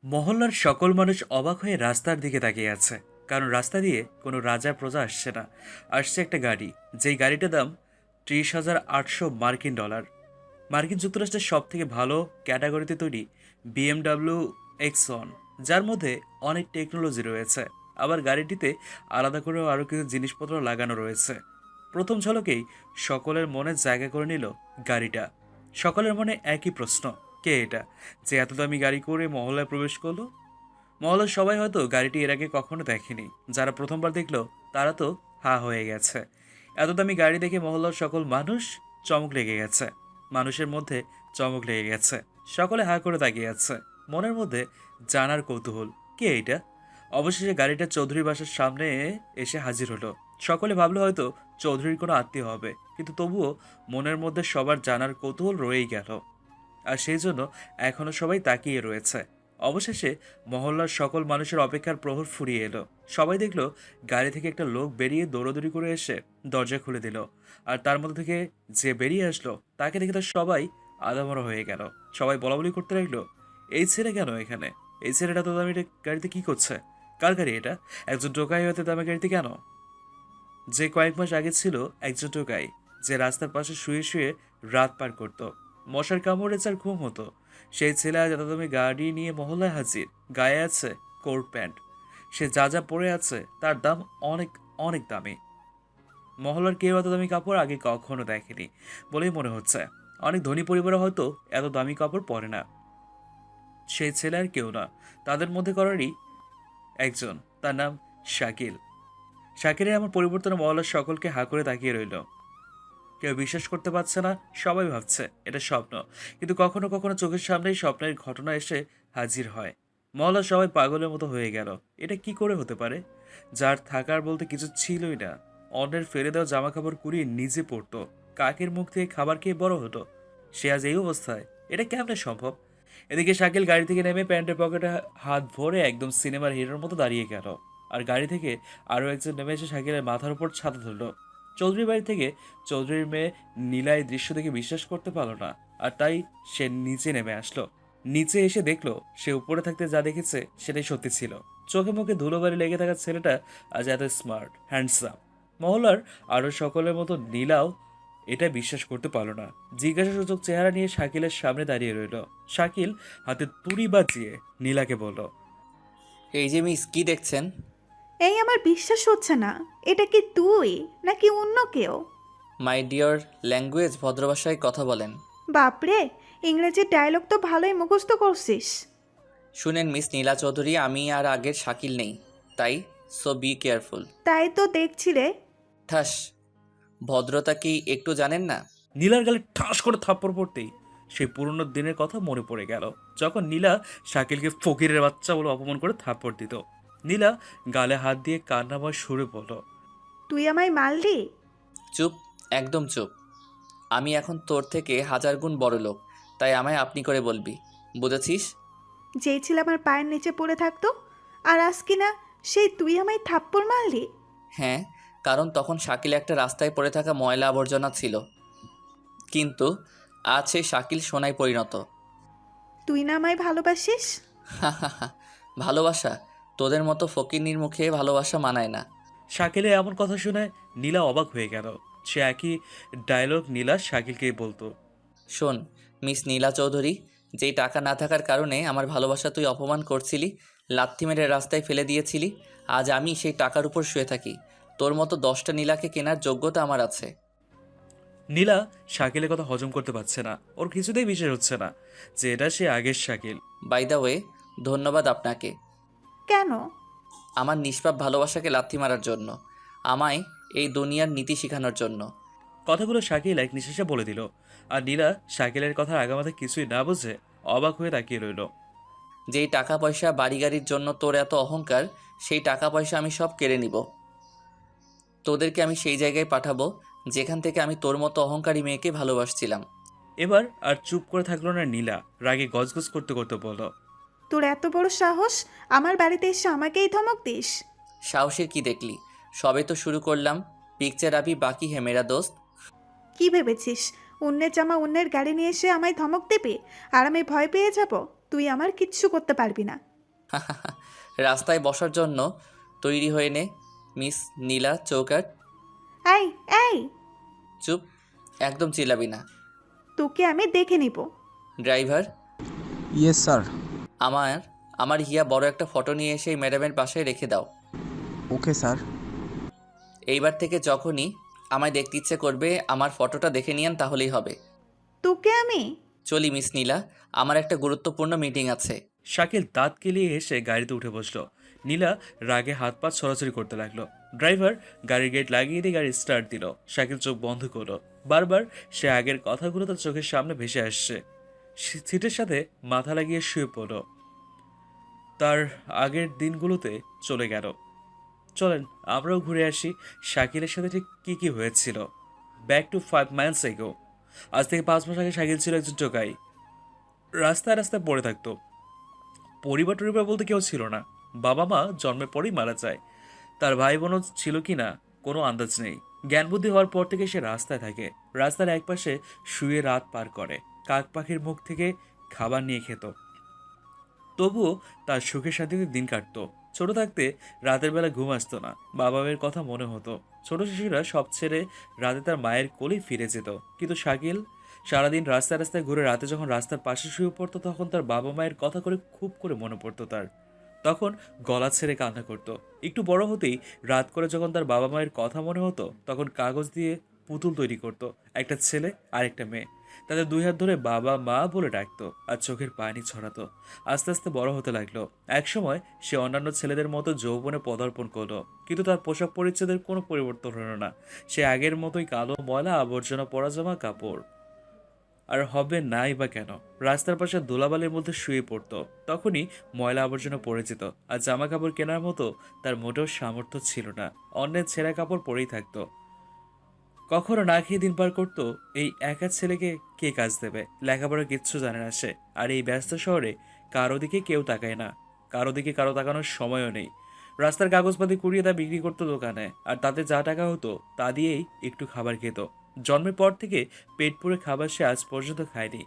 মহল্লার সকল মানুষ অবাক হয়ে রাস্তার দিকে তাকিয়ে আছে। কারণ রাস্তা দিয়ে কোনো রাজা প্রজা আসছে না, আসছে একটা গাড়ি। যেই গাড়িটার দাম 30,800 মার্কিন ডলার। মার্কিন যুক্তরাষ্ট্রের সব থেকে ভালো ক্যাটাগরিতে তৈরি BMW X1, যার মধ্যে অনেক টেকনোলজি রয়েছে। আবার গাড়িটিতে আলাদা করেও আরও কিছু জিনিসপত্র লাগানো রয়েছে। প্রথম ঝলকেই সকলের মনে জায়গা করে নিল গাড়িটা। সকলের মনে একই প্রশ্ন, কে এটা যে এত দামি গাড়ি করে মহল্লায় প্রবেশ করলো? মহল্লার সবাই হয়তো গাড়িটি এর আগে কখনো দেখেনি। যারা প্রথমবার দেখলো তারা তো হা হয়ে গেছে। এত দামি গাড়ি দেখে মহল্লার সকল মানুষ চমক লেগে গেছে। মানুষের মধ্যে চমক লেগে গেছে। সকলে হা করে তাকিয়ে আছে, মনের মধ্যে জানার কৌতূহল, কে এটা। অবশেষে গাড়িটা চৌধুরী বাসার সামনে এসে হাজির হলো। সকলে ভাবলো হয়তো চৌধুরীর কোনো আত্মীয় হবে, কিন্তু তবুও মনের মধ্যে সবার জানার কৌতূহল রয়েই গেল। আর সেই জন্য এখনো সবাই তাকিয়ে রয়েছে। অবশেষে মহল্লার সকল মানুষের অপেক্ষার প্রহর ফুরিয়ে এলো। সবাই দেখলো গাড়ি থেকে একটা লোক বেরিয়ে দৌড়াদৌড়ি করে এসে দরজা খুলে দিল। আর তার মধ্যে থেকে যে বেরিয়ে আসলো তাকে দেখে তার সবাই আধামরা হয়ে গেল। সবাই বলাবলি করতে লাগলো, এই ছেলে কেন এখানে? এই ছেলেটা তো দামি গাড়িতে কি করছে? কার গাড়ি এটা? একজন টোকাই হতে দামি গাড়িতে কেন? যে কয়েক মাস আগে ছিল একজন টোকাই, যে রাস্তার পাশে শুয়ে শুয়ে রাত পার করত, মশার কামড়ে যার ঘুম হতো, সেই ছেলে আজ এত দামি গাড়ি নিয়ে মহল্লায় হাজির। গায়ে আছে কোট প্যান্ট। সে যা যা পরে আছে তার দাম অনেক অনেক দামি। মহল্লার কেউ এত দামি কাপড় আগে কখনো দেখেনি বলেই মনে হচ্ছে। অনেক ধনী পরিবারে হয়তো এত দামি কাপড় পরে না। সেই ছেলে আর কেউ না, তাদের মধ্যে করারই একজন। তার নাম শাকিল। শাকিরের এমন পরিবর্তনে মহল্লার সকলকে হা করে তাকিয়ে রইল। কেউ বিশ্বাস করতে পারছে না, সবাই ভাবছে এটা স্বপ্ন। কিন্তু কখনো কখনো চোখের সামনেই স্বপ্নের ঘটনা এসে হাজির হয়। মহল্লার সবাই পাগলের মতো হয়ে গেল। এটা কি করে হতে পারে? যার থাকার বলতে কিছু ছিলই না, অন্যের ফেলে দেওয়া জামা কাপড় কুড়িয়ে নিজে পরতো, কাকের মুখ থেকে খাবার খেয়ে বড় হতো, সে আজ এই অবস্থায়? এটা কেমনে সম্ভব? এদিকে শাকিল গাড়ি থেকে নেমে প্যান্টের পকেটে হাত ভরে একদম সিনেমার হিরোর মতো দাঁড়িয়ে গেল। আর গাড়ি থেকে আরও একজন নেমে এসে শাকিলের মাথার উপর ছাতা ধরলো। চৌধুরী বাড়ি থেকে চৌধুরীর মেয়ে নীলা এই দৃশ্য দেখে বিশ্বাস করতে পারল না। আর তাই সে নিচে নেমে আসলো। নিচে এসে দেখলো সে উপরে থাকতে যা দেখেছে সেটাই সত্যি ছিল। চোখে মুখে ধুলোবালি লেগে থাকা ছেলেটা আজ এত স্মার্ট, হ্যান্ডসাম। মহল্লার আরও সকলের মতো নীলাও এটা বিশ্বাস করতে পারল না। জিজ্ঞাসাসূচক চেহারা নিয়ে শাকিলের সামনে দাঁড়িয়ে রইল। শাকিল হাতে তুড়ি বাজিয়ে নীলাকে বলল, এই যে মিস, কি দেখছেন? এই আমার বিশ্বাস হচ্ছে না। এটা কি তুই নাকি অন্য কেউ? মাই ডিয়ার, ল্যাঙ্গুয়েজ ভদ্রভাষায় কথা বলেন। বাপরে, ইংরেজির ডায়লগ তো ভালোই মুখস্থ করছিস। শুনেন মিস নীলা চৌধুরী, আমি আর আগের শাকিল নেই, তাই সো বি কেয়ারফুল। তাই তো দেখছি রে। ঠাস, ভদ্রতা কি একটু জানেন না? নীলার গালে ঠাস করে থাপ্পড় পড়তেই সেই পুরনো দিনের কথা মনে পড়ে গেল, যখন নীলা শাকিলকে ফকিরের বাচ্চা বলে অপমান করে থাপ্পড় দিত। নীলা গালে হাত দিয়ে কান্নাময় সুরে বলল, তুই আমায় মারলি? চুপ, একদম চুপ। আমি এখন তোর থেকে হাজার গুণ বড় লোক, তাই আমায় আপনি করে বলবি, বুঝেছিস? যেই ছিল আমার পায়ের নিচে পড়ে থাকতো, আর আজ কিনা সেই তুই আমায় থাপ্পড় মারলি? হ্যাঁ, কারণ তখন শাকিল একটা রাস্তায় পড়ে থাকা ময়লা আবর্জনা ছিল, কিন্তু আজ সেই শাকিল সোনায় পরিণত। তুই না আমায় ভালোবাসিস? ভালোবাসা? তোদের মতো ফকিন্নির মুখে ভালোবাসা মানায় না। শাকিলের এমন কথা শুনে নীলা অবাক হয়ে গেল। সে একই ডায়লগ নীলা শাকিলকেই বলতো। শোন মিস নীলা চৌধুরী, যেই টাকা না থাকার কারণে আমার ভালোবাসা তুই অপমান করছিলি, লাথি মেরে রাস্তায় ফেলে দিয়েছিলি, আজ আমি সেই টাকার উপর শুয়ে থাকি। তোর মতো 10টা নীলাকে কেনার যোগ্যতা আমার আছে। নীলা শাকিলের কথা হজম করতে পারছে না। ওর কিছুতেই বিশ্বাস হচ্ছে না যে এটা সে আগের শাকিল। বাই দ্য ওয়ে, ধন্যবাদ আপনাকে কেন? আমার নিষ্পাপ ভালোবাসাকে লাথি মারার জন্য, আমায় এই দুনিয়ার নীতি শেখানোর জন্য। কথাগুলো শাকিল এক নিঃশ্বাসে বলে দিল। আর নীলা শাকিলের কথা আগামাথা কিছুই না বুঝে অবাক হয়ে তাকিয়ে রইল। যেই টাকা পয়সা বাড়ি গাড়ির জন্য তোর এত অহংকার, সেই টাকা পয়সা আমি সব কেড়ে নিব। তোদেরকে আমি সেই জায়গায় পাঠাবো যেখান থেকে আমি তোর মতো অহংকারী মেয়েকে ভালোবাসছিলাম। এবার আর চুপ করে থাকলো না নীলা, রাগে গজগজ করতে করতে বলল, তোর এত বড় সাহস, আমার বাড়িতে এসে আমাকেই ধমক দিস? সাহসের কি দেখলি? সবে তো শুরু করলাম, পিকচার আবি বাকি হে মেরা দোস্ত। কি ভেবেছিস অন্যের জামা অন্যের গাড়ি নিয়ে এসে আমায় ধমক দেবে আর আমি ভয় পেয়ে যাব? তুই আমার কিচ্ছু করতে পারবি না। রাস্তায় বসার জন্য তৈরি হয়ে নে মিস নীলা চৌকাট। এই এই, চুপ, একদম চিল্লাবি না। তোকে আমি দেখে নিব। Driver, yes sir. আমার আমার হিয়া বড় একটা ফটো নিয়ে এসে এই ম্যাডামের পাশে রেখে দাও। Okay sir. এইবার থেকে যখনই আমায় দেখতে ইচ্ছে করবে আমার ফটোটা দেখে নিয়েন, তাহলেই হবে। তোকে আমি চলি মিস নীলা, আমার একটা গুরুত্বপূর্ণ মিটিং আছে। শাকিল দাঁত কেলিয়ে এসে গাড়িতে উঠে বসলো। নীলা রাগে হাত পা ছড়াছড়ি করতে লাগলো। ড্রাইভার গাড়ির গেট লাগিয়ে দিয়ে গাড়ি স্টার্ট দিল। শাকিল চোখ বন্ধ করলো। বারবার সে আগের কথাগুলো তার চোখের সামনে ভেসে আসছে। সিটের সাথে মাথা লাগিয়ে শুয়ে পড়ল। তার আগের দিনগুলোতে চলে গেল। চলেন আমরাও ঘুরে আসি শাকিলের সাথে ঠিক কী কী হয়েছিল। ব্যাক টু 5 মাইলস এগো। আজ থেকে 5 মাস আগে শাকিল ছিল একজন টোকাই। রাস্তায় রাস্তায় পড়ে থাকতো। পরিবার বলতে কেউ ছিল না। বাবা মা জন্মের পরেই মারা যায়। তার ভাই বোনও ছিল কি না কোনো আন্দাজ নেই। জ্ঞান বুদ্ধি হওয়ার পর থেকে সে রাস্তায় থাকে। রাস্তার একপাশে শুয়ে রাত পার করে। কাক পাখির মুখ থেকে খাবার নিয়ে খেত। তবুও তার সুখে শান্তিতে দিন কাটতো। ছোট থাকতে রাতের বেলা ঘুম আসতো না। বাবা মায়ের কথা মনে হতো। ছোট শিশুরা সব ছেড়ে রাতে তার মায়ের কোলেই ফিরে যেত। কিন্তু শাকিল সারাদিন রাস্তায় রাস্তায় ঘুরে রাতে যখন রাস্তার পাশে শুয়ে পড়তো তখন তার বাবা মায়ের কথা করে খুব করে মনে পড়তো তার। তখন গলা ছেড়ে কান্না করতো। একটু বড় হতেই রাত করে যখন তার বাবা মায়ের কথা মনে হতো তখন কাগজ দিয়ে পুতুল তৈরি করতো, একটা ছেলে আর একটা মেয়ে। তাদের দুই হাত ধরে বাবা মা বলে ডাকতো আর চোখের পানি ছড়াতো। আস্তে আস্তে বড় হতে লাগলো। একসময় সে অন্যান্য ছেলেদের মতো যৌবনে পদার্পণ করলো, কিন্তু তার পোশাক পরিচ্ছদের কোনো পরিবর্তন হলো না। সে আগের মতোই কালো ময়লা আবর্জনা পরা জামা কাপড়। আর হবে নাই বা কেন? রাস্তার পাশে ধুলাবালির মধ্যে শুয়ে পড়তো। তখনই ময়লা আবর্জনা পড়ে যেত। আর জামা কাপড় কেনার মতো তার মোটেও সামর্থ্য ছিল না। অন্যের ছেঁড়া কাপড় পরেই থাকতো। কখনো না খেয়ে দিন পার করতো। এই একা ছেলেকে কে কাজ দেবে? লেখাপড়া কিচ্ছু জানে না সে। আর এই ব্যস্ত শহরে কারো দিকে কেউ তাকায় না। কারো দিকে কারো তাকানোর সময়ও নেই। রাস্তার কাগজপাতি কুড়িয়ে তা বিক্রি করতো দোকানে। আর তাতে যা টাকা হতো তা দিয়েই একটু খাবার খেত। জন্মের পর থেকে পেট পুরে খাবার সে আজ পর্যন্ত খায়নি।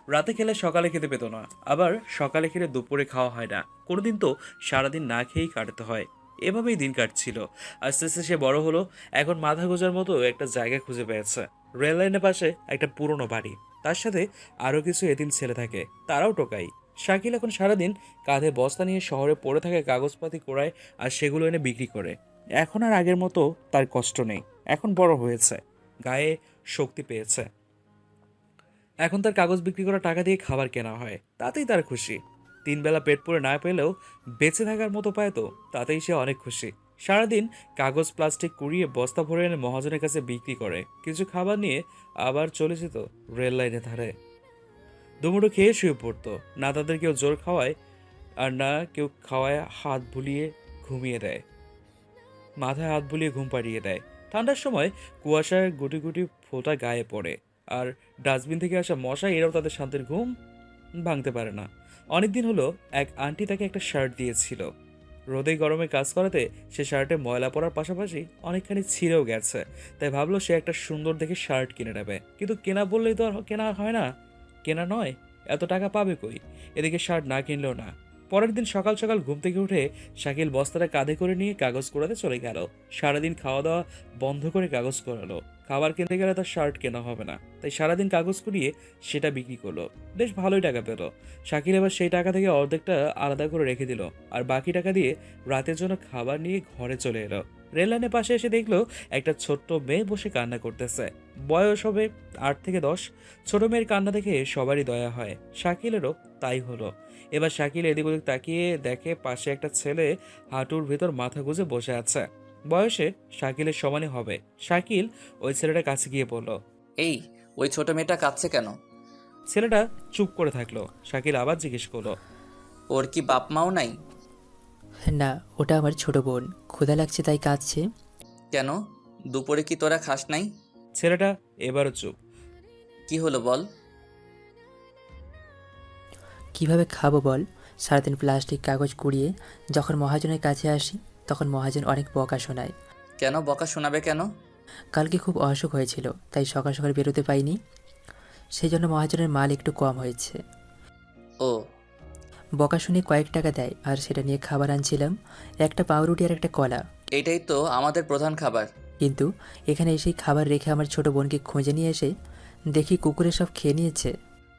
রাতে খেলে সকালে খেতে পেত না, আবার সকালে খেলে দুপুরে খাওয়া হয় না। কোনোদিন তো সারাদিন না খেয়েই কাটাতে হয়। এভাবেই দিন কাটছিল। আস্তে আস্তে সে বড় হলো। এখন মাথা গোজার মতো একটা জায়গা খুঁজে পেয়েছে। রেল লাইনের পাশে একটা পুরনো বাড়ি। তার সাথে আরও কিছু এতিম ছেলে থাকে, তারাও টোকাই। শাকিল এখন সারাদিন কাঁধে বস্তা নিয়ে শহরে পড়ে থাকে, কাগজপাতি কোড়ায় আর সেগুলো এনে বিক্রি করে। এখন আর আগের মতো তার কষ্ট নেই। এখন বড় হয়েছে, গায়ে শক্তি পেয়েছে। এখন তার কাগজ বিক্রি করা টাকা দিয়ে খাবার কেনা হয়, তাতেই তার খুশি। 3 বেলা পেট পুরে না পেলেও বেঁচে থাকার মতো পায় তো তাতেই সে অনেক খুশি। সারাদিন কাগজ প্লাস্টিক কুড়িয়ে বস্তা ভরে এনে মহাজনের কাছে বিক্রি করে। কিছু খাবার নিয়ে আবার চলে যেত রেল লাইনের ধারে। দুমুঠো খেয়ে শুয়ে পড়তো। না তাদের কেউ জোর খাওয়ায় আর না কেউ খাওয়ায় হাত বুলিয়ে ঘুমিয়ে দেয়, মাথায় হাত বুলিয়ে ঘুম পাড়িয়ে দেয়। ঠান্ডার সময় কুয়াশার গুটি গুটি ফোঁটা গায়ে পড়ে আর ডাস্টবিন থেকে আসা মশা এরাও তাদের শান্তির ঘুম ভাঙতে পারে না। অনেকদিন হলো এক আন্টি তাকে একটা শার্ট দিয়েছিল। রোদে গরমে কাজ করাতে সে শার্টে ময়লা পড়ার পাশাপাশি অনেকখানি ছিঁড়েও গেছে। তাই ভাবলো সে একটা সুন্দর দেখে শার্ট কিনে নেবে। কিন্তু কেনা বললেই তো আর কেনা হয় না, কেনা নয়, এত টাকা পাবে কই? এদিকে শার্ট না কিনলেও না। পরের দিন সকাল সকাল ঘুম থেকে উঠে শাকিল বস্তাটা কাঁধে করে নিয়ে কাগজ কুড়াতে চলে গেল। সারাদিন খাওয়া দাওয়া বন্ধ করে কাগজ কুড়ালো। খাবার কিনতে গেলে তার শার্ট কেনা হবে না, তাই সারাদিন কাগজ কুড়িয়ে সেটা বিক্রি করলো। বেশ ভালোই টাকা পেল। শাকিল এবার সেই টাকা থেকে অর্ধেকটা আলাদা করে রেখে দিল আর বাকি টাকা দিয়ে রাতের জন্য খাবার নিয়ে ঘরে চলে এলো। রেল লাইনের পাশে এসে দেখলো একটা ছোট্ট মেয়ে বসে কান্না করতেছে। বয়স হবে 8 থেকে 10। ছোট মেয়ের কান্না দেখে সবারই দয়া হয়, শাকিলেরও তাই হলো। এবার শাকিল এদিক ওদিক তাকিয়ে দেখে পাশে একটা ছেলে হাঁটুর ভেতর মাথা গুঁজে বসে আছে। বয়সে শাকিলের সমানই হবে। শাকিল ওই ছেলেটার কাছে গিয়ে বলল। এই, ওই ছোট মেয়েটা কাঁদছে কেন? ছেলেটা চুপ করে থাকলো। শাকিল আবার জিজ্ঞেস করলো, ওর কি বাপ মাও নাই? না, ওটা আমার ছোট বোন, ক্ষুধা লাগছে তাই কাঁদছে। কেন, দুপুরে কি তোরা খাস নাই? ছেলেটা এবারও চুপ। কি হলো বল? কিভাবে খাবো বল? সারাদিন প্লাস্টিক কাগজ কুড়িয়ে যখন মহাজনের কাছে আসি তখন মহাজন অনেক বকা শোনায়। কেন বকা শোনাবে কেন? কালকে খুব অসুখ হয়েছিল, তাই সকাল সকাল বেরোতে পাইনি, সেই জন্য মহাজনের মাল একটু কম হয়েছে। ও, বকা শুনে কয়েক টাকা দেয় আর সেটা নিয়ে খাবার আনছিলাম, একটা পাউরুটি আর একটা কলা। এটাই তো আমাদের প্রধান খাবার। কিন্তু এখানে এসেই খাবার রেখে আমার ছোট বোনকে খুঁজে নিয়ে এসে দেখি কুকুরে সব খেয়ে নিয়েছে।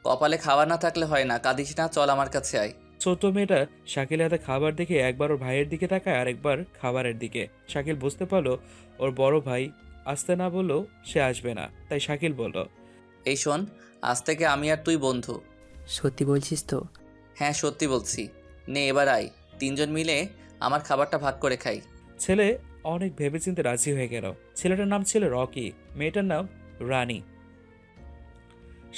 কপালে খাবার না থাকলে হয় না, কাঁদিস না, চল আমার কাছে আয়। ছোট্ট মেয়েটা শাকিলের হাতে খাবার দেখে একবার ওর ভাইয়ের দিকে তাকায় আর একবার খাবারের দিকে। শাকিল বুঝতে পারলো ওর বড় ভাই আসতে না বললেও সে আসবে না, তাই শাকিল বলল, এই শোন, আজ থেকে আমি আর তুই বন্ধু। সত্যি বলছিস তো? হ্যাঁ সত্যি বলছি। নে এবার আয়, তিনজন মিলে আমার খাবারটা ভাগ করে খাই। ছেলে অনেক ভেবেচিন্তে রাজি হয়ে গেল। ছেলেটার নাম ছিল রকি, মেয়েটার নাম রানী।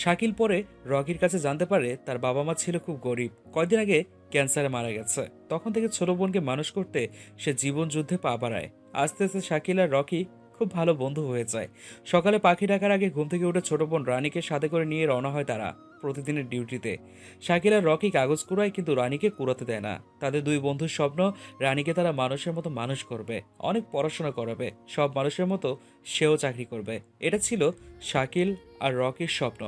শাকিল পরে রকির কাছে জানতে পারে তার বাবা মা ছিল খুব গরিব, কয়দিন আগে ক্যান্সারে মারা গেছে। তখন থেকে ছোট বোনকে মানুষ করতে সে জীবন যুদ্ধে পা বাড়ায়। আস্তে আস্তে শাকিল আর রকি খুব ভালো বন্ধু হয়ে যায়। সকালে পাখি ডাকার আগে ঘুম থেকে উঠে ছোট বোন রানীকে সাথে করে নিয়ে রওনা হয় তারা প্রতিদিনের ডিউটিতে। শাকিল আর রকি কাগজ কুড়ায় কিন্তু রানীকে কুড়াতে দেয় না। তাদের দুই বন্ধুর স্বপ্ন রানীকে তারা মানুষের মতো মানুষ করবে, অনেক পড়াশোনা করাবে, সব মানুষের মতো সেও চাকরি করবে। এটা ছিল শাকিল আর রকির স্বপ্ন।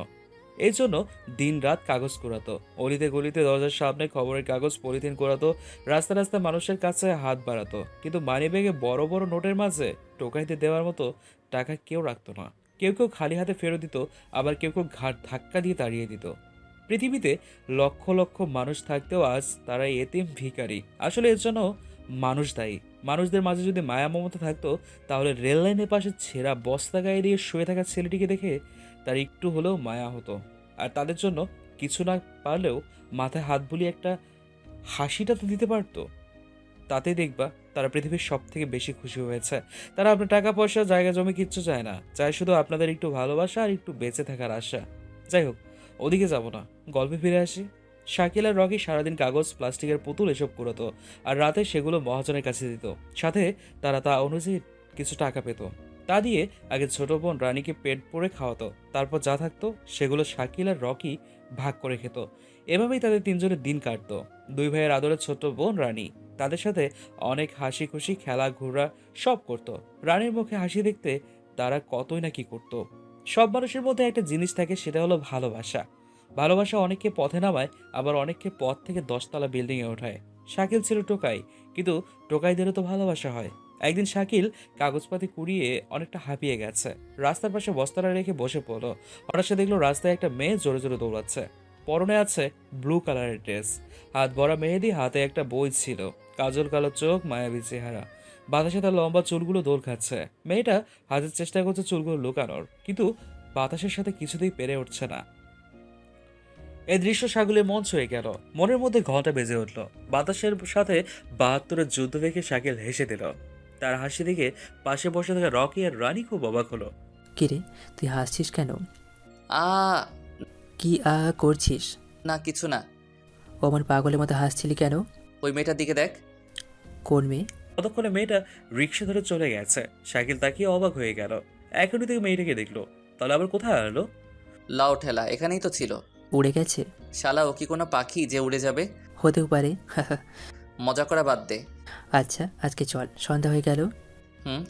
এই জন্য দিন রাত কাগজ কুড়াতো, অলিতে গলিতে দরজার সামনে খবরের কাগজ পলিথিন কুড়াতো, রাস্তা রাস্তায় মানুষের কাছে হাত বাড়াতো। কিন্তু মানিব্যাগে বড় বড় নোটের মাঝে টোকাইতে দেওয়ার মতো টাকা কেউ রাখতো না। কেউ কেউ খালি হাতে ফেরত দিত, আবার কেউ কেউ ঘাট ধাক্কা দিয়ে তাড়িয়ে দিত। পৃথিবীতে লক্ষ লক্ষ মানুষ থাকতেও আজ তারা এতিম ভিখারি। আসলে এর জন্য মানুষ দায়ী। মানুষদের মাঝে যদি মায়া মমতা থাকতো তাহলে রেল লাইনের পাশে ছেঁড়া বস্তা গায়ে দিয়ে শুয়ে থাকা ছেলেটিকে দেখে তার একটু হলেও মায়া হতো। আর তাদের জন্য কিছু না পারলেও মাথায় হাত বুলিয়ে একটা হাসিটা তো দিতে পারতো। তাতে দেখবা তারা পৃথিবীর সব থেকে বেশি খুশি হয়েছে। তারা আপনার টাকা পয়সা জায়গা জমি কিচ্ছু চায় না, চায় শুধু আপনাদের একটু ভালোবাসা আর একটু বেঁচে থাকার আশা। যাই হোক, ওদিকে যাব না, গল্পে ফিরে আসি। শাকিল আর রকি সারাদিন কাগজ, প্লাস্টিকের পুতুল এসব কুড়াতো আর রাতে সেগুলো মহাজনের কাছে দিত। সাথে তারা তা অনুযায়ী কিছু টাকা পেত। তা দিয়ে আগে ছোট বোন রানীকে পেট ভরে খাওয়াতো, তারপর যা থাকতো সেগুলো শাকিল আর রকি ভাগ করে খেত। এভাবেই তাদের তিনজনের দিন কাটতো। দুই ভাইয়ের আদরের ছোট বোন রানী তাদের সাথে অনেক হাসি খুশি খেলা ঘোরা সব করতো। রানীর মুখে হাসি দেখতে তারা কতই না কি করতো। সব মানুষের মধ্যে একটা জিনিস থাকে, সেটা হলো ভালোবাসা। ভালোবাসা অনেককে পথে নামায়, আবার অনেককে পথ থেকে 10তলা বিল্ডিংয়ে ওঠায়। শাকিল ছিল টোকাই, কিন্তু টোকাইদেরও তো ভালোবাসা হয়। একদিন শাকিল কাগজপাতি কুড়িয়ে অনেকটা হাঁপিয়ে গেছে, রাস্তার পাশে বস্তাটা রেখে বসে পড়লো। হঠাৎ সে দেখলো রাস্তায় একটা মেয়ে জোরে জোরে দৌড়াচ্ছে। পরনে আছে ব্লু কালারের ড্রেস, হাত ভরা মেহেদি, হাতে একটা বই ছিল, কাজল কালো চোখ, মায়াবী চেহারা, বাতাসে তার লম্বা চুলগুলো দোল খাচ্ছে। মেয়েটা হাতের চেষ্টা করছে চুলগুলো লুকানোর, কিন্তু বাতাসের সাথে কিছুতেই পেরে উঠছে না। এই দৃশ্য শাকিলের মন ছুঁয়ে গেল, মনের মধ্যে ঘন্টা বেজে উঠল। বাতাসের সাথে 72-এর যুদ্ধ দেখে শাকিল হেসে দিল। তার হাসি দেখে পাশে বসে থাকা রকি আর রানী খুব অবাক হলো। কিরে, তুই হাসছিস কেন? আ কি করছিস? না কিছু না। ও আমার পাগলের মতো হাসছিলি কেন? ওই মেয়েটার দিকে দেখ। কোন মেয়ে? ততক্ষণে মেয়েটা রিক্সা ধরে চলে গেছে। শাকিল তাকিয়ে অবাক হয়ে গেল। এখনই থেকে মেয়েটাকে দেখলো, তাহলে আবার কোথায় আনলো? লাউ ঠেলা, এখানেই তো ছিল। উড়ে গেছে? শালা ও কি কোনো পাখি যে উড়ে যাবে? হতেও পারে। মজা করা বাদ দে। আচ্ছা, আজকে চল, সন্ধ্যা হয়ে গেল।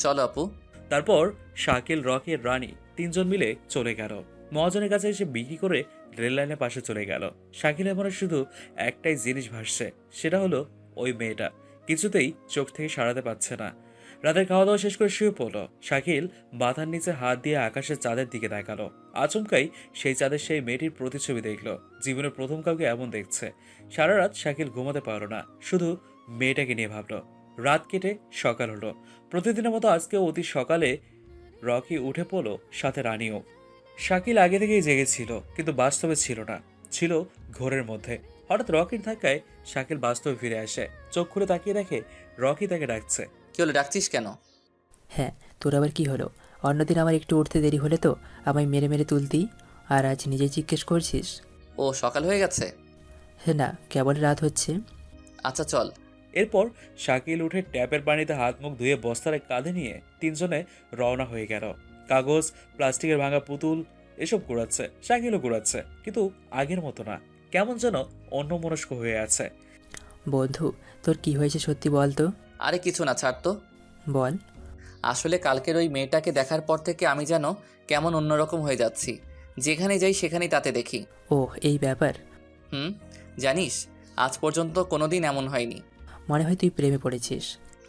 চলো আপু। তারপর শাকিল, রকি আর রানী তিনজন মিলে চলে গেল। মহাজনের কাছে এসে বিক্রি করে রেল লাইনের পাশে চলে গেল। শাকিলের মনে শুধু একটাই জিনিস ভাসছে, সেটা হলো ওই মেয়েটা। কিছুতেই চোখ থেকে সরাতে পারছে না। রাতের খাওয়া দাওয়া শেষ করে শুয়ে পড়লো। শাকিল মাথার নিচে হাত দিয়ে আকাশের চাঁদের দিকে তাকালো। আচমকাই সেই চাঁদের সেই মেয়েটির প্রতিচ্ছবি দেখলো। জীবনের প্রথম কাউকে এমন দেখছে। সারা রাত শাকিল ঘুমাতে পারলো না, শুধু মেয়েটাকে নিয়ে ভাবলো। রাত কেটে সকাল হলো। প্রতিদিনের মতো আজকেও অতি সকালে রকি উঠে পড়লো, সাথে রানীও। শাকিল আগে থেকেই জেগেছিল, কিন্তু বাস্তবে ছিল না, ছিল ঘোরের মধ্যে। হঠাৎ রকির ধাক্কায় শাকিল বাস্তবে ফিরে আসে। চোখ খুলে তাকিয়ে দেখে রকি তাকে ডাকছে। কি হলো, ডাকছিস কেন? হ্যাঁ, তোর আবার কি হলো? অন্যদিন আমার একটু উঠতে দেরি হলে তো আমায় মেরে মেরে তুলতি, আর আজ নিজে জিজ্ঞেস করছিস? ও সকাল হয়ে গেছে? হ্যাঁ না, কেবল রাত হচ্ছে। আচ্ছা চল। এরপর শাকিল উঠে ট্যাপের পানিতে হাত মুখ ধুয়ে বস্তারে কাঁধে নিয়ে তিনজনে রওনা হয়ে গেল। কাগজ, প্লাস্টিকের ভাঙা পুতুল এসব কুড়াচ্ছে, শাকিলও কুড়াচ্ছে, কিন্তু আগের মতো না, কেমন যেন অন্যমনস্ক হয়ে আছে। বন্ধু, তোর কি হয়েছে সত্যি বল তো। আরে কিছু না, ছাড় তো। বল। আসলে কালকের ওই মেয়েটাকে দেখার পর থেকে আমি যেন কেমন অন্যরকম হয়ে যাচ্ছি। যেখানে যাই সেখানেই তাতে দেখি। ও, এই ব্যাপার? জানিস আজ পর্যন্ত কোনোদিন এমন হয়নি। মনে হয় তুই প্রেমে পড়েছিস।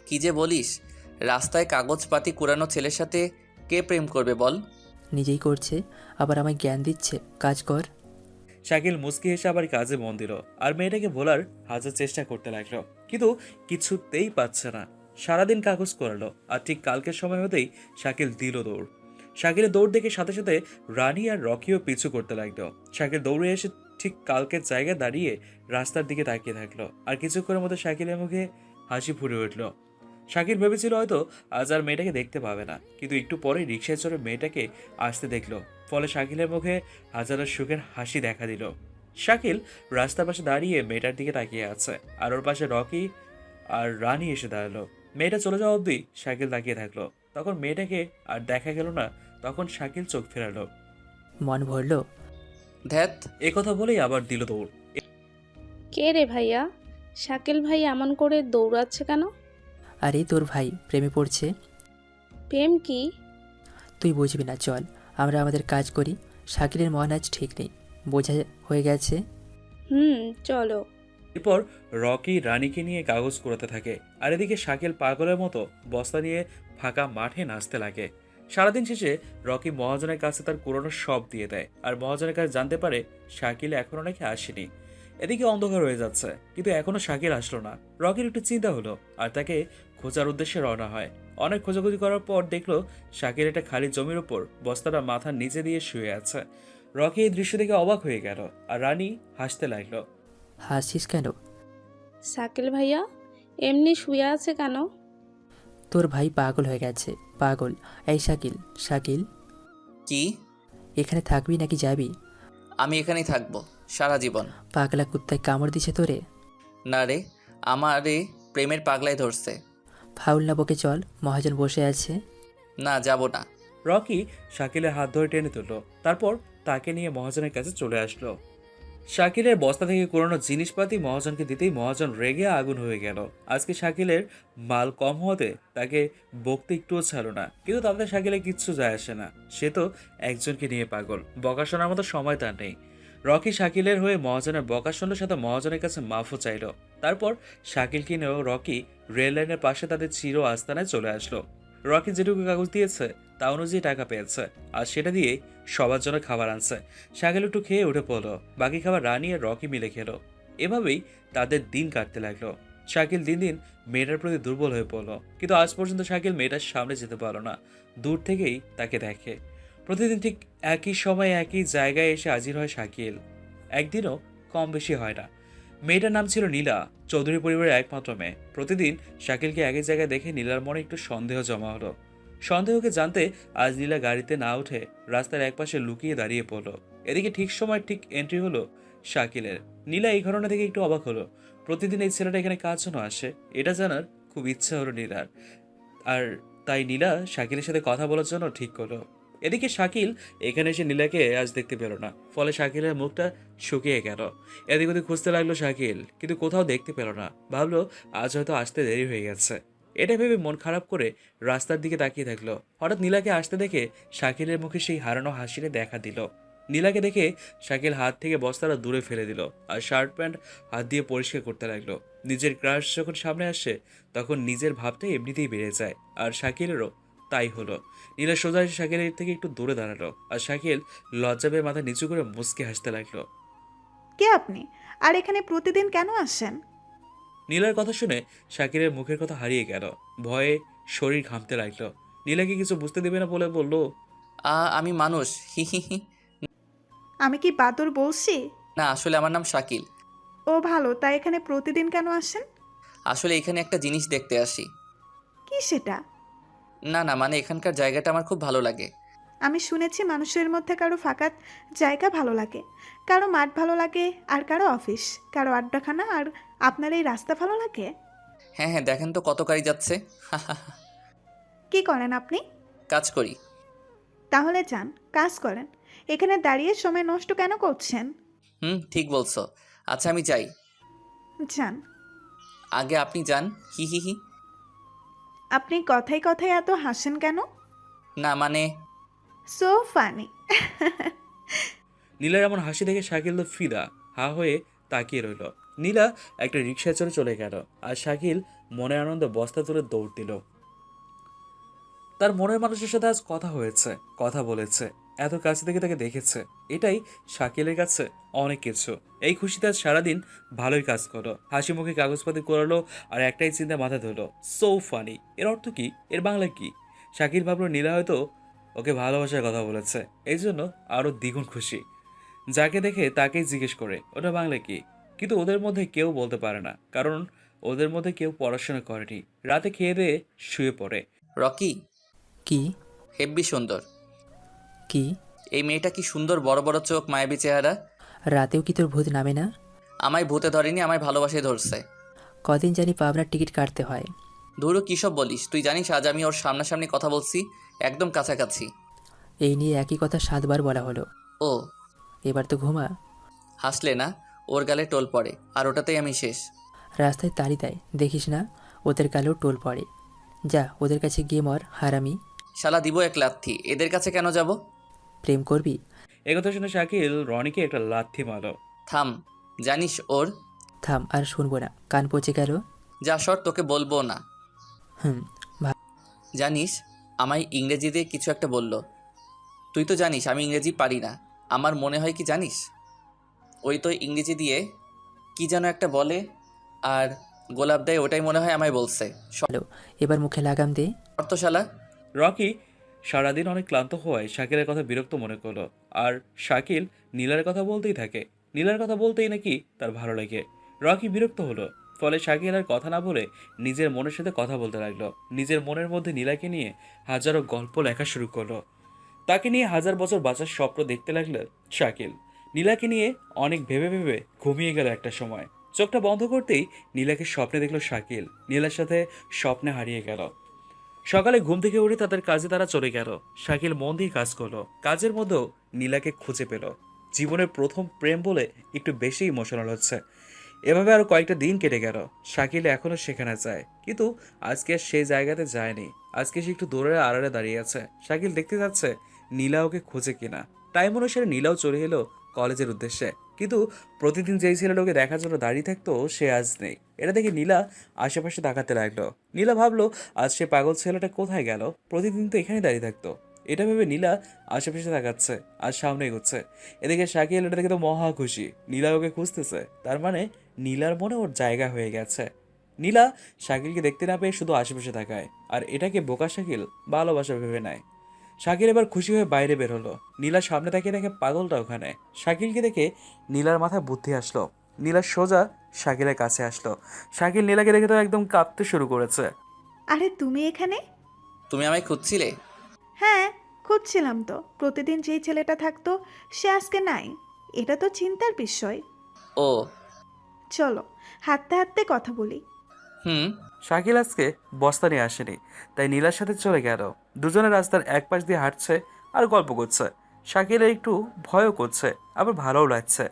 কি যে বলিস, রাস্তায় কাগজপাতি কুড়ানো ছেলের সাথে কে প্রেম করবে বল? নিজেই করছে, আবার আমায় জ্ঞান দিচ্ছে, কাজ কর। শাকিল মুচকি হেসে আবার কাজে মন দিল আর মেয়েটাকে ভোলার হাজার চেষ্টা করতে লাগলো, কিন্তু কিছুতেই পাচ্ছে না। সারাদিন কাগজ করালো আর ঠিক কালকের সময় হতেই শাকিল দিল দৌড়। শাকিলের দৌড় দেখে সাথে সাথে রানী আর রকিও পিছু করতে লাগলো। শাকিল দৌড়ে এসে ঠিক কালকের জায়গায় দাঁড়িয়ে রাস্তার দিকে তাকিয়ে থাকলো আর কিছুক্ষণের মধ্যে শাকিলের মুখে হাসি ফুটে উঠলো। শাকিল ভেবেছিল হয়তো আজ আর মেয়েটাকে দেখতে পাবে না, কিন্তু একটু পরেই রিকশায় চড়ে মেয়েটাকে আসতে দেখলো। ফলে শাকিলের মুখে হাজারো সুখের হাসি দেখা দিল। শাকিল রাস্তার পাশে দাঁড়িয়ে মেয়েটার দিকে তাকিয়ে আছে আর ওর পাশে রকি আর রানী এসে দাঁড়ালো। মেয়েটা চলে যাওয়া অবধি শাকিল তাকিয়ে থাকলো। তখন মেয়েটাকে আর দেখা গেল না। তখন শাকিল চোখ ফেরালো। মন ভরলো। ধ্যাত, এ কথা বলেই আবার দিল দৌড়। কে রে ভাইয়া? শাকিল ভাই এমন করে দৌড়াচ্ছে কেন? আরে তোর ভাই প্রেমে পড়ছে। প্রেম কি? তুই বুঝবি না, চল আমরা আমাদের কাজ করি। শাকিলের মন আজ ঠিক নেই, বোঝা হয়ে গেছে। চলো। এরপর রকি রানীকে নিয়ে কাগজ কুড়াতে থাকে আর এদিকে শাকিল পাগলের মতো বস্তা নিয়ে ফাঁকা মাঠে নাচতে লাগে। সারাদিন শেষে রকি মহাজনের কাছে তার কুড়ানো সব দিয়ে দেয় আর মহাজনের কাছে জানতে পারে শাকিল এখনো নাকি আসেনি। এদিকে অন্ধকার হয়ে যাচ্ছে, কিন্তু এখনো শাকিল আসলো না। রকির একটু চিন্তা হলো আর তাকে খোঁজার উদ্দেশ্যে রওনা হয়। অনেক খোঁজাখুঁজি করার পর দেখলো শাকিল একটা খালি জমির উপর বস্তাটা মাথার নিচে দিয়ে শুয়ে আছে। রকি এই দৃশ্য দেখে অবাক হয়ে গেল আর রানী হাসতে লাগলো। হাসিস কেন? শাকিল ভাইয়া এমনি শুয়ে আছে কেন? তোর ভাই পাগল হয়ে গেছে, পাগল। এই শাকিল, শাকিল কি? এখানে থাকবি নাকি যাবি? আমি এখানেই থাকবো সারা জীবন। পাগলা কুত্তায় কামড় দিছে তোরে? না রে, আমারে প্রেমের পাগলাই ধরছে। ফাউল না বকে চল, মহাজন বসে আছে। না, যাব না। রকি শাকিলের হাত ধরে টেনে তুলল, তারপর তাকে নিয়ে মহাজনের কাছে চলে আসলো। শাকিলের বস্তা থেকে কুড়ানো জিনিসপাতি মহাজনকে দিতেই মহাজন রেগে আগুন হয়ে গেল। আজকে শাকিলের মাল কম হতে তাকে বকতে একটুও ছাড়ো না, কিন্তু তাতে শাকিলের কিচ্ছু যায় আসে না। সে তো একজনকে নিয়ে পাগল, বকা শোনার মতো সময় তার নেই। রকি শাকিলের হয়ে মহাজনের বকা শুনল, সাথে মহাজনের কাছে মাফও চাইল। তারপর শাকিলকে নিয়েও রকি রেল লাইনের পাশে তাদের চির আস্তানায় চলে আসলো। রকি যেটুকু কাগজ দিয়েছে তা অনুযায়ী টাকা পেয়েছে আর সেটা দিয়ে সবার জন্য খাবার আনছে। শাকিল একটু খেয়ে উঠে পড়লো, বাকি খাবার রানী আর রকি মিলে খেলো। এভাবেই তাদের দিন কাটতে লাগলো। শাকিল দিন দিন মেয়েটার প্রতি দুর্বল হয়ে পড়লো, কিন্তু আজ পর্যন্ত শাকিল মেয়েটার সামনে যেতে পারলো না। দূর থেকেই তাকে দেখে। প্রতিদিন ঠিক একই সময় একই জায়গায় এসে হাজির হয় শাকিল। একদিনও কম বেশি হয় না। মেয়েটার নাম ছিল নীলা, চৌধুরী পরিবারের একমাত্র মেয়ে। প্রতিদিন শাকিলকে একই জায়গায় দেখে নীলার মনে একটু সন্দেহ জমা হলো। সন্দেহকে জানতে আজ নীলা গাড়িতে না উঠে রাস্তার একপাশে লুকিয়ে দাঁড়িয়ে পড়লো। এদিকে ঠিক সময় ঠিক এন্ট্রি হলো শাকিলের। নীলা এই ঘটনা থেকে একটু অবাক হলো। প্রতিদিন এই ছেলেটা এখানে কার জন্য আসে এটা জানার খুব ইচ্ছা হলো নীলার, আর তাই নীলা শাকিলের সাথে কথা বলার জন্য ঠিক করলো। এদিকে শাকিল এখানে এসে নীলাকে আজ দেখতে পেল না, ফলে শাকিলের মুখটা শুকিয়ে গেল। এদিক ওদিক খুঁজতে লাগলো শাকিল, কিন্তু কোথাও দেখতে পেল না। ভাবলো আজ হয়তো আসতে দেরি হয়ে গেছে। এটা ভেবে মন খারাপ করে রাস্তার দিকে তাকিয়ে থাকলো। হঠাৎ নীলাকে আসতে দেখে শাকিলের মুখে সেই হারানো হাসিটা দেখা দিল। নীলাকে দেখে শাকিল হাত থেকে বস্তাটা দূরে ফেলে দিল আর শার্ট প্যান্ট হাত দিয়ে পরিষ্কার করতে লাগলো। নিজের ক্রাশ যখন সামনে আসে তখন নিজের ভাবটা এমনিতেই বেড়ে যায়, আর শাকিলেরও তাই হলো। নীলা সোজা এসে শাকিলের থেকে একটু দূরে দাঁড়ালো আর শাকিল লজ্জা পেয়ে মাথা নিচু করে মুচকে হাসতে লাগলো। কে আপনি? আর এখানে প্রতিদিন কেন আসেন? নীলার কথা শুনে শাকিলের মুখের কথা হারিয়ে গেল। ভয়ে শরীর ঘামতে লাগলো। নীলাকে কিছু বুঝতে দেবে না বলে বলল, আমি মানুষ, হি হি হি। আমি কি বাদর বলছি? না, আসলে আমার নাম শাকিল। ও ভালো, তাই এখানে প্রতিদিন কেন আসেন? আসলে এখানে একটা জিনিস দেখতে আসি। কি সেটা? না, মানে এখানকার জায়গাটা আমার খুব ভালো লাগে। আমি শুনেছি মানুষের মধ্যে কারো ফাঁকা জায়গা ভালো লাগে, কারো মাঠ ভালো লাগে, আর কারো অফিস, কারো আড্ডাখানা, আর আপনার এই রাস্তা ভালো লাগে। হ্যাঁ, দেখেন তো কত গাড়ি যাচ্ছে। কি করেন আপনি? কাজ করি। তাহলে যান, কাজ করেন। এখানে দাঁড়িয়ে সময় নষ্ট কেন করছেন? ঠিক বলছো। আচ্ছা, আমি যাই। যান। আগে আপনি যান, হি হি হি। আপনি কথায় কথায় এত হাসেন কেন? না মানে সো ফানি। নীলার এমন হাসি দেখে শাকিল তো ফিদা হা হয়ে তাকিয়ে রইল। নীলা একটা রিকশায় চড়ে চলে গেল আর শাকিল মনে আনন্দে বস্তা তুলে দৌড় দিল। তার মনের মানুষের সাথে আজ কথা হয়েছে, কথা বলেছে, এত কাছে থেকে তাকে দেখেছে। এটাই শাকিলের কাছে অনেক কিছু। এই খুশিতে আজ সারাদিন ভালোই কাজ করলো, হাসি মুখে কাগজপাতি করালো আর একটাই চিন্তা মাথা ধরলো, সো ফানি। এর অর্থ কি? এর বাংলা কি? শাকিল ভাবলো নীলা হয়তো ওকে ভালোবাসার কথা বলেছে, এই জন্য আরও দ্বিগুণ খুশি। যাকে দেখে তাকেই জিজ্ঞেস করে ওটা বাংলা কি, কিন্তু ওদের মধ্যে কেউ বলতে পারে না, কারণ ওদের মধ্যে কেউ পড়াশোনা করেনি। রাতে খেয়ে দিয়ে শুয়ে পড়ে। রকি, কি? হেব্বি সুন্দর। কি? এই মেয়েটা কি সুন্দর, বড় বড় চোখ, মায়াবী চেহারা। রাতেও কি তোর ভূত নামে না? আমায় ভূতে ধরেনি, আমায় ভালোবাসায় ধরছে। কদিন জানি পাবনার টিকিট কাটতে হয়। ধুরু, কী সব বলিস তুই? জানিস আজ আমি ওর সামনাসামনি কথা বলছি, একদম কাছাকাছি। এই নিয়ে একই কথা 7 বার বলা হলো। ও, এবার তো ঘুমা। হাসলে না? ওর গালে টোল পড়ে আর ওটাতেই আমি শেষ। রাস্তায় তাড়ি দেয়, দেখিস না? ওদের গালেও টোল পড়ে। যা ওদের কাছে গিয়ে মর, হারামি। শালা দিব এক লাথি। এদের কাছে কেন যাব? প্রেম করবি? একথা শুনে শাকিল রনিকে একটা লাথি মারল। থাম, জানিস ওর। থাম, আর শুনবো না, কান পচে গেল। যা সর, তোকে বলবো না। হুম। জানিস আমায় ইংরেজিতে কিছু একটা বলল। তুই তো জানিস আমি ইংরেজি পারি না। আমার মনে হয় কি জানিস, ওই তো ইংরেজি দিয়ে কি যেন একটা বলে আর গোলাপ দেয়, ওটাই মনে হয় আমায় বলছে। ভালো, এবার মুখে লাগাম দে। শর্ত শালা। রকি সারাদিন অনেক ক্লান্ত হওয়ায় শাকিলের কথা বিরক্ত মনে করলো, আর শাকিল নীলার কথা বলতেই থাকে। নীলার কথা বলতেই নাকি তার ভালো লাগে। রকি বিরক্ত হলো, ফলে শাকিল আর কথা না বলে নিজের মনের সাথে কথা বলতে লাগলো। নিজের মনের মধ্যে নীলাকে নিয়ে হাজারো গল্প লেখা শুরু করলো। তাকে নিয়ে 1000 বছর বাঁচার স্বপ্ন দেখতে লাগলো শাকিল। নীলাকে নিয়ে অনেক ভেবে ভেবে ঘুমিয়ে গেল একটা সময়। চোখটা বন্ধ করতেই নীলাকে স্বপ্নে দেখলো শাকিল। নীলার সাথে স্বপ্নে হারিয়ে গেল। সকালে ঘুম থেকে উঠে তাদের কাজে তারা চলে গেল। শাকিল মন দিয়ে কাজ করলো, কাজের মধ্যেও নীলাকে খুঁজে পেল। জীবনের প্রথম প্রেম বলে একটু বেশি ইমোশনাল হচ্ছে। এভাবে আরো কয়েকটা দিন কেটে গেল। শাকিল এখনো সেখানে যায়, কিন্তু আজকে আর সেই জায়গাতে যায়নি। আজকে সে একটু দূরের আড়ালে দাঁড়িয়ে আছে। শাকিল দেখতে যাচ্ছে নীলা ওকে খোঁজে কিনা। টাইম অনুসারে নীলাও চলে এলো কলেজের উদ্দেশ্যে, কিন্তু প্রতিদিন যেই ছেলেটা ওকে দেখার জন্য দাঁড়িয়ে থাকতো সে আজ নেই। এটা দেখে নীলা আশেপাশে তাকাতে লাগলো। নীলা ভাবলো আজ সে পাগল ছেলেটা কোথায় গেল, প্রতিদিন তো এখানে দাঁড়িয়ে থাকতো। এটা ভেবে নীলা আশেপাশে তাকাচ্ছে আর সামনে এগোচ্ছে। এদিকে শাকিল এটা দেখে তো মহা খুশি, নীলা ওকে খুঁজতেছে, তার মানে নীলার মনে ওর জায়গা হয়ে গেছে। নীলা শাকিলকে দেখতে না পেয়ে শুধু আশেপাশে তাকায়, আর এটাকে বোকা শাকিল ভালোবাসা ভেবে নেয়। শাকিল এবার খুশি হয়ে বাইরে বের হলো। নীলার সামনে তাকিয়ে দেখে পাগলটা ওখানে। শাকিলকে দেখে নীলার মাথায় বুদ্ধি আসলো। নীলা সোজা শাকিলের কাছে আসলো। শাকিল নীলাকে দেখে তো একদম কাঁপতে শুরু করেছে। আরে তুমি এখানে? তুমি আমায় খুঁজছিলে? হ্যাঁ, খুঁজছিলাম তো। প্রতিদিন যেই ছেলেটা থাকতো সে আজকে নাই, এটা তো চিন্তার বিষয়। ও। চলো হাঁটতে হাঁটতে কথা বলি। হুম। শাকিল আজকে বস্তা নিয়ে আসেনি, তাই নীলার সাথে চলে গেল। দুজনে রাস্তার এক পাশ দিয়ে হাঁটছে আর গল্প করছে। শাকিল একটু ভয়ও করছে, আবার ভালোও লাগছে।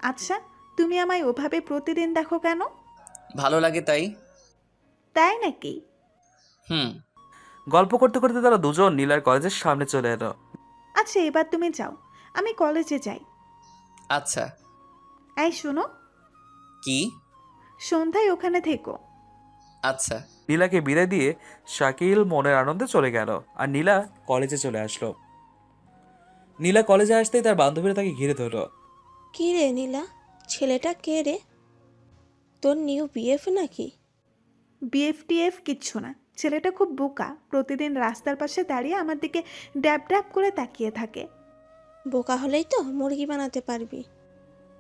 আচ্ছা, তুমি আমায় ওভাবে প্রতিদিন দেখো কেন? ভালো লাগে তাই। তাই নাকি? হুম। গল্প করতে করতে তারা দুজন নীলার কলেজের সামনে চলে এলো। আচ্ছা এবার তুমি যাও, আমি কলেজে যাই। আচ্ছা। এই শোনো, কি? সন্ধ্যায় ওখানে থেকো। আচ্ছা। নীলাকে বিদায় দিয়ে শাকিল মনের আনন্দে চলে গেল, আর নীলা কলেজে চলে আসলো। নীলা কলেজে আসতেই তার বান্ধবীরা তাকে ঘিরে ধরলো। কি রে নীলা, ছেলেটা কে রে? তোর নিউ বিএফ নাকি? বিএফটিএফ কিচ্ছু না, ছেলেটা খুব বোকা। প্রতিদিন রাস্তার পাশে দাঁড়িয়ে আমার দিকে ড্যাব ড্যাব করে তাকিয়ে থাকে। বোকা হলেই তো মুরগি বানাতে পারবি।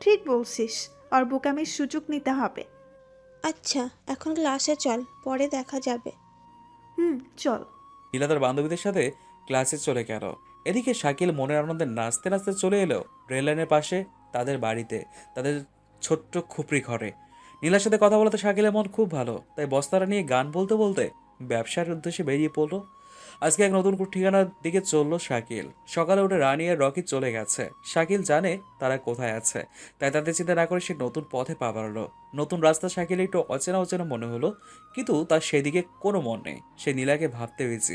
ঠিক বলছিস, আর বোকামির সুযোগ নিতে হবে। আচ্ছা এখন ক্লাসে চল, পরে দেখা যাবে। চল। নীলা তার বান্ধবীদের সাথে ক্লাসে চলে গেল। এদিকে শাকিল মনের আনন্দে নাচতে নাচতে চলে এলো রেললাইনের পাশে তাদের বাড়িতে, তাদের ছোট্ট খুপড়ি ঘরে। নীলার সাথে কথা বলাতে শাকিলের মন খুব ভালো, তাই বস্তাটা নিয়ে গান বলতে বলতে ব্যবসার উদ্দেশ্যে বেরিয়ে পড়লো। আজকে এক নতুন ঠিকানার দিকে চললো শাকিল। সকালে উঠে রানী আর রকি চলে গেছে। শাকিল জানে তারা কোথায় আছে, তাই তাদের চিন্তা না করে সে নতুন পথে পা বাড়ালো। নতুন রাস্তা শাকিল একটু অচেনা অচেনা মনে হলো, কিন্তু তার সেদিকে কোনো মন নেই। সে নীলাকে ভাবতে হয়েছে।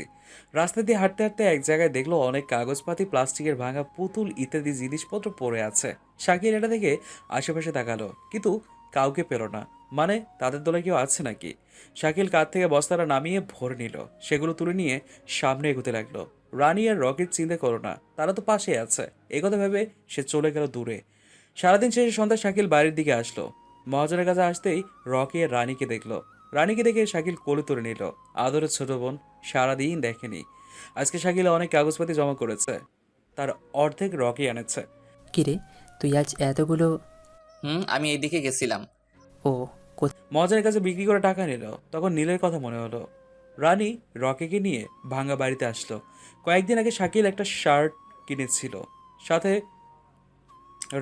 রাস্তা দিয়ে হাঁটতে হাঁটতে এক জায়গায় দেখলো অনেক কাগজপাতি, প্লাস্টিকের ভাঙা পুতুল ইত্যাদি জিনিসপত্র পড়ে আছে। শাকিল এটা দেখে আশেপাশে তাকালো, কিন্তু কাউকে পেল না। মানে তাদের দলে কেউ আছে নাকি? শাকিল কাঁধ থেকে বস্তাটা নামিয়ে ভরে নিল, সেগুলো তুলে নিয়ে সামনে এগোতে লাগলো। রানী আর রকির চিন্তা করো না, তারা তো পাশেই আছে। একথা ভেবে সে চলে গেল দূরে। সারাদিন শেষে সন্ধ্যায় শাকিল বাড়ির দিকে আসলো। মহাজনের কাছে আসতেই রকি আর রানীকে দেখলো। রানীকে দেখে শাকিল কোলে তুলে নিল। আদরের ছোট বোন, সারাদিন দেখেনি। আজকে শাকিল অনেক কাগজপাতি জমা করেছে, তার অর্ধেক রকি এনেছে। কিরে, তুই আজ এতগুলো? আমি এইদিকে গেছিলাম। ও, মহাজনের কাছে বিক্রি করে টাকা নিল। তখন নীলের কথা মনে হলো। রানী রকিকে নিয়ে ভাঙা বাড়িতে আসলো। কয়েকদিন আগে শাকিল একটা শার্ট কিনেছিল, সাথে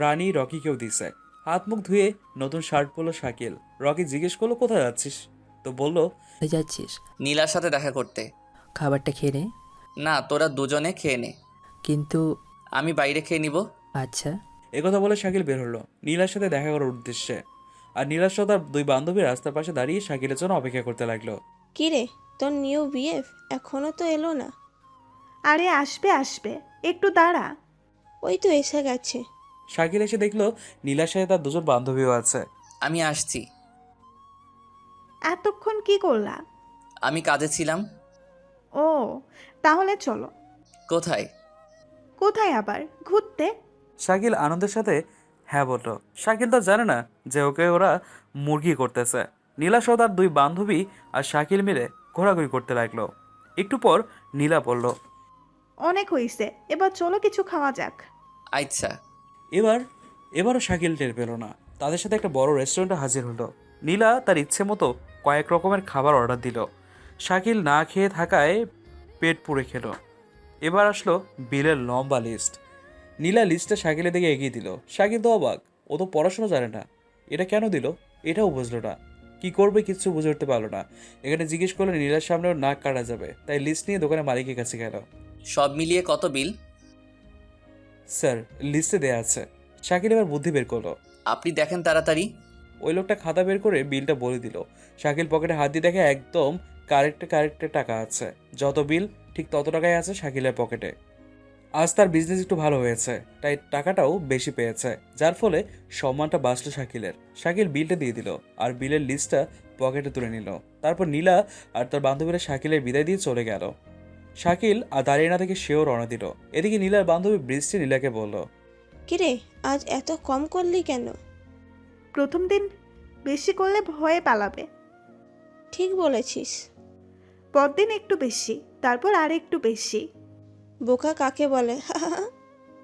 রানী রকিকেও দিছে। হাত মুখ ধুয়ে নতুন শার্ট পরলো শাকিল। রকি জিজ্ঞেস করলো কোথায় যাচ্ছিস, তো বলল কোথায় যাচ্ছিস? নীলার সাথে দেখা করতে। খাবারটা খেয়ে নে। না, তোরা দুজনে খেয়ে নে, কিন্তু আমি বাইরে খেয়ে নিব। আচ্ছা। একথা বলে শাকিল বের হলো নীলার সাথে দেখা করার উদ্দেশ্যে। আর নীলার সাথে তার দুই বান্ধবী রাস্তার পাশে দাঁড়িয়ে শাকিলের জন্য অপেক্ষা করতে লাগলো। কিরে, তোর নিউ বিএফ এখনো তো এলো না? আরে আসবে আসবে, একটু দাঁড়া। ওই তো এসে গেছে। শাকিল এসে দেখলো নীলার সাথে তার দুজন বান্ধবীও আছে। আমি আসছি। এতক্ষণ কি করলা? আমি কাজে ছিলাম। ও, তাহলে চলো। কোথায়? কোথায় আবার? ঘুরতে। শাকিল আনন্দের সাথে হ্যাঁ বলল। শাকিল তো জানে না যে ওকে ওরা মুরগি করতেছে। নীলা সহ তার দুই বান্ধবী আর শাকিল মিলে ঘোরাঘুরি করতে লাগলো। একটু পর নীলা বলল, অনেক হইছে, এবার চলো কিছু খাওয়া যাক। আচ্ছা। এবারও শাকিল টের পেল না। তাদের সাথে একটা বড় রেস্টুরেন্টে হাজির হলো। নীলা তার ইচ্ছে মতো কয়েক রকমের খাবার অর্ডার দিল। শাকিল না খেয়ে থাকায় পেট পুড়ে খেলো। এবার আসলো বিলের লম্বা লিস্ট। নীলা লিস্টটা শাকিলের দিকে এগিয়ে দিল। শাকিল তো অবাক, ও তো পড়াশোনা জানে না, এটা কেন দিল এটাও বুঝলো না। কি করবে কিচ্ছু বুঝে উঠতে পারলো না। এখানে জিজ্ঞেস করলে নীলার সামনেও নাক কাটা যাবে, তাই লিস্ট নিয়ে দোকানের মালিকের কাছে গেল। সব মিলিয়ে কত বিল? স্যার, লিস্টে দেয়া আছে। শাকিল এবার বুদ্ধি বের করলো। আপনি দেখেন তাড়াতাড়ি। ওই লোকটা খাতা বের করে বিলটা বলে দিল। শাকিল পকেটে হাত দিয়ে দেখে একদম কারেক্টে টাকা আছে। যত বিল ঠিক তত টাকাই আছে শাকিলের পকেটে। আজ তার বিজনেস একটু ভালো হয়েছে, তাই টাকাটাও বেশি পেয়েছে, যার ফলে সম্মানটা বাঁচলো শাকিলের। শাকিল বিলটা দিয়ে দিল আর বিলের লিস্টটা পকেটে তুলে নিল। তারপর নীলা আর তার বান্ধবীরা শাকিলের বিদায় দিয়ে চলে গেল। শাকিল আর দাঁড়িয়ে না থেকে সেও রওনা দিল। এদিকে নীলার বান্ধবী বৃষ্টি নীলাকে বলল, কিরে, আজ এত কম করলি কেন? প্রথম দিন বেশি করলে ভয়ে পালাবে, ঠিক বলেছিস। পরদিন একটু বেশি, তারপর আর একটু বেশি। বোকা কাকে বলে?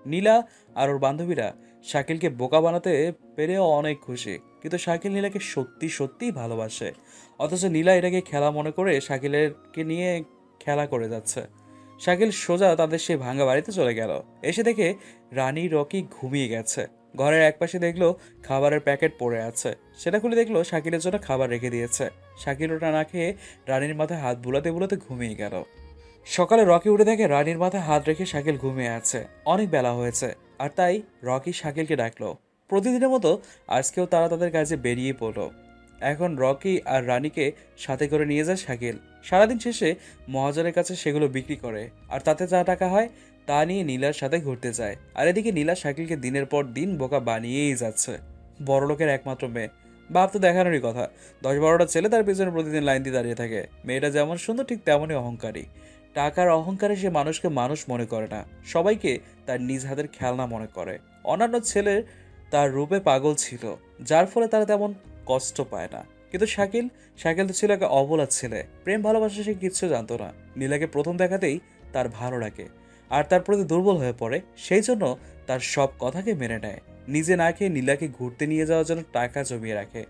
নীলা আর ওর বান্ধবীরা শাকিলকে বোকা বানাতে পেরেও অনেক খুশি। কিন্তু শাকিল নীলাকে সত্যি সত্যিই ভালোবাসে, অথচ নীলা এটাকে খেলা মনে করে শাকিলেরকে নিয়ে খেলা করে যাচ্ছে। শাকিল সোজা তাদের সেই ভাঙা বাড়িতে চলে গেল। এসে দেখে রানী রকি ঘুমিয়ে গেছে। ঘরের একপাশে দেখলো খাবারের প্যাকেট পড়ে আছে, সেটা খুলে দেখলো শাকিলের জন্য খাবার রেখে দিয়েছে। শাকিল ওটা না খেয়ে রানীর মাথায় হাত বুলাতে বুলাতে ঘুমিয়ে গেল। সকালে রকি উঠে দেখে রানীর মাথায় হাত রেখে শাকিল ঘুমিয়ে আছে। অনেক বেলা হয়েছে, আর তাই রকি শাকিলকে ডাকলো। প্রতিদিনের মতো আজকেও তারা তাদের কাজে বেরিয়ে পড়লো। এখন রকি আর রানীকে সাথে করে নিয়ে যায় শাকিল। সারাদিন শেষে মহাজনের কাছে সেগুলো বিক্রি করে, আর তাতে যা টাকা হয় তা নিয়ে নীলার সাথে ঘুরতে যায়। আর এদিকে নীলা শাকিলকে দিনের পর দিন বোকা বানিয়েই যাচ্ছে। বড়লোকের একমাত্র মেয়ে, বাপ তো দেখানোরই কথা। 10-12টা ছেলে তার পেছনে প্রতিদিন লাইন দিয়ে দাঁড়িয়ে থাকে। মেয়েটা যেমন সুন্দর ঠিক তেমনই অহংকারী। টাকার অহংকারে সে মানুষকে মানুষ মনে করে না, সবাইকে তার নিজ হাতের খেলনা মনে করে। অন্যান্য ছেলের তার রূপে পাগল ছিল, যার ফলে তারা তেমন কষ্ট পায় না। কিন্তু শাকিল তো ছিল একটা অবলা ছেলে। প্রেম ভালোবাসা সে কিচ্ছু জানতো না। নীলাকে প্রথম দেখাতেই তার ভালো লাগে আর তার প্রতি দুর্বল হয়ে পড়ে। সেই জন্য তার সব কথাকে মেনে নেয়। নিজে না খেয়ে নীলাকে ঘুরতে নিয়ে যাওয়ার জন্য টাকা জমিয়ে রাখে,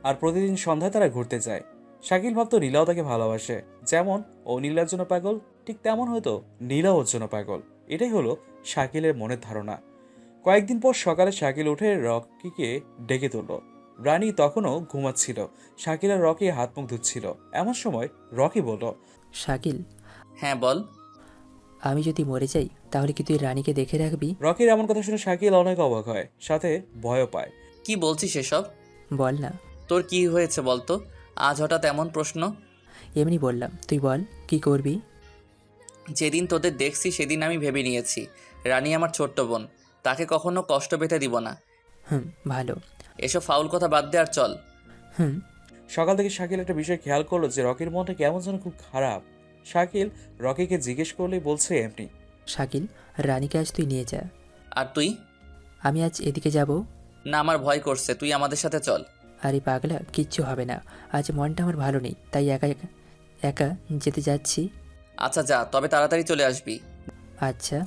আর প্রতিদিন সন্ধ্যায় তারা ঘুরতে যায়। শাকিল ভাবতো নীলাও তাকে ভালোবাসে, যেমন ও নীলার জন্য পাগল, ঠিক তেমন হয়তো নীলাও ওর জন্য পাগল। এটাই হলো শাকিলের মনের ধারণা। কয়েকদিন পর সকালে শাকিল উঠে রকিকে ডেকে তুলল। রানী তখনও ঘুমাচ্ছিল। শাকিল আর রকি হাত মুখ ধুচ্ছিল। এমন সময় রকি বলল, শাকিল, হ্যাঁ বল। আমি যদি মরে যাই তাহলে কি তুই রানীকে দেখে রাখবি? রকির এমন কথা শুনে শাকিল অনেক অবাক হয়, সাথে ভয়ও পায়। কি বলছিস এসব? বল না। তোর কি হয়েছে বলতো? আজ হঠাৎ এমন প্রশ্ন? এমনি বললাম, তুই বল কি করবি? যেদিন তোদের দেখছি সেদিন আমি ভেবে নিয়েছি রানী আমার ছোট্ট বোন, তাকে কখনো কষ্ট পেতে দিব না। ভালো। এসব ফাউল কথা বাদ দে আর চল। হুম। সকাল থেকে শাকিল একটা বিষয় খেয়াল করলো যে রকির মনটা কেমন যেন খুব খারাপ। শাকিল রকিকে জিজ্ঞেস করলেই বলছে এমনি। শাকিল, রানীকে আজ তুই নিয়ে যা। আর তুই? আমি আজ এদিকে যাব। না, আমার ভয় করছে, তুই আমাদের সাথে চল। আরে পাগলা, কিচ্ছু হবে না। আজ মনটা আমার ভালো নেই, তাই একা একা একা যেতে যাচ্ছি। আচ্ছা যা, তবে তাড়াতাড়ি চলে আসবি। আচ্ছা।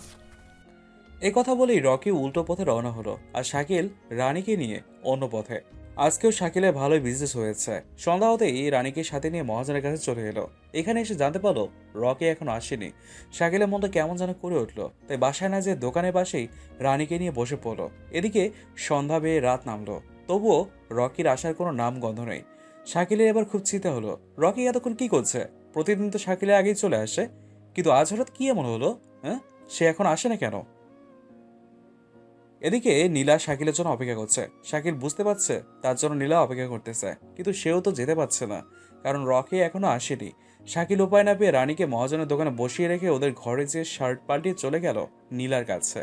এই কথা বলেই রকি উল্টো পথে রওনা হলো আর শাকিল রানীকে নিয়ে অন্য পথে। আজকেও শাকিলের ভালোই বিজনেস হয়েছে। সন্ধ্যা হতেই রানীকে সাথে নিয়ে মহাজনের কাছে চলে এলো। এখানে এসে জানতে পারলো রকি এখনো আসেনি। শাকিলের মনটা কেমন যেন করে উঠলো, তাই বাসায় না যে দোকানের পাশেই রানীকে নিয়ে বসে পড়লো। এদিকে সন্ধ্যা বেয়ে রাত নামলো, তবুও রকির আসার কোনো নাম গন্ধ নেই। শাকিলের এবার খুব চিন্তা হলো, রকি এতক্ষণ কি করছে? প্রতিদিন তো শাকিলের আগেই চলে আসে, কিন্তু আজ হঠাৎ কি এমন হলো? হ্যাঁ, সে এখন আসে না কেন? এদিকে নীলা শাকিলের জন্য অপেক্ষা করছে। শাকিল বুঝতে পারছে তার জন্য নীলা অপেক্ষা করতেছে, কিন্তু সেও তো যেতে পারছে না, কারণ রকি এখনো আসেনি। শাকিল উপায় না পেয়ে রানীকে মহাজনের দোকানে বসিয়ে রেখে ওদের ঘরে যে শার্ট পাল্টিয়ে চলে গেল নীলার কাছে।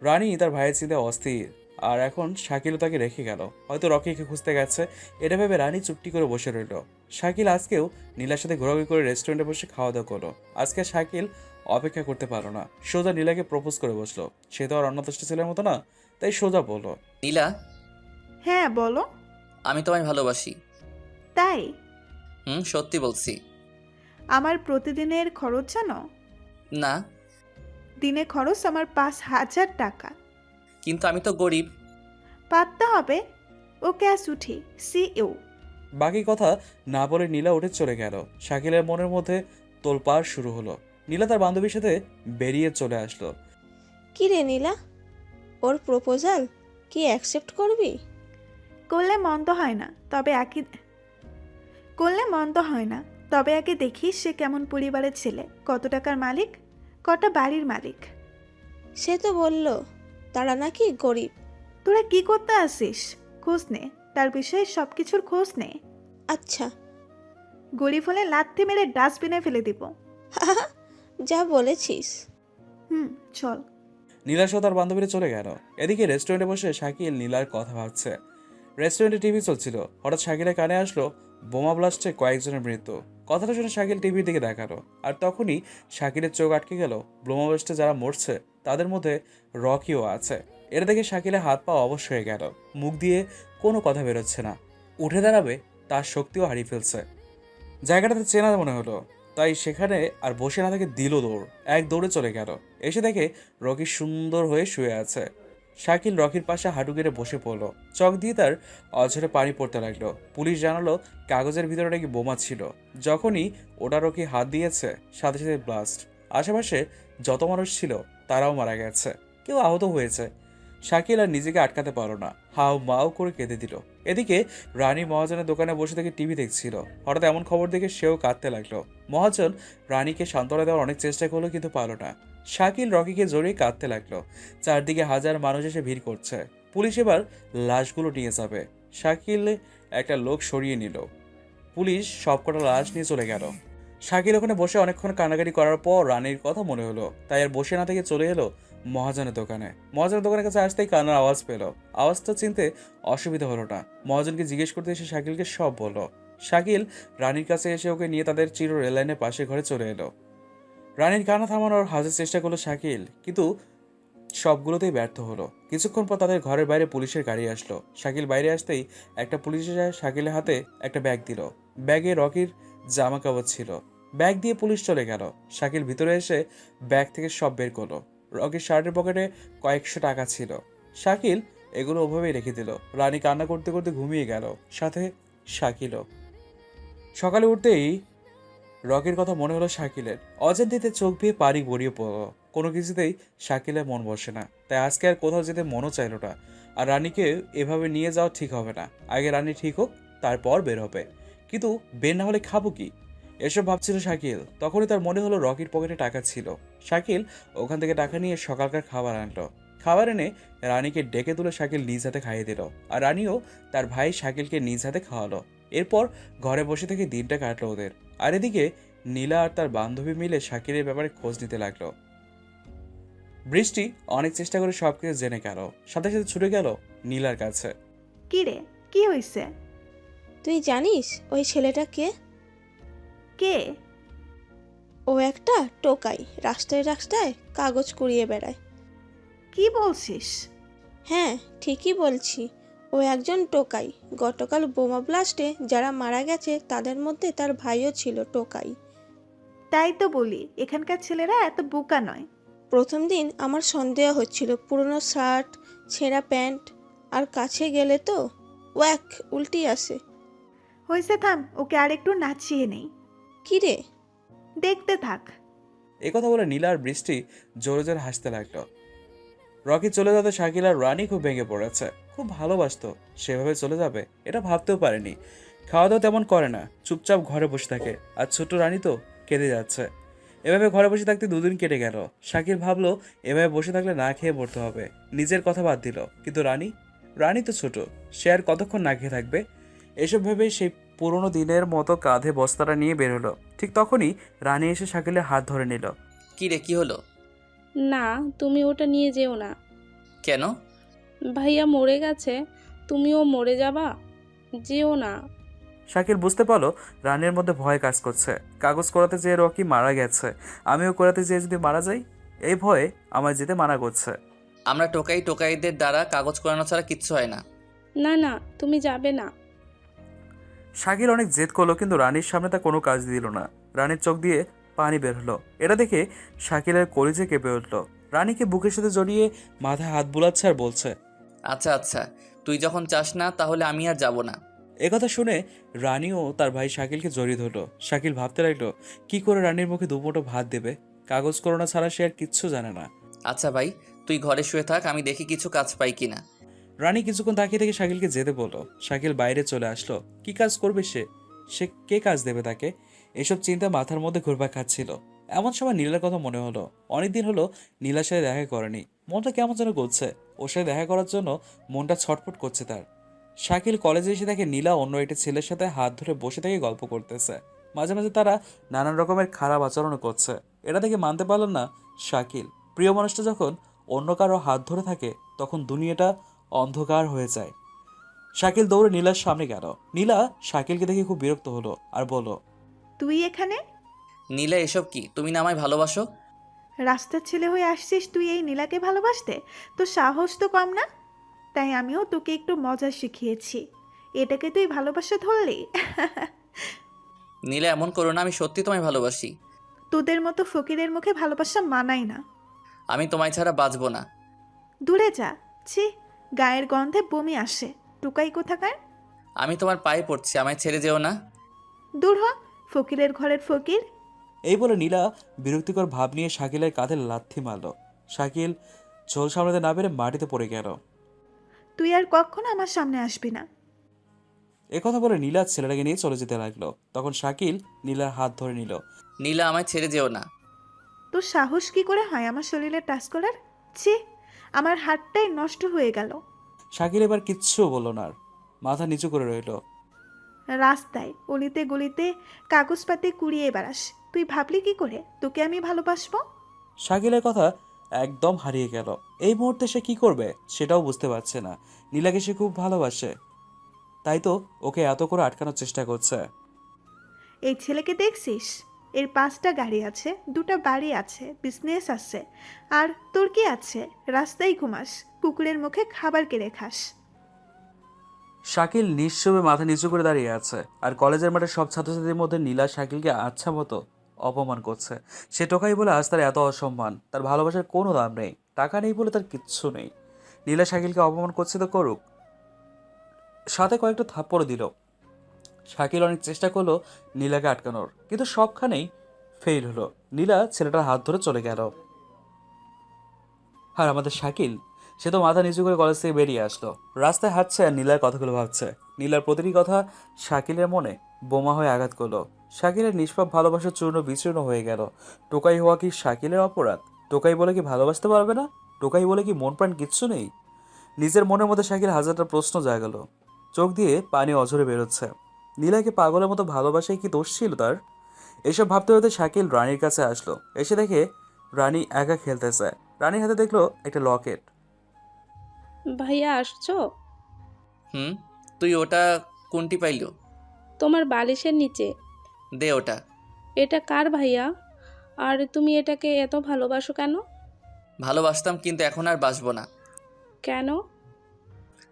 রানী তার ভাইয়ের চিন্তায় অস্থির, আর এখন শাকিলও তাকে রেখে গেল, হয়তো রকিকে খুঁজতে গেছে। এটা ভেবে রানী চুপটি করে বসে রইল। শাকিল আজকেও নীলার সাথে ঘোরাঘুরি করে রেস্টুরেন্টে বসে খাওয়া দাওয়া করলো। আজকে শাকিল অপেক্ষা করতে পারলো না, সোজা নীলাকে প্রপোজ করে বসলো। সে তো আর অন্য দশটা ছেলের মতো না, তাই সোজা বলল। নীলা, হ্যাঁ বলো। আমি তোমায় ভালোবাসি। তাই? সত্যি বলছি। আমার প্রতিদিনের খরচ জানো? না, দিনে খরচ আমার 5,000 টাকা। কিন্তু আমি তো গরিব। পাততে হবে। ওকে আজ উঠি, সি ইউ। বাকি কথা না বলে নীলা উঠে চলে গেল। শাকিলের মনের মধ্যে তোলপাড় শুরু হলো। নীলা তার বান্ধবীর সাথে বেরিয়ে চলে আসলো। কি রে নীলা, ওর প্রপোজাল কি অ্যাকসেপ্ট করবি? করলে মন্দ হয় না, তবে আগে দেখিস সে কেমন পরিবারের ছেলে, কত টাকার মালিক, কটা বাড়ির মালিক। সে তো বলল তারা নাকি গরিব। তোরা কি করতে আসিস? খোঁজ নে, তার বিষয়ে সব কিছুর খোঁজ নে। আচ্ছা। গরিব হলে লাথি মেরে ডাস্টবিনে ফেলে দিব। যা বলেছিস। চল। নীলা সহ তার বান্ধবীরা চলে গেল। এদিকে রেস্টুরেন্টে বসে শাকিল নীলার কথা ভাবছে। রেস্টুরেন্টে টিভি চলছিল, হঠাৎ শাকিলের কানে আসলো বোমা ব্লাস্টে কয়েকজনের মৃত্যু। কথাটা শুনে শাকিল টিভির দিকে দেখালো, আর তখনই শাকিলের চোখ আটকে গেল। বোমা ব্লাস্টে যারা মরছে তাদের মধ্যে রকিও আছে। এটা দেখে শাকিলের হাত পা অবশ হয়ে গেল, মুখ দিয়ে কোনো কথা বেরোচ্ছে না। উঠে দাঁড়াবে তার শক্তিও হারিয়ে ফেলছে। জায়গাটাতে চেনা মনে হলো, তাই সেখানে আর বসে না থেকে দিল দৌড়। এক দৌড়ে চলে গেল। এসে দেখে রকি সুন্দর হয়ে শুয়ে আছে। শাকিল রকির পাশে হাঁটু গেড়ে বসে পড়লো। চক দিয়ে তার অঝরে পানি পড়তে লাগলো। পুলিশ জানালো কাগজের ভিতরে নাকি বোমা ছিল। যখনই ওটা রকি হাত দিয়েছে, সাথে সাথে ব্লাস্ট। আশেপাশে যত মানুষ ছিল তারাও মারা গেছে, কেউ আহত হয়েছে। শাকিল আর নিজেকে আটকাতে পারলো না, হাও মাও করে কেঁদে দিল। এদিকে রানী মহাজনের দোকানে বসে থেকে টিভি দেখছিল। হঠাৎ এমন খবর দেখে সেও কাঁদতে লাগলো। মহাজন রানীকে সান্ত্বনা দেওয়ার অনেক চেষ্টা করলো, কিন্তু পারল না। শাকিল রকিকে জড়িয়ে কাঁদতে লাগলো। চারদিকে হাজার মানুষ এসে ভিড় করছে। পুলিশ এবার লাশগুলো নিয়ে যাবে। শাকিল একটা লোক সরিয়ে নিল। পুলিশ সবকটা লাশ নিয়ে চলে গেল। শাকিল ওখানে বসে অনেকক্ষণ কান্নাকাটি করার পর রানীর কথা মনে হলো, তাই আর বসে না থেকে চলে এলো মহাজনের দোকানে। মহাজনের দোকানের কাছে আসতেই কান্নার আওয়াজ পেল। আওয়াজটা চিনতে অসুবিধা হলো না। মহাজনকে জিজ্ঞেস করতে এসে শাকিলকে সব বলল। শাকিল রানীর কাছে এসে ওকে নিয়ে তাদের চির রেললাইনের পাশে ঘরে চলে এলো। রানীর কান্না থামানোর হাজার চেষ্টা করলো শাকিল, কিন্তু সবগুলোতেই ব্যর্থ হলো। কিছুক্ষণ পর তাদের ঘরের বাইরে পুলিশের গাড়ি আসলো। শাকিল বাইরে আসতেই একটা পুলিশ এসে শাকিলের হাতে একটা ব্যাগ দিল। ব্যাগে রকির জামা কাপড় ছিল। ব্যাগ দিয়ে পুলিশ চলে গেল। শাকিল ভিতরে এসে ব্যাগ থেকে সব বের করলো। রকির শার্টের পকেটে কয়েকশো টাকা ছিল। শাকিল এগুলো ওভাবেই রেখে দিল। রানী কান্না করতে করতে ঘুমিয়ে গেল, সাথে শাকিলও। সকালে উঠতেই রকির কথা মনে হলো শাকিলের। অজান্তিতে চোখ বেয়ে পানি গড়িয়ে পড়ল। কোনো কিছুতেই শাকিলের মন বসে না, তাই আজকে আর কোথাও যেতে মনও চাইল না। আর রানীকে এভাবে নিয়ে যাওয়া ঠিক হবে না। আগে রানী ঠিক হোক, তারপর বের হবে। কিন্তু বের না হলে খাবো কি, এসব ভাবছিল শাকিল। তখনই তার মনে হলো রকির পকেটে টাকা ছিল। শাকিল ওখান থেকে টাকা নিয়ে সকালকার খাবার আনলো। খাবার এনে রানীকে ডেকে তুলে শাকিল নিজ হাতে খাইয়ে দিল, আর রানীও তার ভাই শাকিলকে নিজ হাতে খাওয়ালো। এরপর ঘরে বসে থেকে দিনটা কাটলো ওদের। আর এদিকে নীলা আর তার বান্ধবী মিলে শাকিলের ব্যাপারে খোঁজ নিতে লাগলো। বৃষ্টি অনেক চেষ্টা করে সবকিছু জেনে গেল, সাথে সাথে ছুটে গেল নীলার কাছে। কি রে, কি হইছে? তুই জানিস ওই ছেলেটা কে? কে? ও একটা টোকাই, রাস্তায় রাস্তায় কাগজ কুড়িয়ে বেড়ায়। কি বলছিস? হ্যাঁ, ঠিকই বলছি। ও একজন টোকাই। গতকাল বোমা ব্লাস্টে যারা মারা গেছে তাদের মধ্যে তার ভাইও ছিল টোকাই। তাই তো বলি, এখানকার ছেলেরা এত বোকা নয়। প্রথম দিন আমার সন্দেহ হচ্ছিল, পুরনো শার্ট, ছেঁড়া প্যান্ট, আর কাছে গেলে তো ওয়াক উল্টি আসে। হয়েছে, থাম, ওকে আর একটু নাচিয়ে নেই। কি রে? দেখতে থাক। একথা বলে নীলা আর বৃষ্টি জোরে জোরে হাসতে লাগলো। রকি চলে যেতে শাকিল আর রানী খুব ভেঙে পড়েছে। খুব ভালোবাসতো, সেভাবে চলে যাবে এটা ভাবতেও পারেনি। খাওয়া দাওয়া তেমন করে না, চুপচাপ ঘরে বসে থাকে। আর ছোট্ট রানী তো কেঁদে যাচ্ছে। এভাবে ঘরে বসে থাকতে দুদিন কেটে গেল। শাকিল ভাবলো এভাবে বসে থাকলে না খেয়ে মরতে হবে, নিজের কথা বাদ দিল। কিন্তু রানী রানী তো ছোট, সে আর কতক্ষণ না খেয়ে থাকবে। এসব ভেবেই সেই পুরোনো দিনের মতো কাঁধে বস্তাটা নিয়ে বের হলো। ঠিক তখনই রানী এসে শাকিলের হাত ধরে নিল। কি রে, কি হলো? না, তুমি ওটা নিয়ে যেও না। কেন? ভাইয়া মরে গেছে, তুমিও মরে যাবা, যেও না। শাকিল বুঝতে পারলো রানের মধ্যে ভয় কাজ করছে। কাগজ করাতে যেয়ে রকি মারা গেছে, আমিও করাতে যেয়ে যদি মারা যাই, এই ভয়ে আমার যেতে মানা করছে। আমরা টোকাইদের দ্বারা কাগজ করানো ছাড়া কিচ্ছু হয় না। না না, তুমি যাবে না। শাকিল অনেক জেদ করলো, কিন্তু রানীর সামনে তা কোনো কাজ দিল না। রানীর চোখ দিয়ে পানি বের হলো। এটা দেখে শাকিলের কলিজে কেঁপে উঠলো। রানীকে বুকের সাথে জড়িয়ে মাথায় হাত বুলাচ্ছে আর বলছে, আচ্ছা আচ্ছা, তুই যখন চাস না তাহলে আমি আর যাব না। একথা শুনে রানীও তার ভাই শাকিলকে জড়িয়ে ধরলো। শাকিল ভাবতে লাগলো কি করে রানীর মুখে দুমুঠো ভাত দেবে। কাগজ করোনা ছাড়া সে আর কিচ্ছু জানে না। আচ্ছা ভাই, তুই ঘরে শুয়ে থাক, আমি দেখি কিছু কাজ পাই কিনা। রানী কিছুক্ষণ তাকিয়ে থেকে শাকিলকে যেতে বলল। শাকিল বাইরে চলে আসলো। কি কাজ করবে সে? সে কে কাজ দেবে তাকে? এসব চিন্তা মাথার মধ্যে ঘুরপাক খাচ্ছিল। এমন সময় নীলার কথা মনে হলো। অনেকদিন হলো নীলার সাথে দেখা করেনি। মনটা কেমন যেন করছে। ওর সাথে দেখা করার জন্য মনটা ছটফট করছে তার। শাকিল কলেজে এসে দেখে নীলা অন্য একটি ছেলের সাথে হাত ধরে বসে থেকে গল্প করতেছে। মাঝে মাঝে তারা নানান রকমের খারাপ আচরণও করছে। এটা দেখে মানতে পারল না শাকিল। প্রিয় মানুষটা যখন অন্য কারো হাত ধরে থাকে তখন দুনিয়াটা অন্ধকার হয়ে যায়। শাকিল দৌড়ে নীলার সামনে গেল। নীলা শাকিলকে দেখে খুব বিরক্ত হলো আর বলল, তুই এখানে? নীলা, এসব কি? তুমি না আমায় ভালোবাসো? রাস্তার ছেলে হয়ে আসছিস তুই এই নীলাকে ভালোবাসতে? তো সাহস তো কম না। তাই আমিও তোকে একটু মজা শিখিয়েছি। এটাকে তুই ভালোবাসা ধরলি? নীলা, এমন করো না, আমি সত্যি তোমায় ভালোবাসি। তোদের মতো ফকিরের মুখে ভালোবাসা মানায় না। আমি তোমায় ছাড়া বাঁচবো না। দূরে যা। ছি, গায়ের গন্ধে বমি আসে। টুকাই কোথাকার। আমি তোমার পায়ে পড়ছি, আমায় ছেড়ে যেও না। দূর হ, ফকিরের ঘরের ফকির। এই বলে নীলা বিরক্তিকর ভাব নিয়ে শাকিলের কাঁধে লাথি মারল। শাকিল ঝোল সামলাতে না পেরে মাটিতে পড়ে গেল। তুই আর কখনো আমার সামনে আসবি না। একথা বলে নীলা ছেলেটাকে নিয়ে চলে যেতে লাগলো। তখন শাকিল নীলার হাত ধরে নিল। নীলা, আমায় ছেড়ে যেও না। তোর সাহস কি করে হয় আমার শরীরে টাচ করার? ছি, আমার হাতটাই নষ্ট হয়ে গেল। শাকিল এবার কিচ্ছু বলল না, আর মাথা নিচু করে রইল। রাস্তায় অলিতে গলিতে কাগজপাতি কুড়িয়ে বেড়াস। তুই ভাবলি কি করে তোকে আমি ভালোবাসবো? শাকিলের কথা একদম হারিয়ে গেল। এই মুহূর্তে সে কি করবে সেটাও বুঝতে পারছে না। নীলাকে সে খুব ভালোবাসে, তাই তো ওকে এত করে আটকানোর চেষ্টা করছে। এই ছেলেকে দেখছিস? এর 5টা গাড়ি আছে, 2টা বাড়ি আছে, বিজনেস আছে। আর তোর কি আছে? রাস্তায় ঘুমাস, কুকুরের মুখে খাবার কেড়ে খাস। শাকিল নিঃশবে মাথা নিচু করে দাঁড়িয়ে আছে। আর কলেজের মাঠে সব ছাত্রছাত্রীদের মধ্যে নীলা শাকিলকে আচ্ছা মতো অপমান করছে। সে টোকাই বলে আজ তার এত অসম্মান। তার ভালোবাসার কোনো দাম নেই, টাকা নেই বলে তার কিচ্ছু নেই। নীলা শাকিলকে অপমান করছে তো করুক, সাথে কয়েকটা থাপ্পড় দিল। শাকিল অনেক চেষ্টা করলো নীলাকে আটকানোর, কিন্তু সবখানেই ফেল হলো। নীলা ছেলেটার হাত ধরে চলে গেল। আর আমাদের শাকিল, সে তো মাথা নিচু করে কলেজ থেকে বেরিয়ে আসলো। রাস্তায় হাঁটছে আর নীলার কথাগুলো ভাবছে। নীলার প্রতিটি কথা শাকিলের মনে বোমা হয়ে আঘাত করলো। শাকিলের নিষ্পাপ ভালোবাসা চূর্ণ বিচূর্ণ হয়ে গেল। টোকাই হওয়া কি শাকিলের অপরাধ? টোকাই বলে কি ভালোবাসতে পারবে না? টোকাই বলে কি মন প্রাণ কিচ্ছু নেই? নিজের মনের মধ্যে শাকিল হাজারটা প্রশ্ন জাগালো। চোখ দিয়ে পানি অঝরে বেরোচ্ছে। নীলাকে পাগলের মতো ভালোবাসায় কি দোষ ছিল তার? এসব ভাবতে ভাবতে শাকিল রানীর কাছে আসলো। এসে দেখে রানী একা খেলতেছে। রানীর হাতে দেখলো একটা লকেট। ভাইয়া আসছো? হুম, তুই ওটা কোনটি পাইল? তোমার বালিশের নিচে। দে ওটা। এটা কার ভাইয়া? আর তুমি এটাকে এত ভালোবাসো কেন? ভালোবাসতাম, কিন্তু এখন আর বাসবো না। কেন?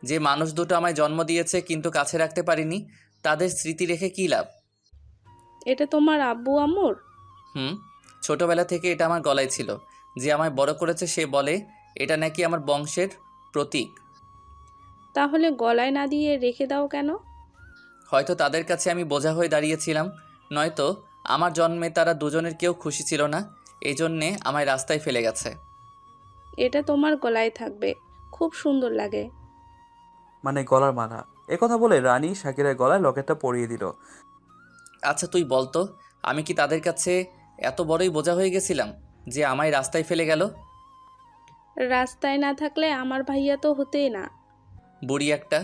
যে মানুষ দুটো আমায় জন্ম দিয়েছে কিন্তু কাছে রাখতে পারিনি, তাদের স্মৃতি রেখে কী লাভ? এটা তোমার আব্বু আম্মুর? হুম, ছোটবেলা থেকে এটা আমার গলায় ছিল। যে আমায় বড় করেছে সে বলে এটা নাকি আমার বংশের প্রতীক। তাহলে গলায় না দিয়ে রেখে দাও কেন? হয়তো তাদের কাছে আমি বোঝা হয়ে দাঁড়িয়েছিলাম, নয়তো আমার জন্মে তারা দুজনের কেউ খুশি ছিল না, এই জন্যে আমায় রাস্তায় ফেলে গেছে। এটা তোমার গলায় থাকবে, খুব সুন্দর লাগে। মানে গলার মালা। একথা বলে রানী শাকিলের গলায় লকেটটা পরিয়ে দিল। আচ্ছা তুই বলতো, আমি কি তাদের কাছে এত বড়ই বোঝা হয়ে গেছিলাম যে আমায় রাস্তায় ফেলে গেল? রাস্তায় না থাকলে আমার ভাইয়া তো হতেই না। বুড়ি একটা।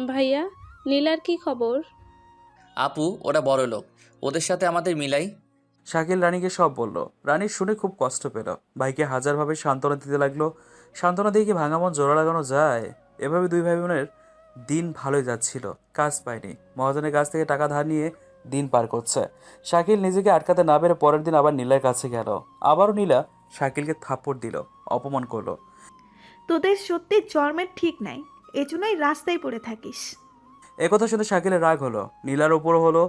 ভাইয়া, নীলার কি খবর? আপু ওরা বড় লোক, ওদের সাথে আমাদের মিলাই। শাকিল রানীকে সব বলল। রানী শুনে খুব কষ্ট পেল। ভাইকে হাজারভাবে সান্ত্বনা দিতে লাগলো। সান্ত্বনা দিয়ে কি ভাঙা মন জোড়া লাগানো যায়? এভাবে দুই ভাই বোনের দিন ভালোই যাচ্ছিল। কাজ পায়নি, মহাজনের কাছ থেকে টাকা ধার নিয়ে দিন পার করছে। শাকিল নিজেকে আটকাতে না পেরে পরের দিন আবার নীলার কাছে গেল। আবারও নীলা শাকিলকে থাপ্পড় দিল, অপমান করলো। তোদের সত্যি জন্মের ঠিক নাই, এজন্যই রাস্তায় পড়ে থাকিস। একথা শুনে শাকিলের রাগ হলো, নীলার ওপর হলো,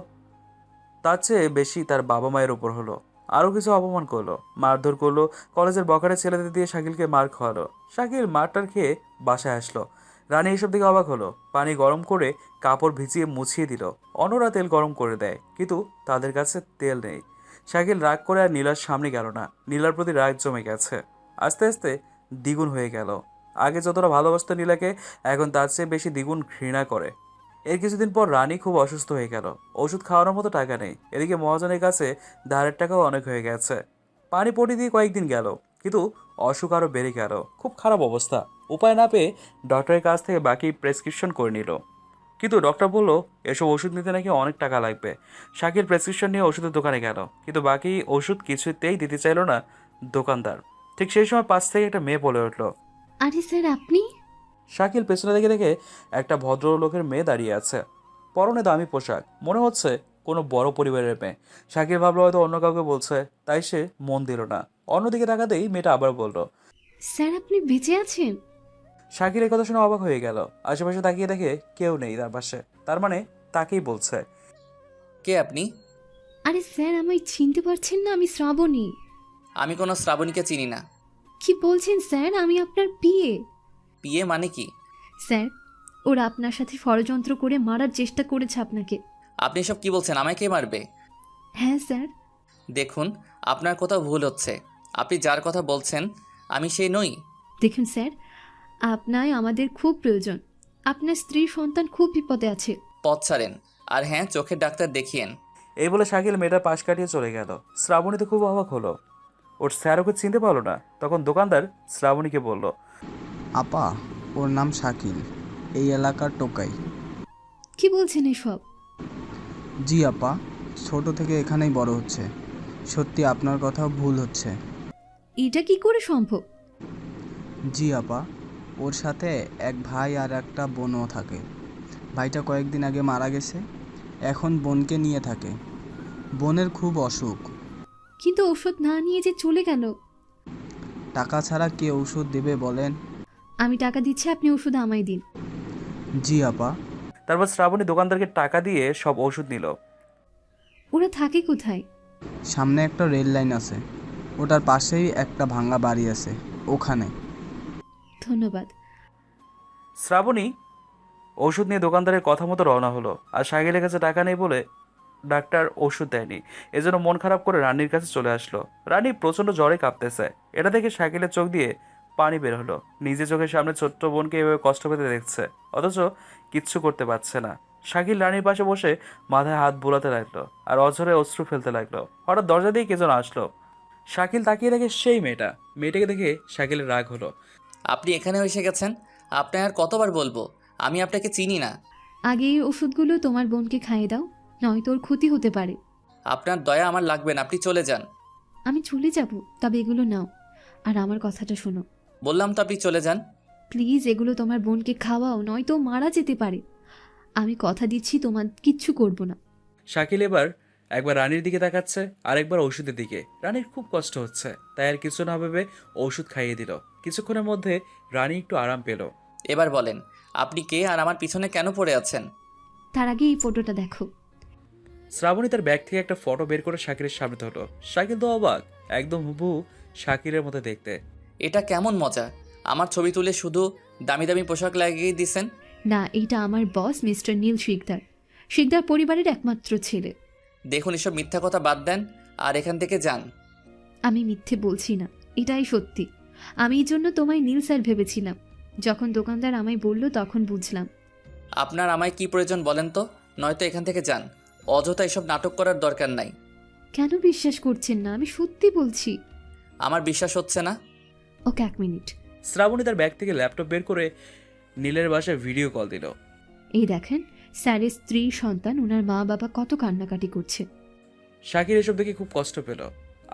তার চেয়ে বেশি তার বাবা মায়ের ওপর হলো। আরও কিছু অপমান করলো, মারধর করলো। কলেজের বখাটে ছেলেদের দিয়ে শাকিলকে মার খাওয়ালো। শাকিল মারটার খেয়ে বাসায় আসলো। রানী এসব দিকে অবাক হলো। পানি গরম করে কাপড় ভিজিয়ে মুছিয়ে দিল। অন্যরা তেল গরম করে দেয়, কিন্তু তাদের কাছে তেল নেই। শাকিল রাগ করে আর নীলার সামনে গেল না। নীলার প্রতি রাগ জমে গেছে, আস্তে আস্তে দ্বিগুণ হয়ে গেল। আগে যতটা ভালোবাসতো নীলাকে, এখন তার চেয়ে বেশি দ্বিগুণ ঘৃণা করে। এর কিছুদিন পর রানী খুব অসুস্থ হয়ে গেল। ওষুধ খাওয়ানোর মতো টাকা নেই। এদিকে মহাজনের কাছে ধারের টাকাও অনেক হয়ে গেছে। পানি পটি দিয়ে কয়েকদিন গেল, কিন্তু অসুখ আরও বেড়ে গেল। খুব খারাপ অবস্থা। উপায় না পেয়ে ডক্টরের কাছ থেকে বাকি প্রেসক্রিপশন করে নিল, কিন্তু ডক্টর বলল এসব ওষুধ নিতে নাকি অনেক টাকা লাগবে। শাকিল প্রেসক্রিপশন নিয়ে ওষুধের দোকানে গেল, কিন্তু বাকি ওষুধ কিছুতেই দিতে চাইল না দোকানদার। ঠিক সেই সময় পাশ থেকে একটা মেয়ে বলে উঠল, আরে স্যার আপনি? শাকিল পেছনে দেখে দেখে একটা ভদ্রলোকের মেয়ে দাঁড়িয়ে আছে। পরনে দামি পোশাক, মনে হচ্ছে কোনো বড় পরিবারের মেয়ে। শাকিল ভাবলো হয়তো অন্য কাউকে বলছে, তাই সে মন দিল না। অন্যদিকে তাকাতেই মেয়েটা আবার বলল। স্যার আপনি বেঁচে আছেন? শাকিলের কথা শুনে অবাক হয়ে গেল। আশেপাশে তাকিয়ে দেখে কেউ নেই তার পাশে। তার মানে তাকেই বলছে। কে আপনি? আরে স্যার আমায় চিনতে পারছেন না? আমি শ্রাবণী। আমি কোনো শ্রাবণীকে চিনি না। কি বলছেন স্যার? আমি আপনার পিএ। পিয়ে মানে কি? স্যার ওরা আপনার সাথে ষড়যন্ত্র করে মারার চেষ্টা করেছে আপনাকে। আপনি সব কি বলছেন? আমায় কে মারবে? হ্যাঁ স্যার। দেখুন, আপনার কোথাও ভুল হচ্ছে। আপনি যার কথা বলছেন আমি সেই নই। দেখুন স্যার, আপনায় আমাদের খুব প্রয়োজন। আপনার স্ত্রী সন্তান খুব বিপদে আছে। পথ ছাড়েন, আর হ্যাঁ চোখের ডাক্তার দেখিয়েন। এই বলে শাকিল মেয়েটার পাশ কাটিয়ে চলে গেল। শ্রাবণী তো খুব অবাক হলো, ওর স্যার ওকে চিনতে পারলো না। তখন দোকানদার শ্রাবণীকে বলল, আপা, ওর নাম শাকিল, এই এলাকার টোকাই। কি বলছেন এসব? জি আপা, ছোট থেকে এখানেই বড় হচ্ছে। সত্যি আপনার কথা ভুল হচ্ছে। এটা কি করে সম্ভব? জি আপা, ওর সাথে এক ভাই আর একটা বোনও থাকে। ভাইটা কয়েকদিন আগে মারা গেছে, এখন বোনকে নিয়ে থাকে। বোনের খুব অসুখ। কিন্তু ওষুধ না নিয়ে যে চলে গেল। টাকা ছাড়া কে ওষুধ দেবে বলেন? আমি টাকা দিচ্ছি, আপনি ওষুধ আমায় দিন। জি আপা। তারপর শ্রাবণী দোকানদারকে টাকা দিয়ে সব ওষুধ নিল। ওরা থাকে কোথায়? সামনে একটা রেল লাইন আছে, ওটার পাশেই একটা ভাঙা বাড়ি আছে, ওখানে। ধন্যবাদ। শ্রাবণী ওষুধ নিয়ে দোকানদারের কথা মতো রওনা হলো। আর শাকিলের কাছে টাকা নেই বলে ডাক্তার ওষুধ দেয়নি, এজন্য মন খারাপ করে রানীর কাছে চলে আসলো। রানী প্রচণ্ড জ্বরে কাঁপতেছে। এটা দেখে শাকিলের চোখ দিয়ে পানি বের হলো। নিজে চোখের সামনে ছোট্ট বোনকে এভাবে কষ্ট পেতে দেখছে, অথচ কিচ্ছু করতে পারছে না। শাকিল রানীর পাশে বসে মাথায় হাত বোলাতে লাগলো আর অঝরে অশ্রু ফেলতে লাগলো। হঠাৎ দরজা দিয়ে কে যেন আসলো। শাকিল তাকিয়ে দেখে সেই মেয়েটা। মেয়েটাকে দেখে শাকিলের রাগ হলো। আপনি এখানে এসে গেছেন? আপনার আর কতবার বলবো আমি আপনাকে চিনি না। আগে এই ওষুধগুলো তোমার বোনকে খাইয়ে দাও, নয়তো ওর ক্ষতি হতে পারে। আপনার দয়া আমার লাগবে না, আপনি চলে যান। আমি চলে যাব, তবে এগুলো নাও আর আমার কথাটা শোনো। বললাম তো আপনি চলে যান। প্লিজ এগুলো তোমার বোনকে খাওয়াও, নয়তো মারা যেতে পারে। আমি কথা দিচ্ছি তোমার কিচ্ছু করব না। শাকিল এবার একবার রানীর দিকে তাকাচ্ছে আর একবার ওষুধের দিকে। রানীর খুব কষ্ট হচ্ছে, তাই আর কিছু না ভেবে ওষুধ খাইয়ে দিল। কিছুক্ষণের মধ্যে রানী একটু আরাম পেল। এবার বলেন, আপনি কে আর আমার পিছনে কেন পড়ে আছেন? তার আগে এই ফটোটা দেখো। শ্রাবণী তার ব্যাগ থেকে একটা ফটো বের করে শাকিলের সামনে ধরলো। শাকিল তো অবাক, একদম হুবহু শাকিলের মতো দেখতে। এটা কেমন মজা? আমার ছবি তুলে শুধু দামি দামি পোশাক লাগিয়ে দিছেন। না, এইটা আমার বস মিস্টার নীল শিকদার, শিকদার পরিবারের একমাত্র ছেলে। দেখুন, এসব মিথ্যা কথা বাদ দেন আর এখান থেকে যান। আমি মিথ্যে বলছি না, এটাই সত্যি। আমি এই জন্য তোমায় নীল স্যার ভেবেছিলাম। যখন দোকানদার আমায় বলল তখন বুঝলাম। আপনার আমায় কি প্রয়োজন বলেন তো, নয়তো এখান থেকে যান। অযথা এসব নাটক করার দরকার নাই। কেন বিশ্বাস করছেন না? আমি সত্যি বলছি। আমার বিশ্বাস হচ্ছে না। ওকে, 1 মিনিট। শ্রাবণী তার ব্যাগ থেকে ল্যাপটপ বের করে নীলের বাসায় ভিডিও কল দিল। এই দেখেন, স্যারের স্ত্রী সন্তান, ওনার মা বাবা কত কান্নাকাটি করছে। শাকির এসব দেখে খুব কষ্ট পেল।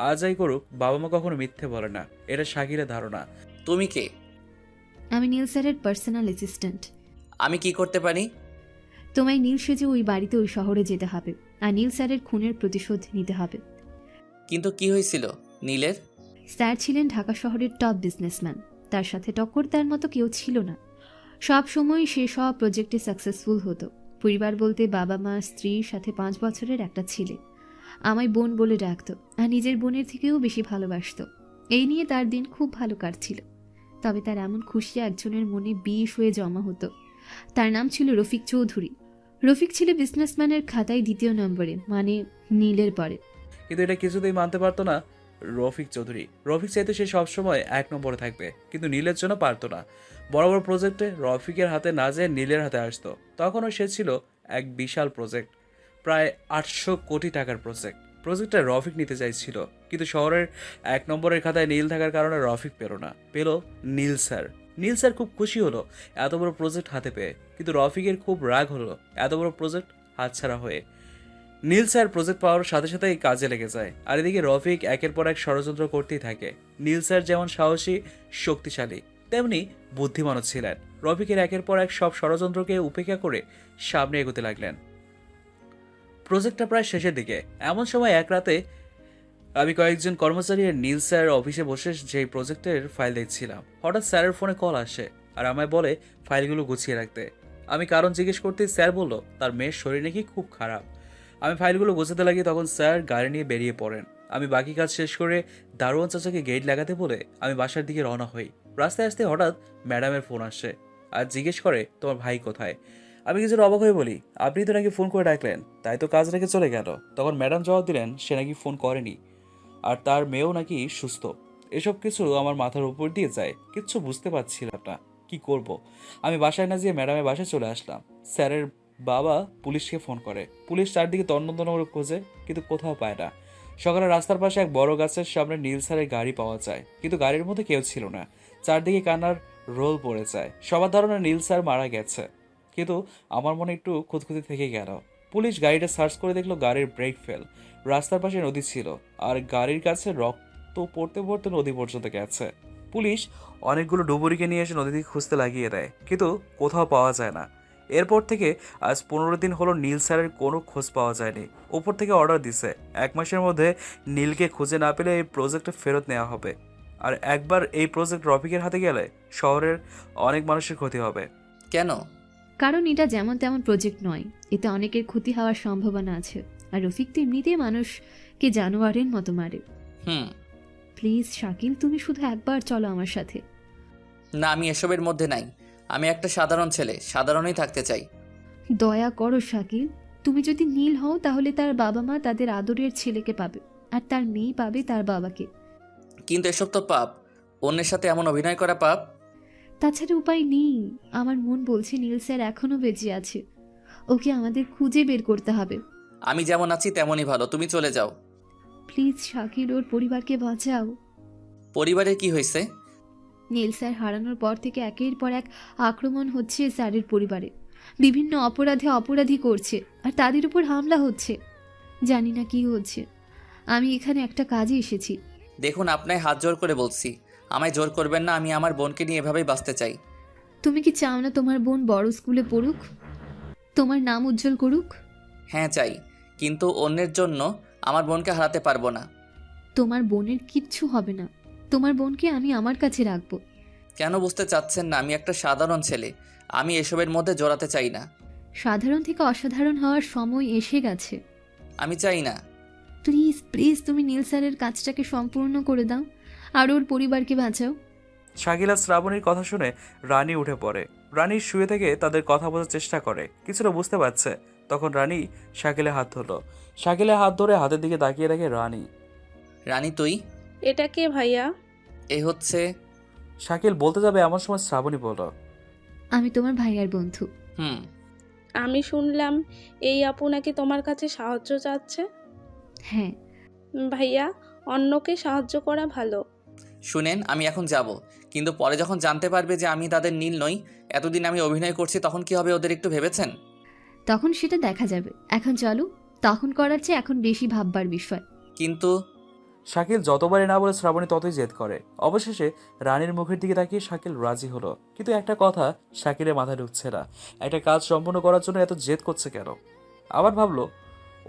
আজ যাই করুক, বাবা মা কখনো মিথ্যে বলে না, এটা শাকিরের ধারণা। তুমি কে? আমি নীল স্যারের পার্সোনাল অ্যাসিস্ট্যান্ট। আমি কি করতে পারি? তোমায় নীল সেজে ওই বাড়িতে, ওই শহরে যেতে হবে আর নীল স্যারের খুনের প্রতিশোধ নিতে হবে। কিন্তু কি হয়েছিল নীলের? স্যার ছিলেন ঢাকা শহরের টপ বিজনেসম্যান। তার সাথে টক্কর দেওয়ার মতো কেউ ছিল না। সব সময় সে সব প্রজেক্টে সাকসেসফুল হতো। পরিবার বলতে বাবা মা, স্ত্রীর সাথে 5 বছরের একটা ছেলে। আমায় বোন বলে ডাকতো আর নিজের বোনের থেকেও বেশি ভালোবাসতো। এই নিয়ে তার দিন খুব ভালো কাটছিল। তবে তার এমন খুশি একজনের মনে বিষ হয়ে জমা হতো। তার নাম ছিল রফিক চৌধুরী। রফিক ছিল বিজনেসম্যানের খাতায় 2য় নম্বরে, মানে নীলের পরে। কিন্তু এটা কিছুতেই মানতে পারতো না রফিক চৌধুরী। রফিক চাইতো সে সবসময় 1 নম্বরে থাকবে, কিন্তু নীলের জন্য পারতো না। বড় বড় প্রজেক্টে রফিকের হাতে না যেয়ে নীলের হাতে আসতো। তখনও সে ছিল এক বিশাল প্রজেক্ট, প্রায় 800 কোটি টাকার প্রজেক্ট। প্রজেক্টটা রফিক নিতে চাইছিল, কিন্তু শহরের 1 নম্বরের খাতায় নীল থাকার কারণে রফিক পেল না, পেল নীল স্যার। নীল স্যার খুব খুশি হলো এত বড় প্রজেক্ট হাতে পেয়ে, কিন্তু রফিকের খুব রাগ হলো এত বড় প্রজেক্ট হাতছাড়া হয়ে। নীল স্যার প্রজেক্ট পাওয়ার সাথে সাথেই কাজে লেগে যায়, আর এদিকে রফিক একের পর এক ষড়যন্ত্র করতেই থাকে। নীল স্যার যেমন সাহসী, শক্তিশালী, তেমনি বুদ্ধিমানও ছিলেন। রফিকের একের পর এক সব ষড়যন্ত্রকে উপেক্ষা করে সামনে এগোতে লাগলেন। প্রজেক্টটা প্রায় শেষের দিকে। এমন সময় এক রাতে আমি কয়েকজন কর্মচারী আর নীল স্যার অফিসে বসে যেই প্রজেক্টের ফাইল দেখছিলাম, হঠাৎ স্যারের ফোনে কল আসে আর আমায় বলে ফাইলগুলো গুছিয়ে রাখতে। আমি কারণ জিজ্ঞেস করতেই স্যার বলল তার মেয়ের শরীর নাকি খুব খারাপ। আমি ফাইলগুলো গোছাতে লাগি, তখন স্যার গাড়ি নিয়ে বেরিয়ে পড়েন। আমি বাকি কাজ শেষ করে দারোয়ান চাচাকে গেট লাগাতে বলে আমি বাসার দিকে রওনা হই। রাস্তায় আসতে হঠাৎ ম্যাডামের ফোন আসে আর জিজ্ঞেস করে তোমার ভাই কোথায়। আমি কিছুটা অবাক হয়ে বলি আপনি তো নাকি ফোন করে ডাকলেন, তাই তো কাজ রেখে চলে গেল। তখন ম্যাডাম জবাব দিলেন সে নাকি ফোন করেনি আর তার মেয়েও নাকি সুস্থ। এসব কিছু আমার মাথার উপর দিয়ে যায়, কিচ্ছু বুঝতে পারছিলাম না কি করব। আমি বাসায় না যেয়ে ম্যাডামের বাসায় চলে আসলাম। স্যারের বাবা পুলিশকে ফোন করে। পুলিশ চারদিকে তন্ন করে খোঁজে, কিন্তু কোথাও পায় না। সকালে রাস্তার পাশে এক বড় গাছের সামনে নীল স্যারের গাড়ি পাওয়া যায়, কিন্তু গাড়ির মধ্যে কেউ ছিল না। চারদিকে কান্নার রোল পড়ে যায়। সবার ধারণা নীল স্যার মারা গেছে, কিন্তু আমার মনে একটু খুঁতখুঁতি থেকে গেল। পুলিশ গাড়িটা সার্চ করে দেখলো গাড়ির ব্রেক ফেল। রাস্তার পাশে নদী ছিল আর গাড়ির কাছে রক্ত পড়তে পড়তে নদী পর্যন্ত গেছে। পুলিশ অনেকগুলো ডুবুরিকে নিয়ে এসে নদী থেকে খুঁজতে লাগিয়ে দেয়, কিন্তু কোথাও পাওয়া যায় না। এরপর থেকে আজ 15 দিন হলো নীল স্যারের কোনো খোঁজ পাওয়া যায়নি। উপর থেকে অর্ডার দিছে 1 মাসের মধ্যে নীলকে খুঁজে না পেলে এই প্রজেক্টে ফেরত নেওয়া হবে। আর একবার এই প্রজেক্ট রফিকের হাতে গেলে শহরের অনেক মানুষের ক্ষতি হবে। কেন? কারণ এটা যেমন তেমন প্রজেক্ট নয়, এতে অনেকের ক্ষতি হওয়ার সম্ভাবনা আছে। আর রফিক তো এমনিতেই মানুষকে জানোয়ারের মতো মারে। প্লিজ শাকিল, তুমি শুধু একবার চলো আমার সাথে। না, আমি এসবের মধ্যে নাই। আমি একটা সাধারণ ছেলে, সাধারণই থাকতে চাই। দয়া করো শাকিল, তুমি যদি নীল হও তাহলে তার বাবা মা তাদের আদরের ছেলেকে পাবে আর তার মেয়ে পাবে তার বাবাকে। কিন্তু এসব তো পাপ। অন্যের সাথে এমন অভিনয় করা পাপ। তাছাড়া উপায় নেই। আমার মন বলছে নীল স্যার এখনো বেঁচে আছে। ওকে আমাদের খুঁজে বের করতে হবে। আমি যেমন আছি তেমনই ভালো, তুমি চলে যাও। প্লিজ শাকিল, ওর পরিবারকে বাঁচাও। পরিবারের কি হয়েছে? নীল স্যার হারানোর পর থেকে একের পর এক আক্রমণ হচ্ছে স্যারের পরিবারে। বিভিন্ন অপরাধী করছে আর তাদের উপর হামলা হচ্ছে। জানি না কি হচ্ছে। আমি এখানে একটা কাজে এসেছি। দেখুন, আপনায় হাত জোর করে বলছি, আমায় জোর করবেন না। আমি আমার বোনকে নিয়ে এভাবেই বাঁচতে চাই। তুমি কি চাও না তোমার বোন বড় স্কুলে পড়ুক, তোমার নাম উজ্জ্বল করুক? হ্যাঁ চাই, কিন্তু অন্যের জন্য আমার বোনকে হারাতে পারবো না। তোমার বোনের কিচ্ছু হবে না, তোমার বোনকে আমি আমার কাছে রাখবো। কেন বুঝতে চাচ্ছেন না? আমি একটা সাধারণ ছেলে, আমি এসবের মধ্যে জড়াতে চাই না। সাধারণ থেকে অসাধারণ হওয়ার সময় এসে গেছে। আমি চাই না। প্লিজ প্লিজ তুমি নীল স্যারের কাজটাকে সম্পূর্ণ করে দাও আর ওর পরিবারকে বাঁচাও। শাকিল আর শ্রাবণীর কথা শুনে রানী উঠে পড়ে। রানী শুয়ে থেকে তাদের কথা বোঝার চেষ্টা করে, কিছুটা বুঝতে পারছে। তখন রানী শাকিলের হাত ধরলো। শাকিলের হাত ধরে হাতের দিকে তাকিয়ে দেখে রানী। রানী তুই? এটা কে ভাইয়া? এ হচ্ছে। শাকিল বলতে যাবে এমন সময় শ্রাবণী বলল, আমি তোমার ভাইয়ার বন্ধু। হুম। আমি শুনলাম এই আপু নাকি তোমার কাছে সাহায্য চাচ্ছে। হ্যাঁ। ভাইয়া, অন্যকে সাহায্য করা ভালো। শুনেন, আমি এখন যাব, কিন্তু পরে যখন জানতে পারবে যে আমি তাদের নীল নই, এতদিন আমি অভিনয় করছি, তখন কি হবে ওদের একটু ভেবেছেন? তখন সেটা দেখা যাবে, এখন চলো। তখন করার চেয়ে এখন বেশি ভাববার বিষয়। কিন্তু শাকিল যতবারই না বলে শ্রাবণী ততই জেদ করে। অবশেষে রানীর মুখের দিকে তাকিয়ে শাকিল রাজি হলো, কিন্তু একটা কথা শাকিলের মাথায় ঢুকছে না। একটা কাজ সম্পূর্ণ করার জন্য এত জেদ করছে কেন? আবার ভাবলো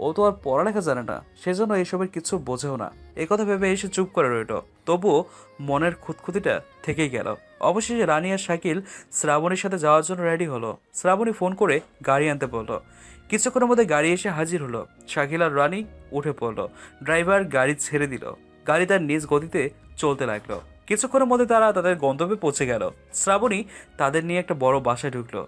ও তো আর পড়ালেখা জানে না, সেজন্য এসবের কিছু বোঝেও না। এই কথা ভেবে এসে চুপ করে রইল। তবুও মনের খুঁতখুতিটা থেকেই গেল। অবশেষে রানী আর শাকিল শ্রাবণীর সাথে যাওয়ার জন্য রেডি হলো। শ্রাবণী ফোন করে গাড়ি আনতে বলল। কিছুক্ষণের মধ্যে গাড়ি এসে হাজির হলো। শাকিল আর রানী উঠে পড়লো। ড্রাইভার গাড়ি ছেড়ে দিল। গাড়ি তার নিজ গতিতে চলতে লাগলো। কিছুক্ষণের মধ্যে তারা তাদের গন্তব্যে পৌঁছে গেল। শ্রাবণী তাদের নিয়ে একটা বড় বাসায় ঢুকলো।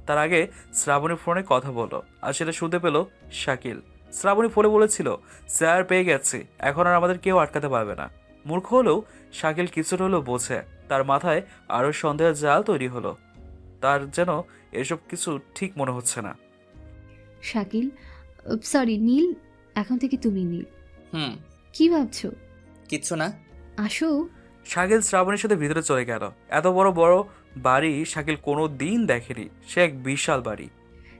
তার আগে শ্রাবণী ফোনে কথা বললো, আর সেটা শুনতে পেল শাকিল। শ্রাবণী ফোনে বলেছিল, স্যার পেয়ে গেছে, এখন আর আমাদের কেউ আটকাতে পারবে না। মূর্খ হলেও শাকিল কিছুটা হলেও বোঝে। তার মাথায় আরও সন্দেহের জাল তৈরি হলো। তার যেন এসব কিছু ঠিক মনে হচ্ছে না। শাকিল, সরি নীল, এখন থেকে তুমি নীল। হুম। কি ভাবছো? কিচ্ছু না। আসো। শাকিল শ্রাবণীর সাথে ভিতরে চলে গেল। এত বড় বড় বাড়ি শাকিল কোনো দিন দেখেনি। সে এক বিশাল বাড়ি।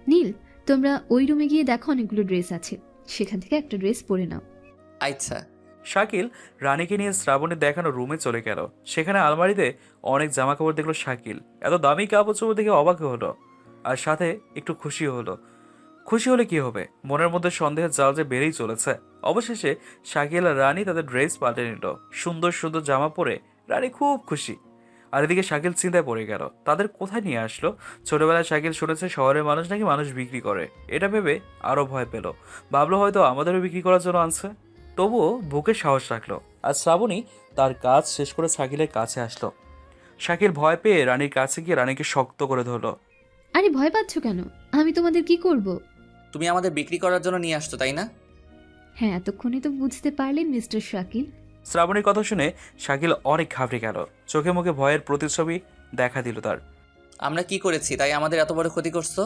নীল, তোমরা ওই রুমে গিয়ে দেখো, অনেকগুলো ড্রেস আছে, সেখান থেকে একটা ড্রেস পরে নাও। আচ্ছা। শাকিল রানীকে নিয়ে শ্রাবণীর দেখানো রুমে চলে গেল। সেখানে আলমারিতে অনেক জামা কাপড় দেখলো শাকিল। এত দামি কাপড় চোপড় দেখে অবাক হলো, আর সাথে একটু খুশিও হলো। খুশি হলে কি হবে, মনের মধ্যে সন্দেহের জাল যে বেড়েই চলেছে। অবশেষে শাকিল আর রানী তাদের ড্রেস পাল্টে নিল। সুন্দর সুন্দর জামা পরে রানী খুব খুশি। আর এদিকে শাকিল চিন্তায় পড়ে গেল, তাদের কোথায় নিয়ে আসলো। ছোটবেলায় শাকিল শুনেছে শহরের মানুষ নাকি মানুষ বিক্রি করে। এটা ভেবে আরো ভয় পেল। ভাবলো হয়তো আমাদেরও বিক্রি করার জন্য আনছে। তবুও বুকে সাহস রাখলো। আর শ্রাবণী তার কাজ শেষ করে শাকিলের কাছে আসলো। শাকিল ভয় পেয়ে রানীর কাছে গিয়ে রানীকে শক্ত করে ধরলো। আরে ভয় পাচ্ছ কেন? আমি তোমাদের কি করব? তুমি আমাদের বিক্রি করার জন্য নিয়ে আসতো, তাই না? হ্যাঁ, এতক্ষণে তো বুঝতে পারলেন মিস্টার শাকিল। শ্রাবণীর কথা শুনে শাকিল অনেক ঘাবড়ে গেল। চোখে মুখে ভয়ের প্রতিচ্ছবি দেখা দিল তার। আমরা কি করেছি তাই আমাদের এত বড় ক্ষতি করছো?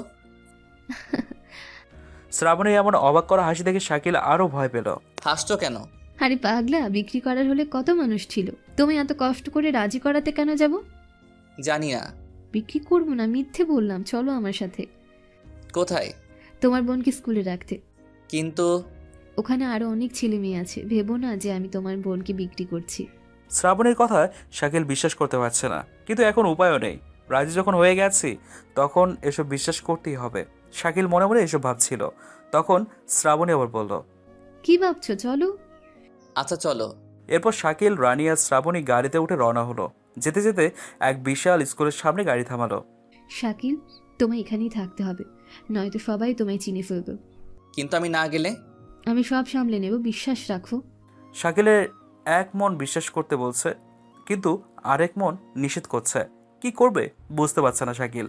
শ্রাবণীর এমন অবাক করা হাসি দেখে শাকিল আরো ভয় পেল। হাসছো কেন? আরে পাগলা, বিক্রি করার হলে কত মানুষ ছিল, তুমি এত কষ্ট করে রাজি করাতে কেন যাব? জানি না। বিক্রি করবো না, মিথ্যে বললাম, চলো আমার সাথে। কোথায়? তোমার বোনকে স্কুলে রাখতে। কিন্তু ওখানে আরো অনেক ছেলে মেয়ে আছে, ভেবো না যে আমি তোমার বোনকে বিক্রি করছি। শ্রাবণীর কথা শাকিল বিশ্বাস করতে পারছে না, কিন্তু এখন উপায়ও নেই। রাজি যখন হয়ে গেছি তখন এসব বিশ্বাস করতেই হবে। শাকিল মনে মনে এসব ভাবছিল। তখন শ্রাবণী আবার বলল, কি ভাবছো? চলো। আচ্ছা চলো। এরপর শাকিল, রানী আর শ্রাবণী গাড়িতে উঠে রওনা হলো। যেতে যেতে এক বিশাল স্কুলের সামনে গাড়ি থামালো। শাকিল, তোমায় এখানেই থাকতে হবে, নয়তো সবাই তোমায় চিনে ফেলবে। কিন্তু আমি না গেলে? আমি সব সামলে নেব, বিশ্বাস রাখো। শাকিলের এক মন বিশ্বাস করতে বলছে, কিন্তু আরেক মন নিষেধ করছে। কি করবে বুঝতে পারছে না শাকিল।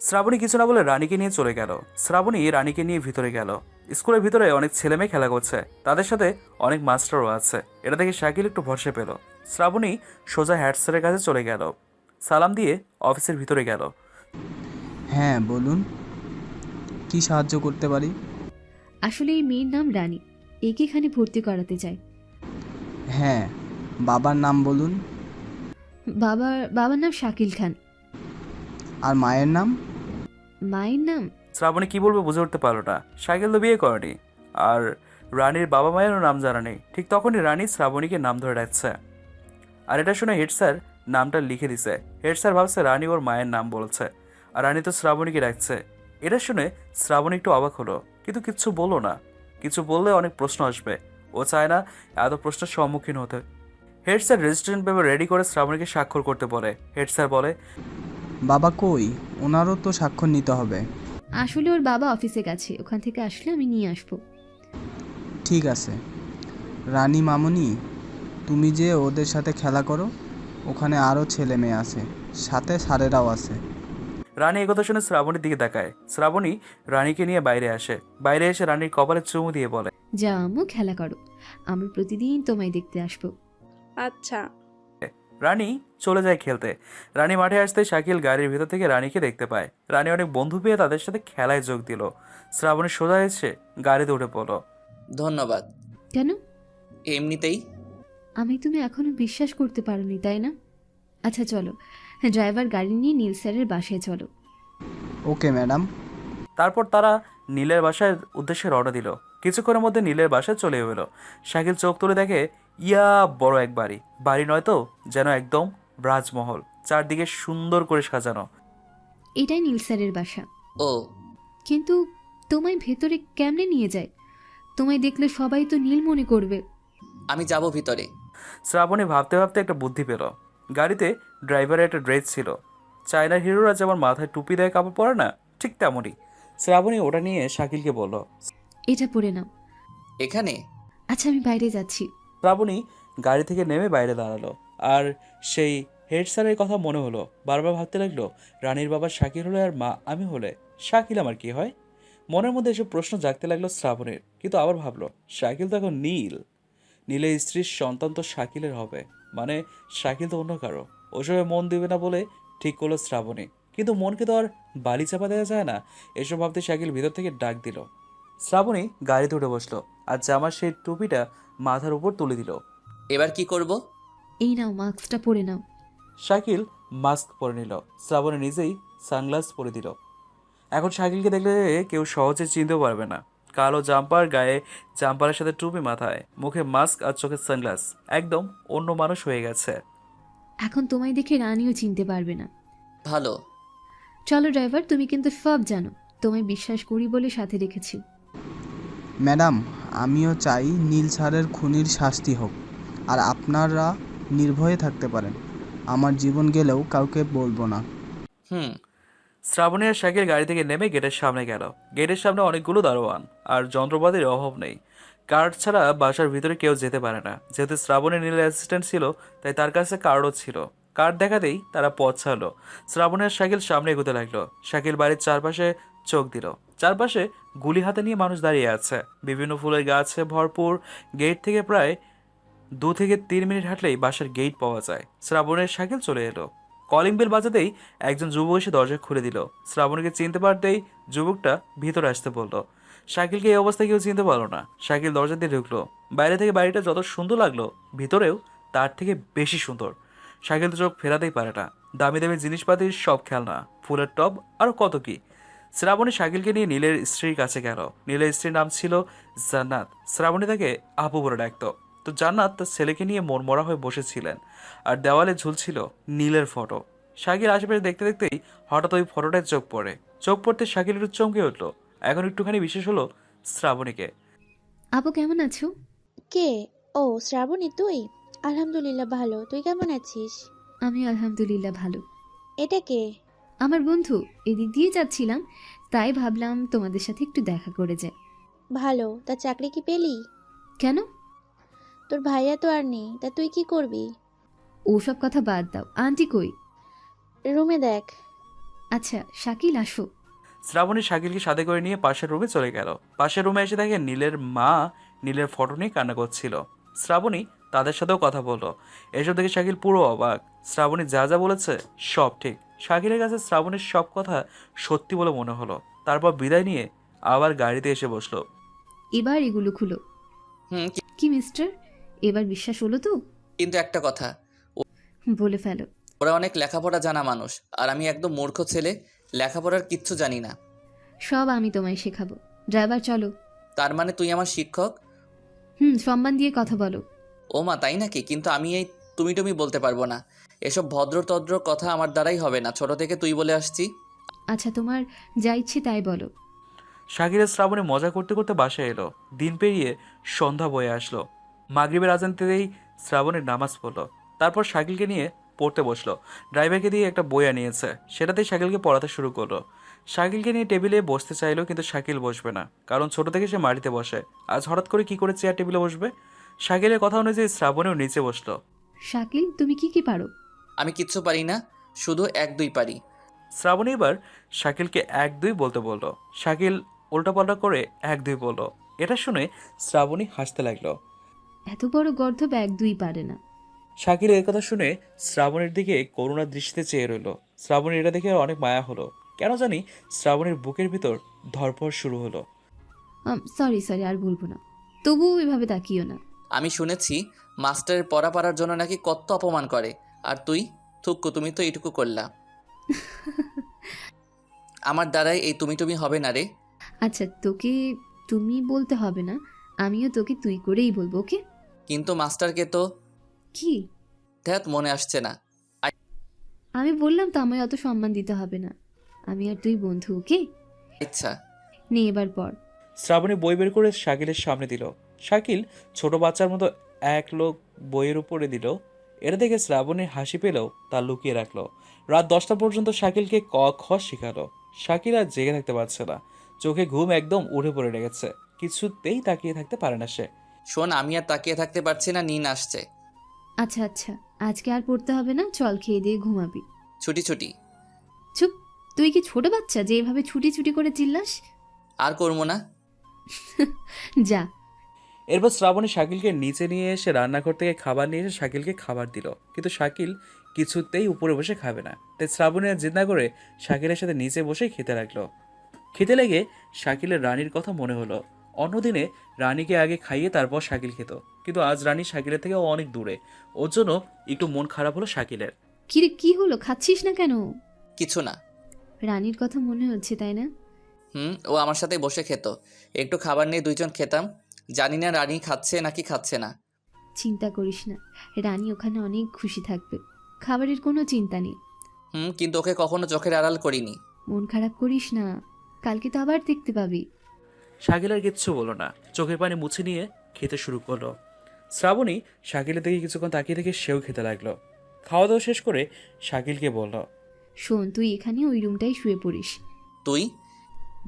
শ্রাবণী কিছু না বলে রানীকে নিয়ে চলে গেল। শ্রাবণী রানীকে নিয়ে ভিতরে গেল। স্কুলের ভিতরে অনেক ছেলেমেয়ে খেলা করছে, তাদের সাথে অনেক মাস্টারও আছে। এটা দেখে শাকিল একটু ভরসা পেল। শ্রাবণী সোজা হেড স্যারের কাছে চলে গেল। সালাম দিয়ে অফিসের ভিতরে গেল। হ্যাঁ বলুন, কি সাহায্য করতে পারি? আসলে এই মেয়ের নাম রানী, একে এখানে ভর্তি করাতে চাই। হ্যাঁ, বাবার নাম বলুন। বাবার নাম শাকিল খান। আর মায়ের নাম? মায়ের নাম? শ্রাবণী কি বলবে বুঝে উঠতে পারলো না। শাকিল তো বিয়ে করেনি, আর রানীর বাবা মায়েরও নাম জানা নেই। ঠিক তখনই রানী শ্রাবণীকে নাম ধরে ডাকছে। আর এটা শুনে হেড স্যার নামটা লিখে দিছে। হেড স্যার ভাবছে রানী ওর মায়ের নাম বলছে, আর রানী তো শ্রাবণীকে ডাকছে। এটা শুনে শ্রাবণী একটু অবাক হলো, কিন্তু কিচ্ছু বললো না। কিছু বললে অনেক প্রশ্ন আসবে, ও চায় না এত প্রশ্নের সম্মুখীন হতে। Head sir registration paper ready করে শ্রাবণীকে স্বাক্ষর করতে বলে। হেড স্যার বলে, বাবা কই? ওনারও তো স্বাক্ষর নিতে হবে। আসলে ওর বাবা অফিসে গেছে, ওখান থেকে আসলে আমি নিয়ে আসবো। ঠিক আছে। রানী মামুনি, তুমি যে ওদের সাথে খেলা করো, ওখানে আরও ছেলে মেয়ে আছে, সাথে স্যারেরাও আছে। রানী একথা শুনে শ্রাবণীর দিকে তাকায়। শ্রাবণী রানীকে নিয়ে বাইরে আসে। বাইরে এসে রানীর কপালে চুমু দিয়ে বলে, যা আম্মু, খেলা করো, আমি প্রতিদিন তোমায় দেখতে আসবো। আচ্ছা। রানী চলে যায় খেলতে। রানী মাঠে আসতে শাকিল গাড়ির ভিতর থেকে রানীকে দেখতে পায়। রানী অনেক বন্ধু পেয়ে তাদের সাথে খেলায় যোগ দিল। শ্রাবণী সোজা এসে গাড়িতে উঠে পড়ল। ধন্যবাদ। কেন? এমনিতেই। আমি তুমি এখনো বিশ্বাস করতে পারোনি, তাই না? আচ্ছা চলো, ড্রাইভার গাড়ি নিয়ে নীল স্যারের বাসায় চলো। Okay madam. তারপর তারা নীলের বাসার উদ্দেশ্যে রওনা দিল। কিছুক্ষণের মধ্যে নীলের বাসায় চলে এলো। শাকিল চোখ তুলে দেখে ইয়া বড় এক বাড়ি। বাড়ি নয় তো, যেন একদম রাজমহল, চারদিকে সুন্দর করে সাজানো। এটাই নীল স্যারের বাসা। ও, কিন্তু তোমায় ভেতরে কেমনে নিয়ে যায়? তোমায় দেখলে সবাই তো নীল মনে করবে। আমি যাব ভিতরে। শ্রাবণী ভাবতে ভাবতে একটা বুদ্ধি পেল। গাড়িতে ড্রাইভারের একটা ড্রেস ছিল, চায়নার হিরোরা যেমন মাথায় টুপি দেয় কাপড় পরে না, ঠিক তেমনই। শ্রাবণী ওটা নিয়ে শাকিলকে বলল। এটা পরে নাও। এখানে? আচ্ছা আমি বাইরে যাচ্ছি। শ্রাবণী গাড়ি থেকে নেমে বাইরে দাঁড়ালো। আর সেই হেড স্যারের কথা মনে হলো। বারবার ভাবতে লাগলো, রানীর বাবা শাকিল হলে আর মা আমি হলে শাকিল আমার কি হয়? মনের মধ্যে এসব প্রশ্ন জাগতে লাগলো শ্রাবণীর। কিন্তু আবার ভাবলো, শাকিল তো এখন নীল, নীলের স্ত্রীর সন্তান তো শাকিলের হবে, মানে শাকিল তো অন্য কারো। ওসবে মন দিবে না বলে ঠিক করলো শ্রাবণী। কিন্তু মনকে তো আর বালি চাপা দেওয়া যায় না। এসব ভাবতে শাকিল ভিতর থেকে ডাক দিল। শ্রাবণী গাড়িতে উঠে বসলো আর জামার সেই টুপিটা মাথার উপর তুলে দিল। এবার কি করব? এই নাও, মাস্কটা পরে নাও। শাকিল মাস্ক পরে নিল। শ্রাবণী নিজেই সানগ্লাস পরে দিল। এখন শাকিলকে দেখলে কেউ সহজে চিনতেও পারবে না। কালো জাম্পার গায়ে, জাম্পারের সাথে টুপি মাথায়, মুখে মাস্ক আর চোখে সানগ্লাস, একদম অন্য মানুষ হয়ে গেছে। এখন তোমায় দেখে রানীও চিনতে পারবে না। ভালো। চলো ড্রাইভার, তুমি কিন্তু সব জানো, তোমায় বিশ্বাস করি বলে সাথে রেখেছি। ম্যাডাম, আমিও চাই নীল স্যারের খুনির শাস্তি হোক, আর আপনারা নির্ভয়ে থাকতে পারেন। আমার জীবন গেলেও কাউকে বলবো না। হুম। শ্রাবণী আর শাকিল গাড়ি থেকে নেমে গেটের সামনে গেল। গেটের সামনে অনেকগুলো দারোয়ান আর যন্ত্রপাতির অভাব নেই। কার্ড ছাড়া বাসার ভিতরে কেউ যেতে পারে না। যেহেতু শ্রাবণী নীলের অ্যাসিস্ট্যান্ট ছিল, তাই তার কাছে কার্ডও ছিল। কার্ড দেখাতেই তারা পথ ছাড়লো। শ্রাবণী আর শাকিল সামনে এগোতে লাগলো। শাকিল বাড়ির চারপাশে চোখ দিল। চারপাশে গুলি হাতে নিয়ে মানুষ দাঁড়িয়ে আছে, বিভিন্ন ফুলের গাছে ভরপুর। গেট থেকে প্রায় 2 থেকে 3 মিনিট হাঁটলেই বাসার গেট পাওয়া যায়। শ্রাবণের শাকিল চলে এলো। কলিং বেল বাজাতেই একজন যুবক এসে দরজা খুলে দিল। শ্রাবণীকে চিনতে পারতেই যুবকটা ভিতরে আসতে বলল। শাকিলকে এই অবস্থায় কেউ চিনতে পারলো না। শাকিল দরজা দিয়ে ঢুকলো। বাইরে থেকে বাড়িটা যত সুন্দর লাগলো, ভিতরেও তার থেকে বেশি সুন্দর। শাকিল তো চোখ ফেরাতেই পারে না। দামি দামি জিনিসপাতির সব খেলনা, ফুলের টব, আরও কত কি। শ্রাবণী শাকিলকে নিয়ে নীলের স্ত্রীর কাছে গেল। নীলের স্ত্রীর নাম ছিল জান্নাত। শ্রাবণী তাকে আপু বলে ডাকতো। তো জান্নাত তার ছেলেকে নিয়ে মনমরা হয়ে বসেছিলেন, আর দেওয়ালে ঝুলছিল নীলের ফটো। শাকিল আশেপাশে দেখতে দেখতেই হঠাৎ ওই ফটোটায় চোখ পড়ে। চোখ পড়তে শাকিল একটু চমকে উঠল। এখন একটুখানি বিশেষ হলো শ্রাবণীকে। আপু কেমন আছো? কে? ও শ্রাবণী, তুই? আলহামদুলিল্লাহ ভালো, তুই কেমন আছিস? আমি আলহামদুলিল্লাহ ভালো। এটা কে? আমার বন্ধু, এদিক দিয়ে যাচ্ছিলাম, তাই ভাবলাম তোমাদের সাথে একটু দেখা করে যায়। ভালো, তা চাকরি কি পেলি? কেন? তোর ভাইয়া তো আর নেই, তা তুই কি করবি? ওসব কথা বাদ দাও, আন্টি কই? রুমে দেখ। আচ্ছা শাকিল, আসো। শ্রাবণী শাকিলকে সাথে করে নিয়ে পাশের রুমে চলে গেল। পাশের রুমে এসে দেখে নীলের মা নীলের ফটো নিয়ে কান্না করছিল। শ্রাবণী তাদের সাথেও কথা বললো। এসব দেখে শাকিল পুরো অবাক। শ্রাবণী যা যা বলেছে সব ঠিক। শাকিলের কাছে শ্রাবণীর সব কথা সত্যি বলে মনে হলো। তারপর বিদায় নিয়ে আবার গাড়িতে এসে বসলো। এবার এগুলো খুলো। হুম, কি মিস্টার, এবার বিশ্বাস হলো তো? কিন্তু একটা কথা, বলে ফেলো। ওরা অনেক লেখাপড়া জানা মানুষ, আর আমি একদম মূর্খ ছেলে, লেখাপড়ার কিচ্ছু জানি না। সব আমি তোমায় শেখাবো। ড্রাইভার চলো। তার মানে তুই আমার শিক্ষক? সম্মান দিয়ে কথা বলো। ও মা, তাই নাকি? কিন্তু আমি এই তুমি বলতে পারবো না। এসব ভদ্র কথা আমার দ্বারাই হবে না, ছোট থেকে তুই বলে আসছি। আচ্ছা তোমার যা ইচ্ছে তাই বলো। শাকিল আর শ্রাবণী মজা করতে করতে বাসায় এলো। দিন পেরিয়ে সন্ধ্যা বয়ে আসলো। মাগরিবের আজান দিতেই শ্রাবণীর নামাজ পড়লো। তারপর শাকিলকে নিয়ে পড়তে বসলো। ড্রাইভারকে দিয়ে একটা বই আনিয়েছে, সেটাতেই শাকিলকে পড়াতে শুরু করলো। শাকিলকে নিয়ে টেবিলে বসতে চাইলো, কিন্তু শাকিল বসবে না, কারণ ছোট থেকে সে মাটিতে বসে। আজ হঠাৎ করে কি করে চেয়ার টেবিলে বসবে? শাকিলের কথা অনুযায়ী শ্রাবণীও নিচে বসলো। শাকিল তুমি কি পারো? আমি কিচ্ছু পারি না, শুধু 1-2 পারি। শ্রাবণী এবার শাকিলকে 1-2 বলতে বললো। শাকিল উল্টাপাল্টা করে 1-2 বললো। এটা শুনে শ্রাবণী হাসতে লাগলো। এত বড় গর্ধব 1-2 পারে না। শাকিল এর কথা শুনে শ্রাবণীর দিকে করুণার দৃষ্টিতে চেয়ে রইল। শ্রাবণীর এটা দেখে অনেক মায়া হলো। কেন জানি শ্রাবণীর বুকের ভিতর ধড়ফড় শুরু হলো। সরি আর বলবো না, তবুও এভাবে তাকিও না। আমি শুনেছি মাস্টারের পড়া পারার জন্য নাকি কত অপমান করে, আর তুই থুক্কু, তুমি তো এইটুকু করলা। আমার দ্বারাই এই তুমি হবে না রে। আচ্ছা তোকে তুমি বলতে হবে না, আমিও তোকে তুই করেই বলবো, ওকে? কিন্তু মাস্টারকে তো কি? ধ্যাত মনে আসছে না। আমি বললাম তো আমায় অত সম্মান দিতে হবে না, আমি আর তুই বন্ধু, ওকে? ইচ্ছা নে এবার পর। শ্রাবণী বই বের করে শাকিলের সামনে দিল। শাকিল ছোট বাচ্চার মতো এক লোক বইয়ের উপরে দিল। এটা দেখে শ্রাবণীর হাসি পেলেও তা লুকিয়ে রাখলো। রাত 10টা পর্যন্ত শাকিলকে ক খ শেখালো। শাকিল আর জেগে থাকতে পারছে না, চোখে ঘুম একদম উঠে পড়ে লেগেছে। কিছুতেই তাকিয়ে থাকতে পারে না সে। শোন, আমি আর তাকিয়ে থাকতে পারছি না, নিন আসছে। আচ্ছা আজকে আর পড়তে হবে না, চল খেয়ে দিয়ে ঘুমাবি। ছুটি চুপ, তুই কি ছোট বাচ্চা যে এভাবে ছুটি করে চিল্লাস? আর করবো না। যা। এরপর শ্রাবণী শাকিলকে নিচে নিয়ে এসে রান্নাঘর থেকে খাবার নিয়ে এসে শাকিলকে খাবার দিল, কিন্তু শাকিল কিছুতেই উপরে বসে খাবে না। তাই শ্রাবণী আর জেদ না করে শাকিলের সাথে নিচে বসে খেতে লাগলো। খেতে লেগে শাকিলের রানীর কথা মনে হলো। অন্যদিনে রানীকে আগে খাইয়ে তারপর শাকিল খেত, কিন্তু আজ রানী শাকিলের থেকে অনেক দূরে। ওর জন্য একটু মন খারাপ হলো শাকিলের। কিরে কি হলো, খাচ্ছিস না কেন? কিছু না। রানীর কথা মনে হচ্ছে তাই না? ও আমার সাথে বসে খেত, একটু খাবার নিয়ে দুইজন খেতাম। জানি না রানী খাচ্ছে নাকি খাচ্ছে না। চিন্তা করিস না, রানী ওখানে অনেক খুশি থাকবে, খাবারের কোনো চিন্তা নেই। কিন্তু ওকে কখনো চোখের আড়াল করিনি। মন খারাপ করিস না, কালকে তো আবার দেখতে পাবি। শাকিল আর কিচ্ছু বলো না, চোখের পানি মুছে নিয়ে খেতে শুরু করলো। শ্রাবণী শাকিলের দিকে কিছুক্ষণ তাকিয়ে থেকে সেও খেতে লাগলো। খাওয়া দাওয়া শেষ করে শাকিলকে বলল, শোন, তুই এখানে ওই রুমটাই শুয়ে পড়িস। তুই?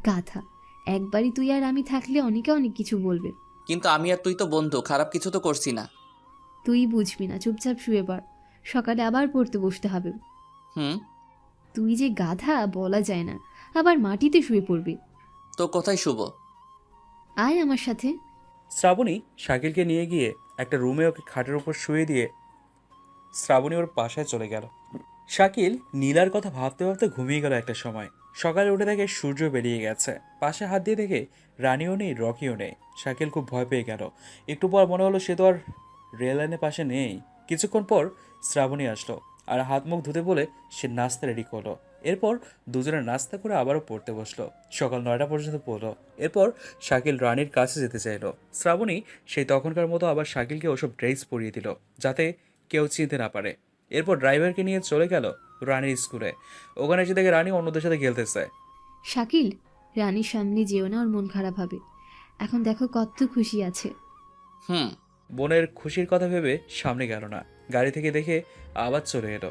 গাধা, একবারই তুই আর আমি থাকলে অনেকে অনেক কিছু বলবে। কিন্তু আমি আর তুই তো বন্ধু, খারাপ কিছু তো করছি না। তুই বুঝবি না, চুপচাপ শুয়ে পড়, সকালে আবার পড়তে বসতে হবে। হুম। তুই যে গাধা বলা যায় না, আবার মাটিতে শুয়ে পড়বি। তো কোথায় শুভ? আয় আমার সাথে। শ্রাবণী শাকিলকে নিয়ে গিয়ে একটা রুমে ওকে খাটের উপর শুয়ে দিয়ে শ্রাবণী ওর পাশে চলে গেল। শাকিল নীলার কথা ভাবতে ভাবতে ঘুমিয়ে গেল একটা সময়। সকালে উঠে দেখে সূর্য বেরিয়ে গেছে। পাশে হাত দিয়ে দেখে রানীও নেই, রকিও নেই। শাকিল খুব ভয় পেয়ে গেল। একটু পর মনে হলো সে তো আর রেল লাইনের পাশে নেই। কিছুক্ষণ পর শ্রাবণী আসলো আর হাত মুখ ধুতে বলে সে নাস্তা রেডি করলো। এরপর দুজনে নাস্তা করে আবারও পড়তে বসলো। সকাল 9টা পর্যন্ত পড়লো। এরপর শাকিল রানীর কাছে যেতে চাইলো। শ্রাবণী সেই তখনকার মতো আবার শাকিলকে ওসব ড্রেস পরিয়ে দিল, যাতে কেউ চিনতে না পারে। এরপর ড্রাইভারকে নিয়ে চলে গেল রানীর স্কুলে। ওখানে এসে দেখে রানী অন্যদের সাথে খেলতেছে। শাকিল, রানীর সামনে যেও না, ওর মন খারাপ হবে। এখন দেখো কত খুশি আছে। বোনের খুশির কথা ভেবে সামনে গেল না, গাড়ি থেকে দেখে আবার চলে এলো।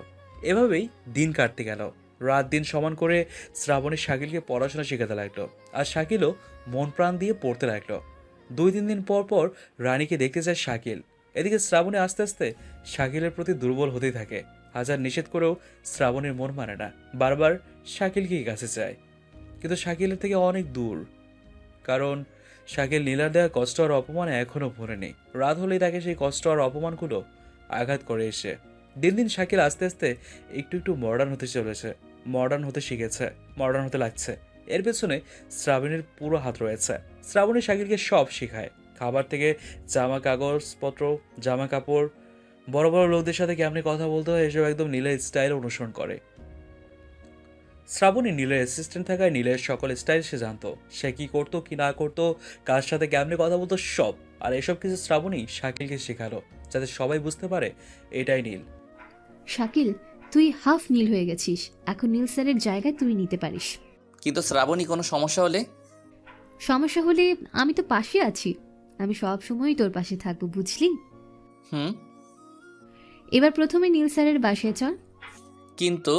এভাবেই দিন কাটতে গেল। রাত দিন সমান করে শ্রাবণী শাকিলকে পড়াশোনা শেখাতে লাগলো, আর শাকিলও মন প্রাণ দিয়ে পড়তে লাগলো। 2-3 দিন পর পর রানীকে দেখতে চায় শাকিল। এদিকে শ্রাবণী আস্তে আস্তে শাকিলের প্রতি দুর্বল হতেই থাকে। হাজার নিষেধ করেও শ্রাবণীর মন মানে না, বারবার শাকিলকেই কাছে চায়, কিন্তু শাকিলের থেকে অনেক দূর। কারণ শাকিল নীলার দেওয়া কষ্ট আর অপমান এখনও ভোলেনি। রাত হলেই তাকে সেই কষ্ট আর অপমানগুলো আঘাত করে এসে। দিন দিন শাকিল আস্তে আস্তে একটু একটু মডার্ন হতে চলেছে, মডার্ন হতে শিখেছে, মডার্ন হতে লাগছে। এর পেছনে শ্রাবণীর পুরো হাত রয়েছে। শ্রাবণী শাকিলকে সব শেখায়, খাবার থেকে কাগজপত্র, জামা কাপড়, বড় বড় লোকদের সাথে কেমনি কথা বলতে হয়, এসব একদম নীলের স্টাইল অনুসরণ করে। শ্রাবণী নীলের অ্যাসিস্ট্যান্ট থাকায় নীলের সকল স্টাইল সে জানতো। সে কি করতো কি না করতো, কার সাথে কেমনে কথা বলতো, সব। আর এসব কিছু শ্রাবণী শাকিলকে শেখালো। যাতে সবাই বুঝতে পারে এটাই নীল। শাকিল, তুই হাফ নীল হয়ে গেছিস, এখন নীল স্যারের জায়গায় তুই নিতে পারিস। কিন্তু শ্রাবণী কোনো সমস্যা হলে? সমস্যা হলে আমি তো পাশে আছি, আমি সব সময়ই তোর পাশে থাকবো, বুঝলি? হুম। এবার প্রথমে নীল স্যারের বাসায় চল। কিন্তু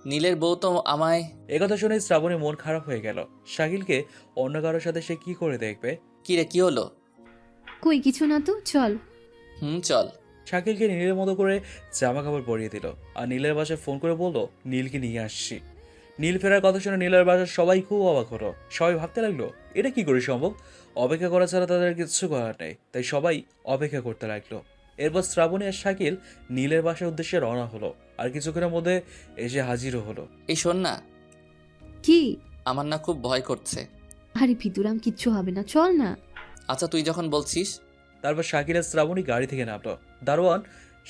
নীলের বউ তো আমায়। একথা শুনে শ্রাবণীর মন খারাপ হয়ে গেল। শাকিলকে অন্য কারোর সাথে সে কি করে দেখবে? কি রে, কি হলো? কই কিছু না তো, চল। চল। শাকিলকে নীলের মতো করে জামা কাপড় পরিয়ে দিল আর নীলের বাসায় ফোন করে বলল নীলকে নিয়ে আসছি। নীল ফেরার কথা শুনে নীলের বাসার সবাই খুব অবাক হলো। সবাই ভাবতে লাগলো এটা কি করে সম্ভব, অপেক্ষা করা ছাড়া তাদের কিচ্ছু করার নেই, তাই সবাই অপেক্ষা করতে লাগলো। এরপর শ্রাবণী আর শাকিল নীলের বাসার উদ্দেশ্যে রওনা হলো আর কিছুক্ষণের মধ্যে এসে হাজিরও হলো। এই শোন না, কি? আমার না খুব ভয় করছে। আরে ভিতুরাম, কিচ্ছু হবে না, চল না। আচ্ছা তুই যখন বলছিস। তারপর শাকিল আর শ্রাবণী গাড়ি থেকে নামলো। দারোয়ান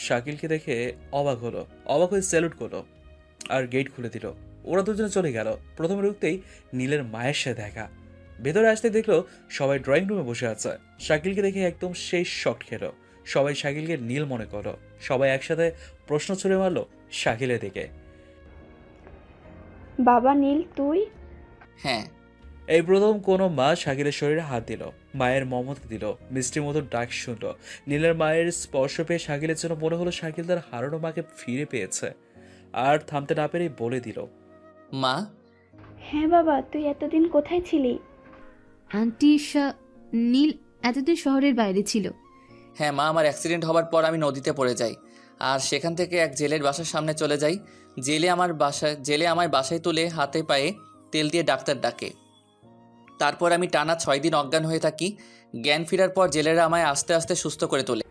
শাকিলকে দেখে অবাক হলো, অবাক হয়ে স্যালুট করলো আর গেট খুলে দিল। ওরা দুজনে চলে গেল। প্রথমে ঢুকতেই নীলের মায়ের সাথে দেখা। ভেতরে আসতে দেখলো সবাই ড্রয়িং রুমে বসে আছে। শাকিলকে দেখে একদম সেই শক খেলো। সবাই শাকিলকে নীল মনে করলো। সবাই একসাথে প্রশ্ন ছুড়ে মারলো শাকিলের দিকে। বাবা নীল, তুই? হ্যাঁ। এই প্রথম কোনো মা শাকিলের শরীরে হাত দিল, মায়ের মমতা দিল, মিষ্টির মতো ডাক শুনলো। নীলের মায়ের স্পর্শ পেয়ে শাকিলের জন্য মনে হলো শাকিল তার হারানো মাকে ফিরে পেয়েছে। আর থামতে না পেরেই বলে দিল, মা। হ্যাঁ বাবা, তুই এতদিন কোথায় ছিলি? আন্টি নীল এতদিন শহরের বাইরে ছিল। হ্যাঁ মা, আমার অ্যাক্সিডেন্ট হওয়ার পর আমি নদীতে পড়ে যাই আর সেখান থেকে এক জেলের বাসার সামনে চলে যাই। জেলে আমায় বাসায় তুলে হাতে পায়ে তেল দিয়ে ডাক্তার ডাকে। তারপর আমি টানা 6 দিন অজ্ঞান হয়ে থাকি। জ্ঞান ফেরার পর জেলেরা আমায় আস্তে আস্তে সুস্থ করে তোলে।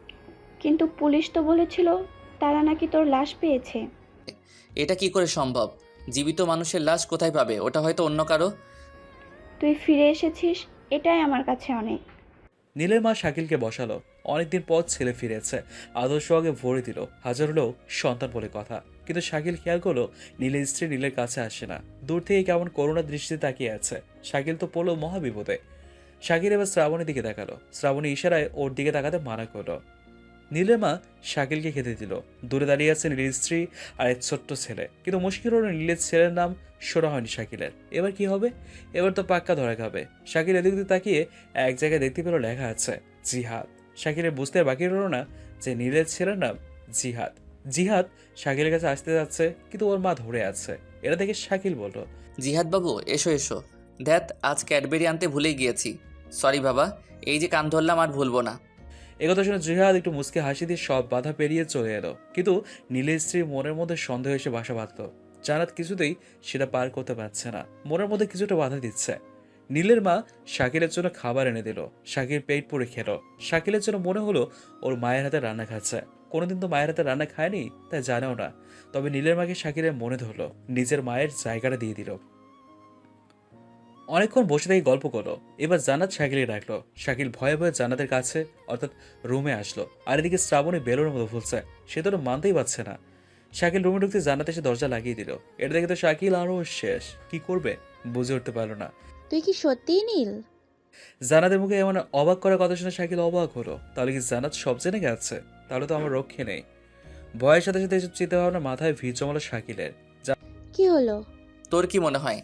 কিন্তু পুলিশ তো বলেছিল তারা নাকি তোর লাশ পেয়েছে। এটা কি করে সম্ভব? জীবিত মানুষের লাশ কোথায় পাবে? ওটা হয়তো অন্য কারো। তুই ফিরে এসেছিস, এটাই আমার কাছে অনেক। নীলের মা শাকিলকে বসালো। অনেকদিন পর ছেলে ফিরেছে, আদর্শ আগে ভরে দিল। হাজার হলেও সন্তান বলে কথা। কিন্তু শাকিল খেয়াল করলো নীলের স্ত্রী নীলের কাছে আসে না, দূর থেকে কেমন করুণা দৃষ্টিতে তাকিয়ে আছে। শাকিল তো পড়লো মহাবিপদে। শাকিল এবার শ্রাবণীর দিকে তাকালো। শ্রাবণী ইশারায় ওর দিকে তাকাতে মানা করলো। নীলের মা শাকিলকে খেতে দিল। দূরে দাঁড়িয়ে আছে নীলের স্ত্রী আর এক ছোট্ট ছেলে। কিন্তু মুশকিল হলো নীলের ছেলের নাম শোনা হয়নি শাকিলের। এবার কি হবে? এবার তো পাক্কা ধরা খাবে। শাকিল এদিক দিয়ে তাকিয়ে এক জায়গায় দেখতে পেল লেখা আছে জিহাদ। শাকিলের বুঝতে বাকি রলো না যে নীলের ছেলের নাম জিহাদ। জিহাদ শাকিলের কাছে আসতে যাচ্ছে, কিন্তু ওর মা ধরে আছে। এটা দেখে শাকিল বলল, জিহাদ বাবু, এসো এসো। ধ্যাত, আজ ক্যাডবেরি আনতে ভুলেই গিয়েছি। সরি বাবা, এই যে কান ধরলাম আর ভুলবো না। একথা শুনে জিহাদ একটু মুচকে হাসি দিয়ে সব বাধা পেরিয়ে চলে এলো। কিন্তু নীলের স্ত্রীর মনের মধ্যে সন্দেহ এসে বাসা বাঁধল। জান্নাত কিছুতেই সেটা পার করতে পারছে না, মনের মধ্যে কিছুটা বাধা দিচ্ছে। নীলের মা শাকিলের জন্য খাবার এনে দিল। শাকিল পেট পুড়ে খেলো। শাকিলের জন্য মনে হলো ওর মায়ের হাতে রান্না খাচ্ছে। কোনোদিন তো মায়ের হাতে রান্না খায়নি, তাই জানেও না। তবে নীলের মাকে শাকিলের মনে ধরলো, নিজের মায়ের জায়গাটা দিয়ে দিল। অনেকক্ষণ বসে থেকে গল্প করলো। এবার জান্নাত শাকিলকে ডাকলো। শাকিল ভয়ে ভয়ে জান্নাতের কাছে অর্থাৎ রুমে আসলো। আর এদিকে শ্রাবণী বেলুনের মতো ফুলছে, সে তো মানতেই পারছে না। শাকিল রুমে ঢুকতে জান্নাত এসে দরজা লাগিয়ে দিল। এটা দেখে তো শাকিল আরও শেষ, কি করবে বুঝে উঠতে পারলো না। তুই কি সত্যিই নীল? জান্নাতের মুখে এমন অবাক করার কথা শুনে শাকিল অবাক হলো। তাহলে কি জান্নাত সব জেনে গেছে? তাহলে তো আমার রক্ষে নেই। ভয়ের সাথে সাথে এসব চিন্তা ভাবনা মাথায় ভিড় জমালো শাকিলের। কি হলো? তোর কি মনে হয়?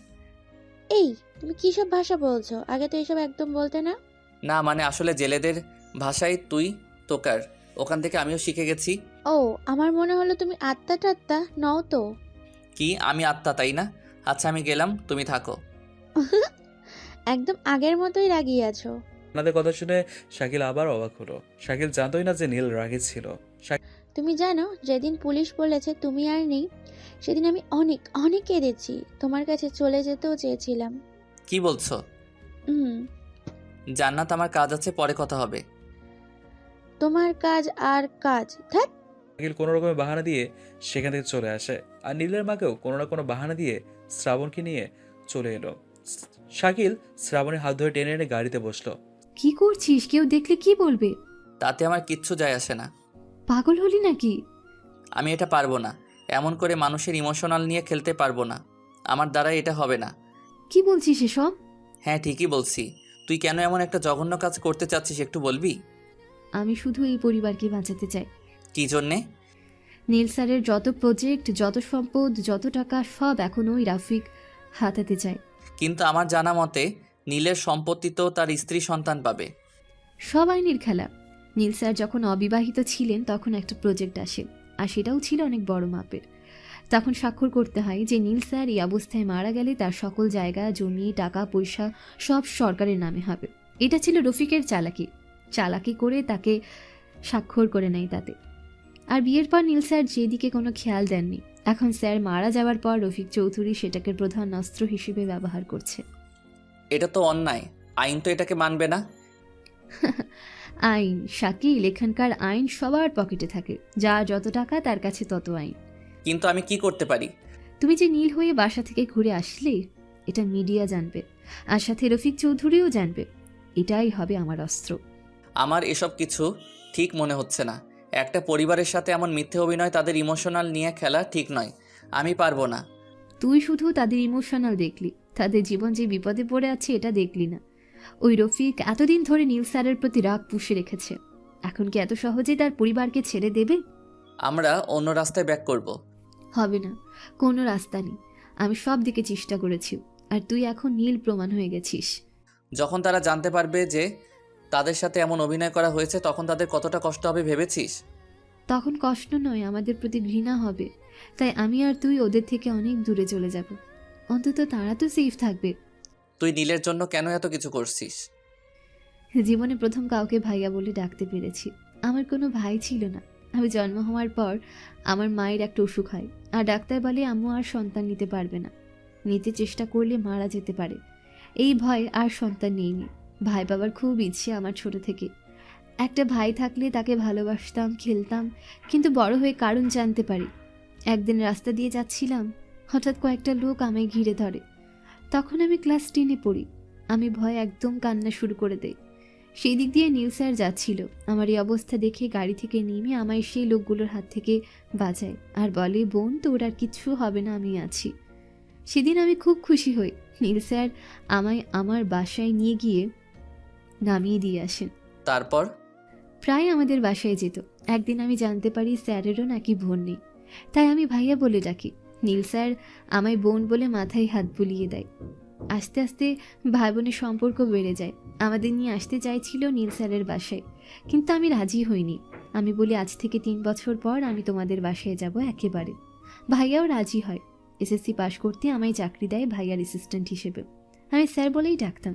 এই, তুমি কি সব ভাষা বলছো? আগে তো এসব একদম বলতে না। না মানে আসলে জেলেদের ভাষায় তুই তোকার, ওখান থেকে আমিও শিখে গেছি। ও, আমার মনে হলো তুমি আত্মা টাত্মা নও তো। কি আমি আত্মা, তাই না? আচ্ছা আমি গেলাম, তুমি থাকো। একদম আগের মতোই রাগিয়ে আছো। জান্নাতের কথা শুনে শাকিল আবার অবাক হলো। শাকিল জানতোই না যে নীল রাগে ছিল। তুমি জানো, যেদিন পুলিশ বলেছে তুমি আর নেই, সেদিন আমি অনেক অনেক কেঁদেছি। তোমার কাছে চলে যেতেও চেয়েছিলাম। কি বলছো? হুম। জান্নাত, আমার কাজ আছে, পরে কথা হবে। তোমার কাজ আর কাজ, ধ্যাৎ। শাকিল কোনো রকমের বাহানা দিয়ে সেখান থেকে চলে আসে। আর নীলের মাকেও কোনো না কোনো বাহানা দিয়ে শ্রাবণকে নিয়ে চলে এলো। শাকিল শ্রাবণের হাত ধরে টেনে এনে গাড়িতে বসলো। কি করছিস? কেউ দেখলে কি বলবে? তাতে আমার কিচ্ছু যায় আসে না। পাগল হলি নাকি? আমি এটা পারবো না। এমন করে মানুষের ইমোশনাল নিয়ে খেলতে পারবো না। আমার দ্বারা এটা হবে না। কি বলছিস এসব? হ্যাঁ ঠিকই বলছি। তুই কেন এমন একটা জঘন্য কাজ করতে চাচ্ছিস একটু বলবি? আমি শুধু এই পরিবারকে বাঁচাতে চাই। কী জন্যে? নীল স্যারের যত প্রজেক্ট, যত সম্পদ, যত টাকা সব এখন ওই রাফিক হাতাতে চায়। কিন্তু আমার জানা মতে নীলের সম্পত্তি তো তার স্ত্রী সন্তান পাবে। সব আইনের খেলা। নীল স্যার যখন অবিবাহিত ছিলেন তখন একটা প্রজেক্ট আসে, আর সেটাও ছিল অনেক বড় মাপের। তখন স্বাক্ষর করতে হয় যে নীল স্যার এই অবস্থায় মারা গেলে তার সকল জায়গা, জমি, টাকা পয়সা সব সরকারের নামে হবে। এটা ছিল রফিকের চালাকি করে তাকে স্বাক্ষর করে নেয় তাতে। আর বিয়ের পর নীল স্যার যেদিকে কোনো খেয়াল দেননি। এখন স্যার মারা যাওয়ার পর রফিক চৌধুরী সেটাকে প্রধান অস্ত্র হিসেবে ব্যবহার করছে। এটা তো অন্যায়, আইন তো এটাকে মানবে না। আইন শাকিল, এখানকার আইন সবার পকেটে থাকে। যার যত টাকা তার কাছে তত আইন। কিন্তু আমি কি করতে পারি? তুমি যে নীল হয়ে বাসা থেকে ঘুরে আসলে এটা মিডিয়া জানবে, আর সাথে রফিক চৌধুরীও জানবে। এটাই হবে আমার অস্ত্র। আমার এসব কিছু ঠিক মনে হচ্ছে না। একটা পরিবারের সাথে এমন মিথ্যে অভিনয়, তাদের ইমোশনাল নিয়ে খেলা ঠিক নয়। আমি পারবো না। তুই শুধু তাদের ইমোশনাল দেখলি, তাদের জীবন যে বিপদে পড়ে আছে এটা দেখলি না। ওই রফিক এতদিন ধরে নীল স্যারের প্রতি রাগ পুষে রেখেছে। এখন কি এত সহজেই তার পরিবারকে ছেড়ে দেবে? আমরা অন্য রাস্তায় ব্যাক করব। হবে না, কোনো রাস্তা নেই। আমি সব দিকে চেষ্টা করেছি, আর তুই এখন নীল প্রমাণ হয়ে গেছিস। যখন তারা জানতে পারবে যে তাদের সাথে এমন অভিনয় করা হয়েছে, তখন তাদের কতটা কষ্ট হবে ভেবেছিস? তখন কষ্ট নয়, আমাদের প্রতি ঘৃণা হবে। তাই আমি আর তুই ওদের থেকে অনেক দূরে চলে যাব। অন্তত তারা তো সেফ থাকবে। তুই নীলের জন্য কেন এত কিছু করছিস? জীবনে প্রথম কাউকে ভাইয়া বলে ডাকতে পেরেছি। আমার কোনো ভাই ছিল না। আমি জন্ম হওয়ার পর আমার মায়ের একটা অসুখ হয়, আর ডাক্তার বলে আম্মু আর সন্তান নিতে পারবে না, নিতে চেষ্টা করলে মারা যেতে পারে। এই ভয় আর সন্তান নেইনি। ভাই পাবার খুব ইচ্ছে আমার ছোট থেকে। একটা ভাই থাকলে তাকে ভালোবাসতাম, খেলতাম, কিন্তু বড় হয়ে কারণ জানতে পারি। একদিন রাস্তা দিয়ে যাচ্ছিলাম, হঠাৎ কয়েকটা লোক আমায় ঘিরে ধরে। তখন আমি ক্লাস 10-এ পড়ি। আমি ভয় একদম কান্না শুরু করে দেই। সেই দিক দিয়ে নীল স্যার যাচ্ছিল। আমার এই অবস্থা দেখে গাড়ি থেকে নেমে আমায় সেই লোকগুলোর হাত থেকে বাঁচায়, আর বলে বোন তোর আর কিচ্ছু হবে না, আমি আছি। সেদিন আমি খুব খুশি হই। নীল স্যার আমায় আমার বাসায় নিয়ে গিয়ে নামিয়ে দিয়ে আসেন। তারপর? প্রায় আমাদের বাসায় যেত। একদিন আমি জানতে পারি স্যারেরও নাকি বোন নেই, তাই আমি ভাইয়া বলে ডাকি। নীল স্যার আমায় বোন বলে মাথায় হাত বুলিয়ে দেয়। আস্তে আস্তে ভাই বোনের সম্পর্ক বেড়ে যায়। আমাদের নিয়ে আসতে চাইছিল নীল স্যারের বাসায়, কিন্তু আমি রাজি হইনি। আমি বলি আজ থেকে 3 বছর পর আমি তোমাদের বাসায় যাব একেবারে। ভাইয়াও রাজি হয়। এসএসসি পাশ করতে আমায় চাকরি দেয় ভাইয়ার অ্যাসিস্ট্যান্ট হিসেবে। আমি স্যার বলেই ডাকতাম।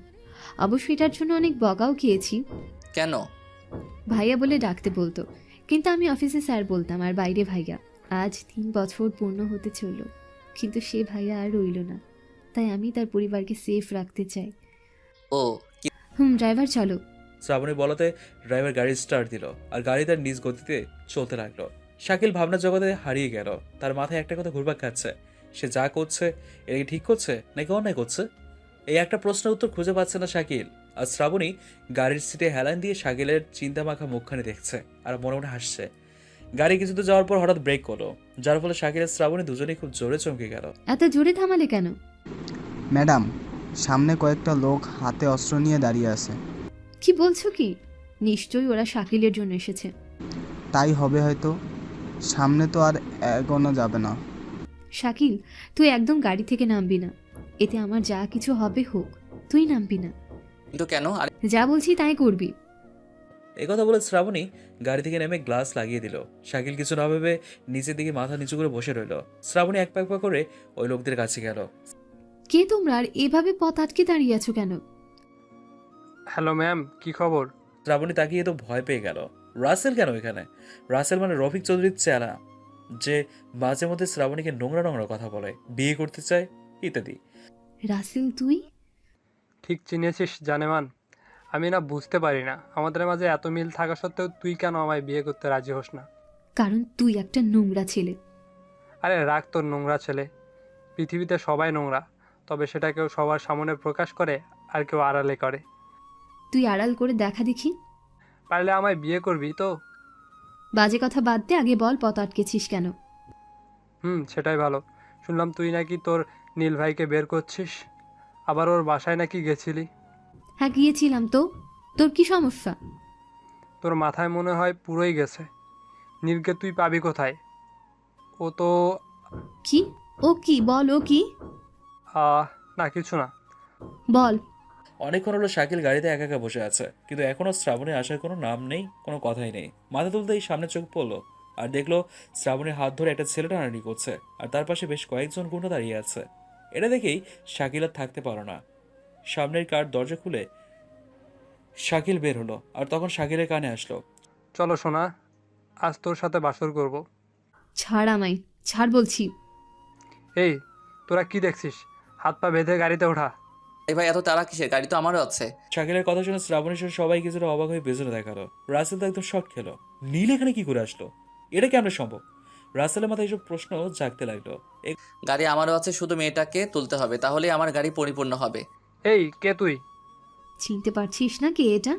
অবশ্যই এটার জন্য অনেক বকাও খেয়েছি। কেন? ভাইয়া বলে ডাকতে বলতো, কিন্তু আমি অফিসে স্যার বলতাম, আর বাইরে ভাইয়া। আজ 3 বছর পূর্ণ হতে চলল, কিন্তু সে ভাইয়া আর রইল না। তাই আমি তার পরিবারকে সেফ রাখতে চাই। ও ড্রাইভার চলো। শ্রাবণী বলাতে ড্রাইভার গাড়ি স্টার্ট দিল, আর গাড়ি তার নিজ গতিতে চলতে লাগলো। শাকিল ভাবনা জগতে হারিয়ে গেল। তার মাথায় একটা কথা ঘুরপাক খাচ্ছে, সে যা করছে এটা কি ঠিক করছে নাকি অন্যায় করছে? এই একটা প্রশ্নের উত্তর খুঁজে পাচ্ছে না শাকিল। আর শ্রাবণী গাড়ির সিটে হেলান দিয়ে শাকিলের চিন্তা মাখা মুখখানি দেখছে আর মনে মনে হাসছে। গাড়ি কিছুতে যাওয়ার পর হঠাৎ ব্রেক করলো, যার ফলে শাকিল আর শ্রাবণী দুজনেই খুব জোরে চমকে গেল। এত জোরে থামালে কেন? ম্যাডাম, সামনে কয়েকটা লোক হাতে অস্ত্র নিয়ে দাঁড়িয়ে আছে। কি বলছো কি? নিশ্চয়ই ওরা শাকিলের জন্য এসেছে। তাই হবে হয়তো। সামনে তো আর এগোনো যাবে না। শাকিল, তুই একদম গাড়ি থেকে নামবি না। এতে আমার যা কিছু হবে হোক, তুই নামবি না। কিন্তু কেন? আর যা বলছি তাই করবি। একথা বলে শ্রাবণী গাড়ি থেকে নেমে গ্লাস লাগিয়ে দিল। শাকিল কিছু না ভেবে নিচের দিকে মাথা নিচু করে বসে রইল। শ্রাবণী এক পা করে ওই লোকদের কাছে গেল। কে তোমরা, আর এভাবে পথ আটকে দাঁড়িয়ে আছো কেন? হ্যালো ম্যাম, কি খবর? শ্রাবণী তাকিয়ে তো ভয় পেয়ে গেল। রাসেল কেন এখানে? রাসেল মানে রফিক চৌধুরীর চেলা, যে মাঝে মধ্যে শ্রাবণীকে নোংরা নোংরা কথা বলে, বিয়ে করতে চায় ইত্যাদি। রাসেল তুই? ঠিক চিনেছিস জানেমান। আমি না বুঝতে পারি না, আমাদের মাঝে এত মিল থাকা সত্ত্বেও তুই কেন আমায় বিয়ে করতে রাজি হোস না? কারণ তুই একটা নোংরা ছেলে। আরে রাখ তোর নোংরা ছেলে। পৃথিবীতে সবাই নোংরা, তবে সেটা কেউ সবার সামনে প্রকাশ করে আর কেউ আড়ালে করে। তুই আড়াল করে দেখা দেখি। পারলে আমায় বিয়ে করবি তো? বাজে কথা বাদ দে, আগে বল পথ আটকেছিস কেন? সেটাই ভালো। শুনলাম তুই নাকি তোর নীল ভাইকে বের করছিস, আবার ওর বাসায় নাকি গেছিলি। হ্যাঁ গিয়েছিলাম তো। তোর কি সমস্যা? তোর মাথায় মনে হয় পুরোই গেছে। নীলকে তুই পাবি কোথায়? ও তো কি? ও কি? বল, ও কি? না কিছু না। বল। অনেকক্ষণ হলো শাকিল গাড়িতে একা একা বসে আছে, কিন্তু এখনও শ্রাবণী আসার কোনো নাম নেই, কোনো কথাই নেই। মাথা তুলতেই সামনে চোখ পড়লো আর দেখলো শ্রাবণীর হাত ধরে একটা ছেলে টানাটানি করছে, আর তার পাশে বেশ কয়েকজন গুন্ডা দাঁড়িয়ে আছে। এটা দেখেই শাকিল আর থাকতে পারো না, সামনের কার দরজা খুলে শাকিল বের হলো। আর তখন শাকিলের কানে আসলো, চলো সোনা, আজ তোর সাথে বাসর করব। ছাড় আমায়, ছাড় বলছি। এই তোরা কি দেখছিস? হাত পা বেঁধে গাড়িতে ওঠা। এই ভাই এত তাড়া কিসের? গাড়ি তো আমারও আছে। শাকিলের কথা শুনে শ্রাবণী সহ সবাই কিছুটা অবাক হয়ে পেছনে দেখালো। রাসেল তো একদম শক খেলো, নীল এখানে কি করে আসলো, এটা কেমন সম্ভব? রাসেলের মাথায় এইসব প্রশ্ন জাগতে লাগলো। গাড়ি আমারও আছে, শুধু মেয়েটাকে তুলতে হবে, তাহলেই আমার গাড়ি পরিপূর্ণ হবে। এই কে তুই? চিনতে পারছিস না কে এটা?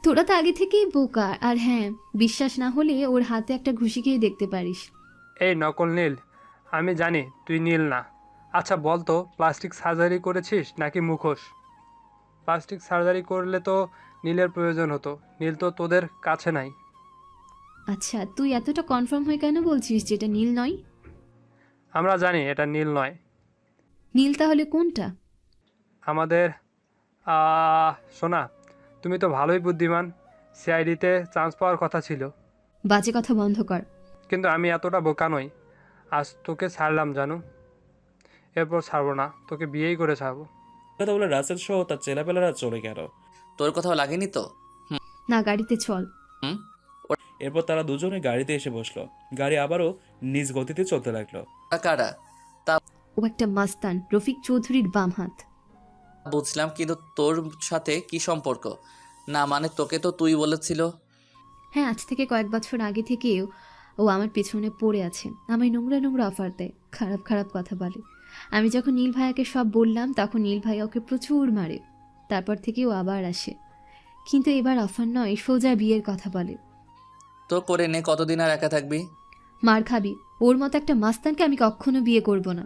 তোরা তো আগে থেকেই বোকা। আর হ্যাঁ, বিশ্বাস না হলে ওর হাতে একটা ঘুষি খেয়ে দেখতে পারিস। এই নকল নীল, আমি জানি তুই নীল না। আচ্ছা বল তো, প্লাস্টিক সার্জারি করেছিস নাকি মুখোশ? প্লাস্টিক সার্জারি করলে তো নীলের প্রয়োজন হতো, নীল তো তোদের কাছে নাই। আচ্ছা, তুই এতটা কনফার্ম হয়ে কেন বলছিস যেটা নীল নয়? আমরা জানি এটা নীল নয়। নীল তাহলে কোনটা? আমাদের সোনা, তুমি তো ভালোই বুদ্ধিমান। সিআইডিতে চান্স পাওয়ার কথা ছিল, বাজে কথা বন্ধ কর। কিন্তু আমি এতটা বোকা নই। আজ তোকে ছাড়লাম জানু, এরপর ছাড়বো না, তোকে বিয়েই করে ছাড়বো। কথা বলে রাসেল সহ তার চেলাপেলারা চলে গেল। তোর কোথাও লাগেনি তো? না, গাড়িতে চল। হুম। এরপর তারা দুজনে গাড়িতে এসে বসলো। গাড়ি আবারও নিজ গতিতে চলতে লাগলো। ওরা কারা? ও একটা মাস্তান, রফিক চৌধুরীর বাম হাত। বুঝলাম, কিন্তু তোর সাথে কি সম্পর্ক? না মানে তোকে তো তুই বলেছিল। হ্যাঁ, আজ থেকে কয়েক বছর আগে থেকেও ও আমার পেছনে পড়ে আছে, আমায় নোংরা নোংরা অফার দেয়, খারাপ খারাপ কথা বলে। আমি যখন নীল ভাইয়াকে সব বললাম তখন নীল ভাইয়া ওকে প্রচুর মারে। তারপর থেকে ও আবার আসে, কিন্তু এবার অফার নয়, সোজা বিয়ের কথা বলে। তো করে নে, কতদিন আর একা থাকবি? মার খাবি। ওর মতো একটা মাস্তানকে আমি কখনো বিয়ে করব না।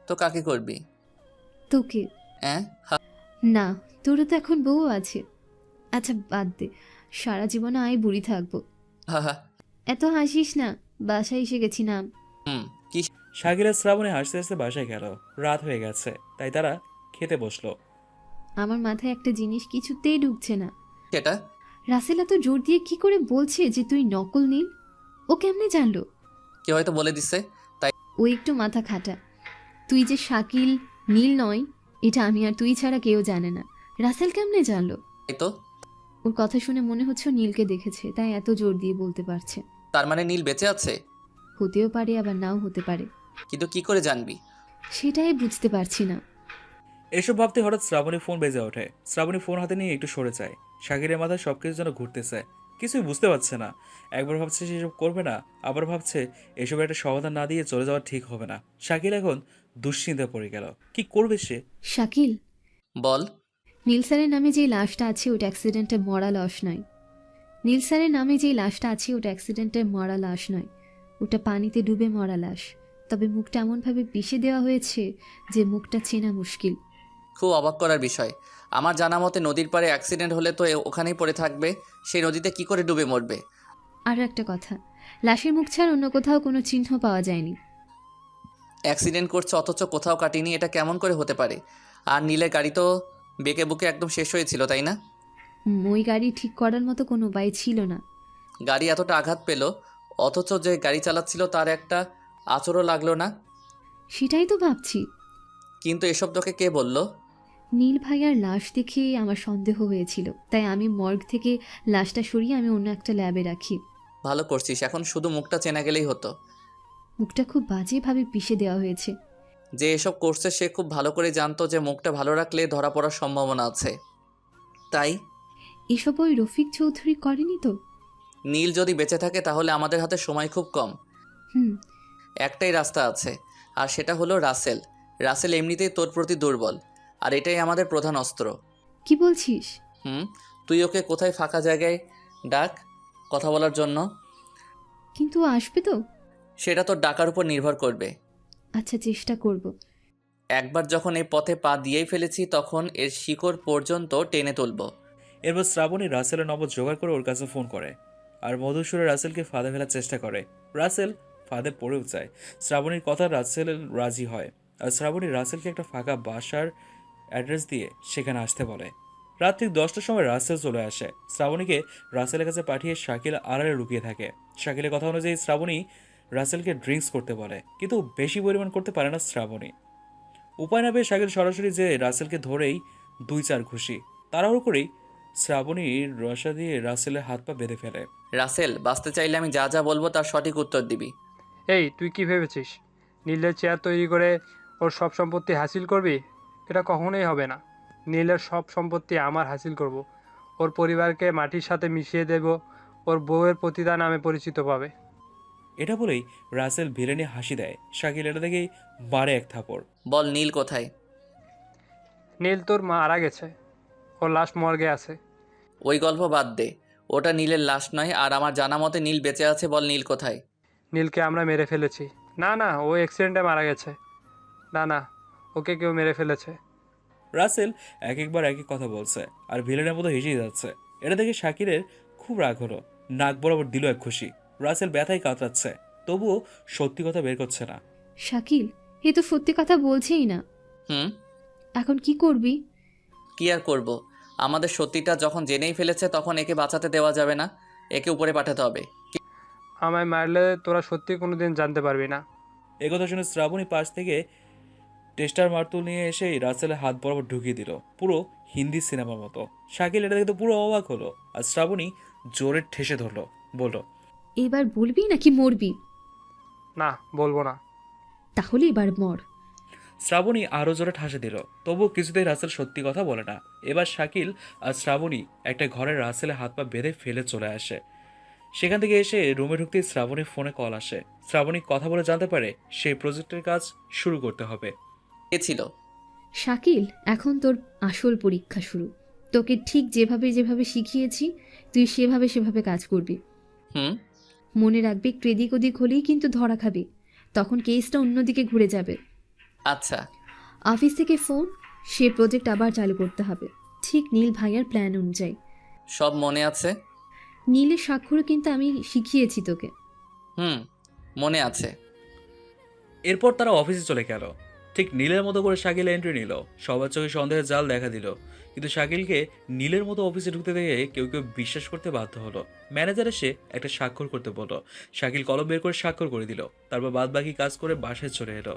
তো কাকে করবি? তোকে। হ্যাঁ। না, তোরও তো এখন বউ আছে। আচ্ছা বাদ দে, সারা জীবনে আয় বুড়ি থাকবো। হা হা। এত হাসিস না, বাসায় এসে গেছি না। হুম। কি? শাকিল আর শ্রাবণী হাসতে হাসতে বাসায় গেল। রাত হয়ে গেছে, তাই তারা খেতে বসলো। আমার মাথায় একটা জিনিস কিছুতেই ঢুকছে না। সেটা? রাসেল এত জোর দিয়ে কি করে বলছে যে তুই নকল নীল? ও কেমনে জানলো? কেউ হয়তো বলে দিছে। ও একটু মাথা খাটা। তুই যে শাকিল নীল নয়, এটা আমি আর তুই ছাড়া কেউ জানে না। রাসেল কেমনে জানলো? তাই তো। ওর কথা শুনে মনে হচ্ছে ও নীলকে দেখেছে, তাই এত জোর দিয়ে বলতে পারছে। তার মানে নীল বেঁচে আছে? হতেও পারে, আবার নাও হতে পারে। কিন্তু কি করে জানবি? সেটাই বুঝতে পারছি না। এসব ভাবতে হঠাৎ শ্রাবণী ফোন বেজে ওঠে। শ্রাবণী ফোন হাতে নিয়ে একটু সরে যায়। শাকিরের মাথায় সবকিছু যেন ঘুরতেছে, কিছুই বুঝতে পারছে না। একবার ভাবছে সে এসব করবে না, আবার ভাবছে এসবের একটা সমাধান না দিয়ে চলে যাওয়া ঠিক হবে না। শাকিল এখন দুশ্চিন্তায় পড়ে গেল, কি করবে সে? শাকিল, বল। নীল স্যারের নামে যে লাশটা আছে ওটা অ্যাক্সিডেন্টে মরা লাশ নয়। নীল স্যারের নামে যে লাশটা আছে ওটা অ্যাক্সিডেন্টে মরা লাশ নয়, ওটা পানিতে ডুবে মরা লাশ। তবে মুখটা এমনভাবে পিষে দেওয়া হয়েছে যে মুখটা চেনা মুশকিল। খুব অবাক করার বিষয়। আমার জানা মতে নদীর পাড়ে অ্যাক্সিডেন্ট হলে তো ওখানেই পড়ে থাকবে, সেই নদীতে কি করে ডুবে মরবে? আরও একটা কথা, লাশের মুখ ছাড়া অন্য কোথাও কোনো চিহ্ন পাওয়া যায়নি। অ্যাক্সিডেন্ট করছে অথচ কোথাও কাটিনি, এটা কেমন করে হতে পারে? আর নীলের গাড়ি তো বেঁকে বুকে একদম শেষ হয়েছিল, তাই না? ওই গাড়ি ঠিক করার মতো কোনো উপায় ছিল না। গাড়ি এতটা আঘাত পেল, অথচ যে গাড়ি চালাচ্ছিল তার একটা আঁচড়ও লাগলো না। সেটাই তো ভাবছি। কিন্তু এসব তোকে কে বলল? নীল ভাইয়ার লাশ দেখে আমার সন্দেহ হয়েছিল, তাই আমি মর্গ থেকে লাশটা সরিয়ে আমি অন্য একটা ল্যাবে রাখি। ভালো করছিস, এখন শুধু মুখটা চেনা গেলেই হতো। মুখটা খুব বাজেভাবে পিষে দেওয়া হয়েছে। যে এসব করছে সে খুব ভালো করে জানতো যে মুখটা ভালো রাখলে ধরা পড়ার সম্ভাবনা আছে, তাই। এসব ওই রফিক চৌধুরী করেনি তো? নীল যদি বেঁচে থাকে তাহলে আমাদের হাতে সময় খুব কম। হুম। একটাই রাস্তা আছে, আর সেটা হলো রাসেল। রাসেল এমনিতেই তোর প্রতি দুর্বল, আর এটাই আমাদের প্রধান অস্ত্র। কি বলছিস? তুই ওকে কোথায় ফাঁকা জায়গায় ডাক কথা বলার জন্য। কিন্তু ও আসবে তো? সেটা তোর ডাকার উপর নির্ভর করবে। আচ্ছা, চেষ্টা করব। একবার যখন এই পথে পা দিয়েই ফেলেছি তখন এর শিকড় পর্যন্ত টেনে তুলব। এরপর শ্রাবণী রাসেলের নম্বর জোগাড় করে ওর কাছে ফোন করে। আর মধুসূরে রাসেলকে ফাঁদে ফেলার চেষ্টা করে। রাসেল ফাঁদে পড়েও যায়। শ্রাবণীর কথা রাসেল রাজি হয়, আর শ্রাবণী রাসেলকে একটা ফাঁকা বাসার অ্যাড্রেস দিয়ে সেখানে আসতে বলে। রাত ঠিক 10টার সময় রাসেল চলে আসে। শ্রাবণীকে রাসেলের কাছে পাঠিয়ে শাকিল আড়ালে লুকিয়ে থাকে। শাকিলের কথা অনুযায়ী শ্রাবণী রাসেলকে ড্রিঙ্কস করতে বলে, কিন্তু বেশি পরিমাণ করতে পারে না শ্রাবণী। উপায় না পেয়ে শাকিল সরাসরি যে রাসেলকে ধরেই 2-4 ঘুষি। তাড়াহুড়ো করেই শ্রাবণীর রসা দিয়ে রাসেলের হাত পা বেঁধে ফেলে। রাসেল, বাঁচতে চাইলে আমি যা যা বলবো তার সঠিক উত্তর দিবি। এই, তুই কি ভেবেছিস নীলের চেয়ার তৈরি করে ওর সব সম্পত্তি হাসিল করবি? এটা কখনোই হবে না। নীলের সব সম্পত্তি আমার হাসিল করব। ওর পরিবারকে মাটির সাথে মিশিয়ে দেব। ওর বউয়ের পতিতা নামে পরিচিত পাবে। এটা বলেই রাসেল ভিলেনে হাসি দেয়। শাকিল এটা দেখেই বারে এক থাপড়। বল, নীল কোথায়? নীল তোর মারা গেছে, ওর লাশ মর্গে আছে। ওই গল্প বাদ দে, ওটা নীলের লাশ নয়। আর আমার জানা মতে নীল বেঁচে আছে। বল, নীল কোথায়? নীলকে আমরা মেরে ফেলেছি। না না, ও অ্যাক্সিডেন্টে মারা গেছে। না না, ওকে কেউ মেরে ফেলেছে। রাসেল একবার এক এক কথা বলছে আর ভিলেনের মতো হেসেই যাচ্ছে। এটা দেখে শাকিলের খুব রাগ হলো। নাক বরাবর দিল এক খুশি। রাসেল ব্যথায় কাতরাচ্ছে, তবুও সত্যি কথা বের করছে না। শাকিল, এ তো সত্যি কথা বলছেই না। হুম, এখন কি করবি? কি আর করব? আমাদের সত্যিটা যখন জেনেই ফেলেছে তখন একে বাঁচাতে দেওয়া যাবে না। একে উপরে পাঠাতে হবে। আমায় মারলে তোরা সত্যি কোনোদিন জানতে পারবি না। একথা শুনে শ্রাবণী পাশ থেকে টেস্টার মারতুল নিয়ে এসেই রাসেলের হাত বরাবর ঢুকিয়ে দিল, পুরো হিন্দি সিনেমার মতো। শাকিল এটা দেখে তো পুরো অবাক হলো, আর শ্রাবণী জোরে ঠেসে ধরলো, বলল, এবার বলবি নাকি মরবি? না, বলবো না। তাহলে এবার মর। শ্রাবণী আরও জোরে ঠাসে দিল, তবুও কিছুতেই রাসেল সত্যি কথা বলে না। এবার শাকিল আর শ্রাবণী একটা ঘরের রাসেলের হাত পা বেঁধে ফেলে চলে আসে। সেখান থেকে এসে রুমে ঢুকতেই শ্রাবণীর ফোনে কল আসে। শ্রাবণী কথা বলে জানতে পারে সেই প্রজেক্টের কাজ শুরু করতে হবে। কে ছিল? শাকিল, এখন তোর আসল পরীক্ষা শুরু। তোকে ঠিক যেভাবে যেভাবে শিখিয়েছি তুই সেভাবে সেভাবে কাজ করবি। হুম। মনে রাখবি, একটু এদিক ওদিক হলেই কিন্তু ধরা খাবি। তখন কেসটা অন্যদিকে ঘুরে যাবে। আচ্ছা। অফিস থেকে ফোন, সে প্রজেক্ট আবার চালু করতে হবে, ঠিক নীল ভাইয়ার প্ল্যান অনুযায়ী। সব মনে আছে? নীলের স্বাক্ষরও কিন্তু আমি শিখিয়েছি তোকে। হুম, মনে আছে। এরপর তারা অফিসে চলে গেল। ঠিক নীলের মতো করে শাকিল এন্ট্রি নিল। সবার চোখে সন্দেহের জাল দেখা দিল, কিন্তু শাকিলকে নীলের মতো অফিসে ঢুকতে দেখে কেউ কেউ বিশ্বাস করতে বাধ্য হলো। ম্যানেজার এসে একটা স্বাক্ষর করতে বলল। শাকিল কলম বের করে স্বাক্ষর করে দিল, তারপর বাদ বাকি কাজ করে বাসায় চলে এলো।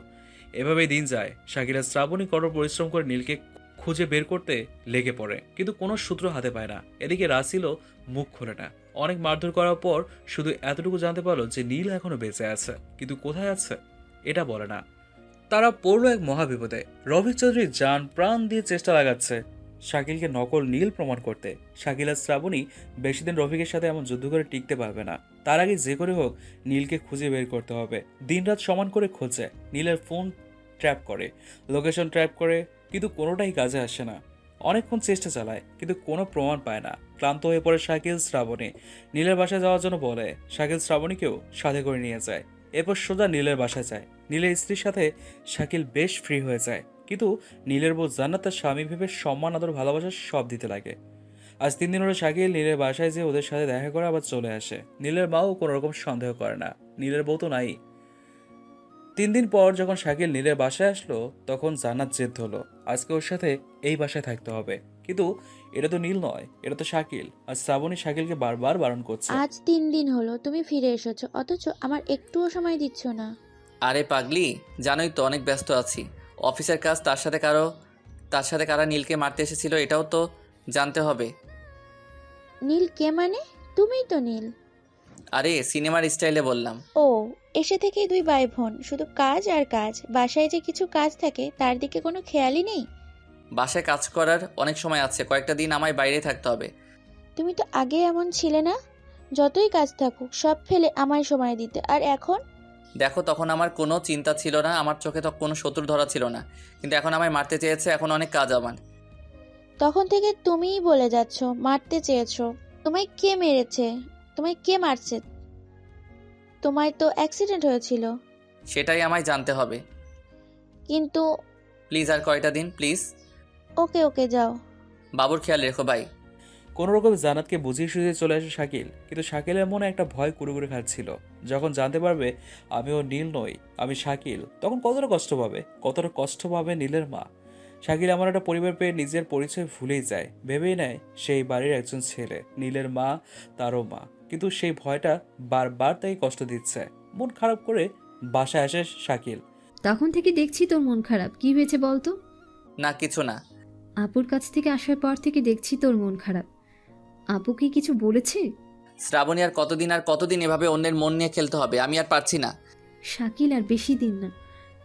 এভাবেই দিন যায়। শাকিল আর শ্রাবণী কঠোর পরিশ্রম করে নীলকে খুঁজে বের করতে লেগে পড়ে, কিন্তু কোনো সূত্র হাতে পায় না। এদিকে রাসেলও মুখ খোলে না। অনেক মারধর করার পর শুধু এতটুকু জানতে পারলো যে নীল এখনো বেঁচে আছে, কিন্তু কোথায় আছে এটা বলে না। তারা পড়লো এক মহাবিপদে। রফিক চৌধুরী জান প্রাণ দিয়ে চেষ্টা লাগাচ্ছে শাকিলকে নকল নীল প্রমাণ করতে। শাকিল আর শ্রাবণী বেশি দিন রফিকের সাথে এমন যুদ্ধ করে টিকতে পারবে না। তার আগে যে করে হোক নীলকে খুঁজে বের করতে হবে। দিনরাত সমান করে খোঁজে, নীলের ফোন ট্র্যাপ করে, লোকেশন ট্র্যাপ করে, কিন্তু কোনোটাই কাজে আসে না। অনেকক্ষণ চেষ্টা চালায়, কিন্তু কোনো প্রমাণ পায় না। ক্লান্ত হয়ে পড়ে শাকিল শ্রাবণী। নীলের বাসায় যাওয়ার জন্য বলে। শাকিল শ্রাবণীকেও সাথে করে নিয়ে যায়। এরপর সোজা নীলের বাসায় যায়। নীলের স্ত্রীর সাথে শাকিল বেশ ফ্রি হয়ে যায়, কিন্তু নীলের বউ জান্নাত তার স্বামী ভেবে সম্মান আদর ভালোবাসা সব দিতে লাগে। আজ 3 দিন হলো শাকিল নীলের বাসায় যে ওদের সাথে দেখা করে আবার চলে আসে। নীলের মাও কোনো রকম সন্দেহ করে না, নীলের বউ তো নাই। 3 দিন পর যখন শাকিল নীলের বাসায় আসলো, তখন জান্নাত জেদ হলো আজকে ওর সাথে এই বাসায় থাকতে হবে। কিন্তু এটা তো নীল নয়, এটা তো শাকিল। আর শ্রাবণী শাকিলকে বারবার বারণ করছে। আজ 3 দিন হলো তুমি ফিরে এসেছো, অথচ আমার একটুও সময় দিচ্ছ না। আরে পাগলি, জানোই তো অনেক ব্যস্ত আছি। অফিসের কাজ, তার সাথে কারা নীলকে মারতে এসেছিল এটাও তো জানতে হবে। নীল কে মানে? তুমিই তো নীল। আরে সিনেমার স্টাইলে বললাম। ও, এসে থেকেই 2 ভাই বোন, শুধু কাজ আর কাজ। বাসায় যে কিছু কাজ থাকে তার দিকে কোনো খেয়ালই নেই। বাসায় কাজ করার অনেক সময় আছে, কয়েকটা দিন আমায় বাইরে থাকতে হবে। তুমি তো আগে এমন ছিলে না, যতই কাজ থাকুক সব ফেলে আমায় সময় দিতে। আর এখন দেখো, তখন আমার কোনো চিন্তা ছিল না, আমার চোখে তো কোনো শত্রু ধরা ছিল না, কিন্তু এখন আমায় মারতে চেয়েছে। এখন অনেক কাজ আমার। তখন থেকে তুমিই বলে যাচ্ছ মারতে চেয়েছো। তোমায় কে মেরেছে? তোমায় কে মারছে? তোমায় তো অ্যাক্সিডেন্ট হয়েছিল। সেটাই আমায় জানতে হবে। কিন্তু প্লিজ আর কয়টা দিন, প্লিজ। ওকে ওকে, যাও। বাবুর খেয়াল রেখো, বাই। কোনো রকম জান্নাতকে বুঝিয়ে সুঝিয়ে চলে আসে শাকিল, কিন্তু শাকিলের মনে একটা ভয় কুড়ে খাচ্ছিল। যখন জানতে পারবে আমি ও নীল নই, আমি শাকিল, তখন কতটা কষ্ট পাবে নীলের মা। শাকিল এমন একটা পরিবার পেয়ে নিজের পরিচয় ভুলেই যায়, ভেবেই নেয় সেই বাড়ির একজন ছেলে, নীলের মা তারও মা। কিন্তু সেই ভয়টা বারবার তাকে কষ্ট দিচ্ছে। মন খারাপ করে বাসায় আসে শাকিল। তখন থেকে দেখছি তোর মন খারাপ, কি হয়েছে বলতো? না কিছু না। আপুর কাছ থেকে আসার পর থেকে দেখছি তোর মন খারাপ। আপু কি কিছু বলেছে? শ্রাবণী আর কতদিন এভাবে অন্যের মন নিয়ে খেলতে হবে, আমি আর পারছি না। শাকিল আর বেশি দিন না,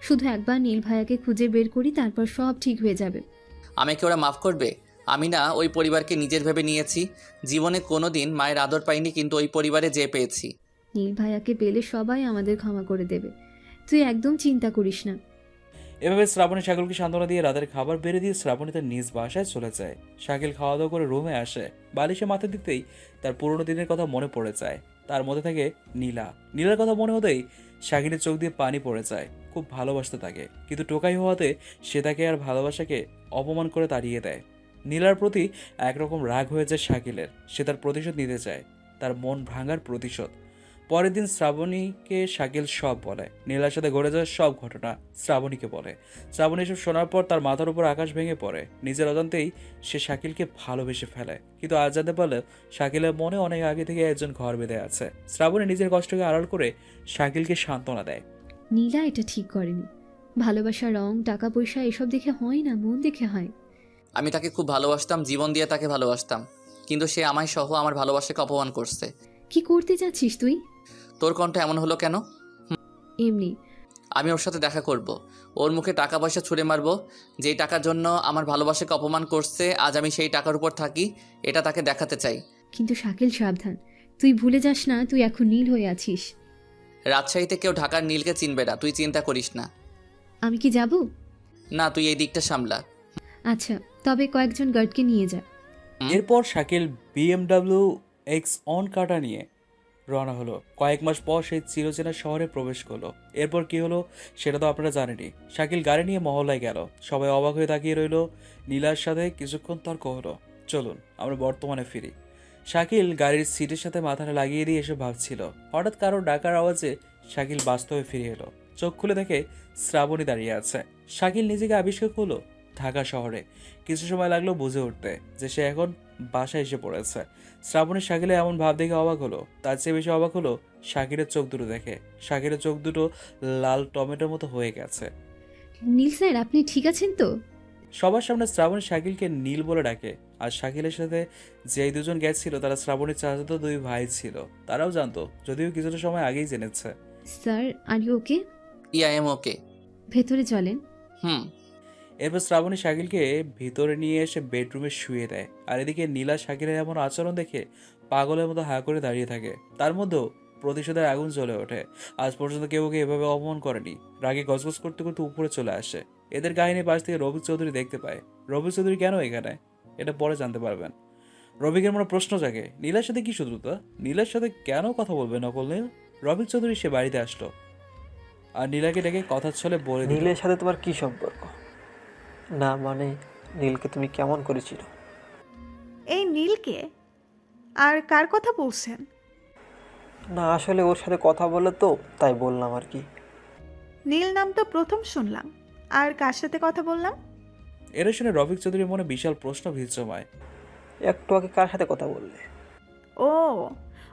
শুধু একবার নীল ভাইয়াকে খুঁজে বের করি, তারপর সব ঠিক হয়ে যাবে। আমাকে ওরা মাফ করবে? আমি না ওই পরিবারকে নিজের ভেবে নিয়েছি। জীবনে কোনো দিন মায়ের আদর পাইনি, কিন্তু ওই পরিবারে যে পেয়েছি। নীল ভাইয়াকে পেলে সবাই আমাদের ক্ষমা করে দেবে, তুই একদম চিন্তা করিস না। এভাবে শ্রাবণী শাকিলকে সান্ত্বনা দিয়ে রাতের খাবার বেড়ে দিয়ে শ্রাবণী তার নিজ বাসায় চলে যায়। শাকিল খাওয়া দাওয়া করে রুমে আসে। বালিশে মাথা দিতেই তার পুরোনো দিনের কথা মনে পড়ে যায়। তার মধ্যে থাকে নীলার কথা মনে হতেই শাকিলের চোখ দিয়ে পানি পড়ে যায়। খুব ভালোবাসতে তাকে, কিন্তু টোকাই হওয়াতে সে তাকে আর ভালোবাসাকে অপমান করে তাড়িয়ে দেয়। নীলার প্রতি একরকম রাগ হয়ে যায় শাকিলের। সে তার প্রতিশোধ নিতে চায়, তার মন ভাঙার প্রতিশোধ। পরের দিন শ্রাবণীকে শাকিল সব বলে, নীলার সাথে ঘটে যাওয়া সব ঘটনা শ্রাবণীকে বলে। শ্রাবণী এসব শোনার পর তার মাথার উপর আকাশ ভেঙে পড়ে। নিজের অজান্তেই সে শাকিলকে ভালোবেসে ফেলে, কিন্তু আজ জানতে পারলে শাকিলের মনে অনেক আগে থেকে একজন ঘর বেঁধে আছে। শ্রাবণী নিজের কষ্টকে আড়াল করে শাকিলকে সান্ত্বনা দেয়। নীলা এটা ঠিক করেনি। ভালোবাসা রং, টাকা পয়সা এসব দেখে হয় না, মন দেখে হয়। আমি তাকে খুব ভালোবাসতাম, জীবন দিয়ে তাকে ভালোবাসতাম, কিন্তু সে আমায় সহ আমার ভালোবাসাকে অপমান করছে। কি করতে চাচ্ছিস তুই? তোর কণ্ঠ এমন হলো কেন? এমনি। আমি ওর সাথে দেখা করব, ওর মুখে টাকা পয়সা ছুঁড়ে মারবো। যেই টাকার জন্য আমার ভালোবাসাকে অপমান করছে, আজ আমি সেই টাকার উপর থাকি, এটা তাকে দেখাতে চাই। কিন্তু শাকিল সাবধান, তুই ভুলে যাস না তুই এখন নীল হয়ে আছিস। রাজশাহীতে কেউ ঢাকার নীলকে চিনবে না, তুই চিন্তা করিস না। আমি কি যাব? না, তুই এই দিকটা সামলা। আচ্ছা, তবে কয়েকজন গার্ডকে নিয়ে যা। এরপর শাকিল BMW X1 কাটা নিয়ে রওনা হলো। কয়েক মাস পর সেই চিরচেনা শহরে প্রবেশ করলো। এরপর কি হলো সেটা তো আপনারা জানেনই। শাকিল গাড়ি নিয়ে মহল্লায় গেল। সবাই অবাক হয়ে তাকিয়ে রইল। নীলার সাথে কিছুক্ষণ তর্ক হলো। চলুন আমরা বর্তমানে ফিরি। শাকিল গাড়ির সিটের সাথে মাথাটা লাগিয়ে দিয়ে এসে ভাবছিল। হঠাৎ কারো ডাকার আওয়াজে শাকিল বাস্তবে ফিরে এলো। চোখ খুলে দেখে শ্রাবণী দাঁড়িয়ে আছে। শাকিল নিজেকে আবিষ্কার করলো ঢাকা শহরে। কিছু সময় লাগলো বুঝে উঠতে যে সে এখন বাসায় এসে পড়েছে। শ্রাবণী শাকিলে এমন ভাব দেখে অবাক হলো। তার চেয়ে বেশি অবাক হলো শাকিরের চোখ দুটো দেখে। শাকিরের চোখ দুটো লাল টমেটোর মতো হয়ে গেছে। নীল স্যার, আপনি ঠিক আছেন তো? সবার সামনে শ্রাবণী শাকিলকে নীল বলে ডাকে। আর শাকিলের সাথে যেই দুজন গেছিল তারা শ্রাবণীর চাচাতো দুই ভাই ছিল। তারাও জানতো, যদিও কিছুটা সময় আগেই জেনেছে। Sir, are you okay? Yeah am okay. ভেতরে চলেন। হুম। এরপর শ্রাবণী শাকিলকে ভিতরে নিয়ে এসে বেডরুমে শুয়ে দেয়। আর এদিকে নীলা শাকিলের এমন আচরণ দেখে পাগলের মতো হা করে দাঁড়িয়ে থাকে। তার মধ্যেও প্রতিশোধের আগুন জ্বলে ওঠে। আজ পর্যন্ত কেউ ওকে এভাবে অপমান করেনি। রাগে গজগজ করতে করতে উপরে চলে আসে। এদের কাহিনী পাশ থেকে রবিক চৌধুরী দেখতে পায়। রবিক চৌধুরী কেন এখানে, এটা পরে জানতে পারবেন। রবিকের মনে প্রশ্ন জাগে, নীলার সাথে কি শত্রুতা? নীলার সাথে কেন কথা বলবে নকল নীল? রবিক চৌধুরী সে বাড়িতে আসলো আর নীলাকে ডেকে কথার ছলে বলে দিল, নীলের সাথে তোমার কি সম্পর্ক? না মানে নীলকে তুমি কেমন করেছিল? এই নীলকে? আর কার কথা বলছেন? না আসলে ওর সাথে কথা বলে তো তাই বললাম আর কি। নীল নাম তো প্রথম শুনলাম। আর কার সাথে কথা বললাম? এরা শুনে রবিক চৌধুরীর মনে বিশাল প্রশ্ন ভিড় জমায়। একটু আগে কার সাথে কথা বললে? ও